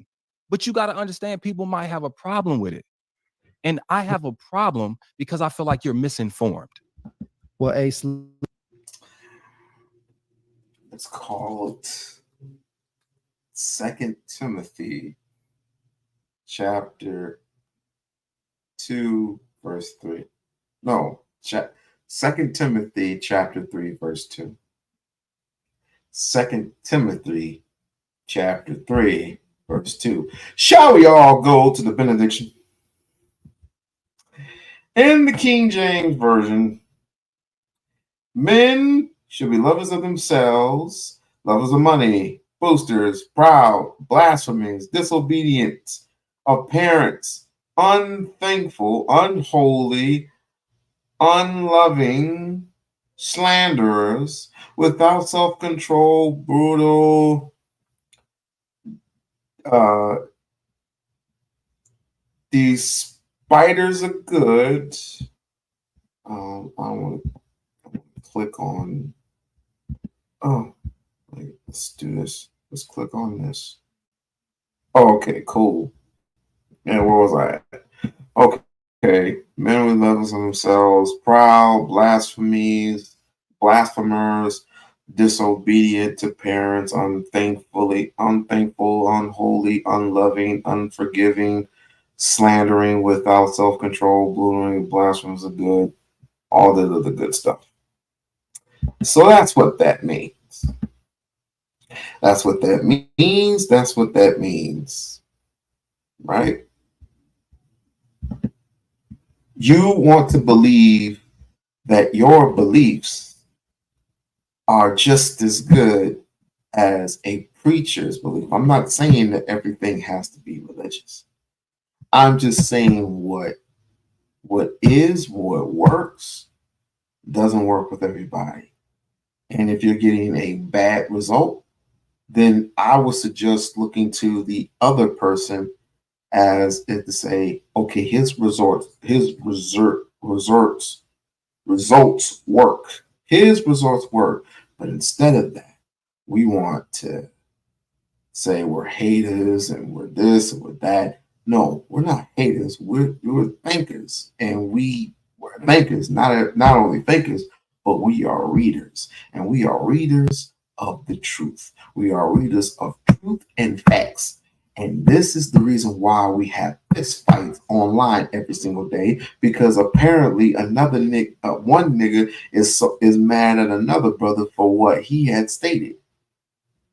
S8: But you got to understand people might have a problem with it. And I have a problem because I feel like you're misinformed.
S7: Well, Ace,
S12: it's called 2 Timothy chapter 2 verse 3. No, 2 Timothy chapter 3 verse 2. 2 Timothy chapter 3 verse 2. Shall we all go to the benediction? In the King James Version, men should be lovers of themselves, lovers of money, boasters, proud, blasphemous, disobedient of parents, unthankful, unholy, unloving, slanderers, without self-control, brutal, despiters of good. I want to click on. Oh, wait, let's do this. Let's click on this. Oh, okay, cool. And where was I at? Okay, men with lovers of themselves, proud, blasphemers, disobedient to parents, unthankful, unholy, unloving, unforgiving, slandering, without self-control, bludgeoning, blasphemers of good, all the other good stuff. So that's what that means. That's what that means. That's what that means. Right? You want to believe that your beliefs are just as good as a preacher's belief. I'm not saying that everything has to be religious. I'm just saying what works doesn't work with everybody. And if you're getting a bad result, then I would suggest looking to the other person as if to say, okay, his results work. His results work. But instead of that, we want to say we're haters and we're this and we're that. No, we're not haters. We're thinkers, and we're thinkers. Not only thinkers, but we are readers, and we are readers of the truth. We are readers of truth and facts. And this is the reason why we have fist fights online every single day, because apparently one nigga is mad at another brother for what he had stated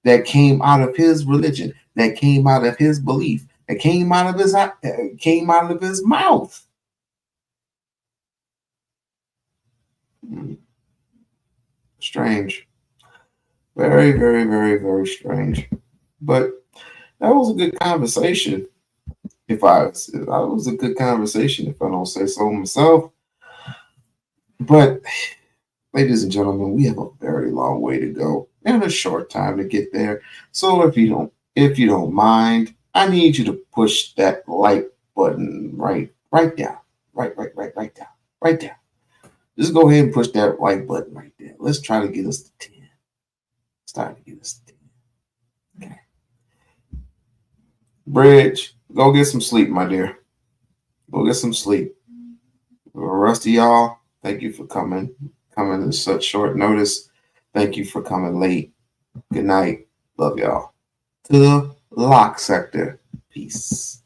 S12: that came out of his religion, that came out of his belief, that came out of his mouth. Strange. Very, very, very, very strange. But that was a good conversation. It was a good conversation, if I don't say so myself. But, ladies and gentlemen, we have a very long way to go and a short time to get there. So if you don't mind, I need you to push that like button right down, right down, right down. Just go ahead and push that like button right there. Let's try to get us to 10. Start to get us to 10. Okay. Bridge, go get some sleep, my dear. Go get some sleep. The rest of y'all, thank you for coming in such short notice. Thank you for coming late. Good night. Love y'all. To the lock sector. Peace.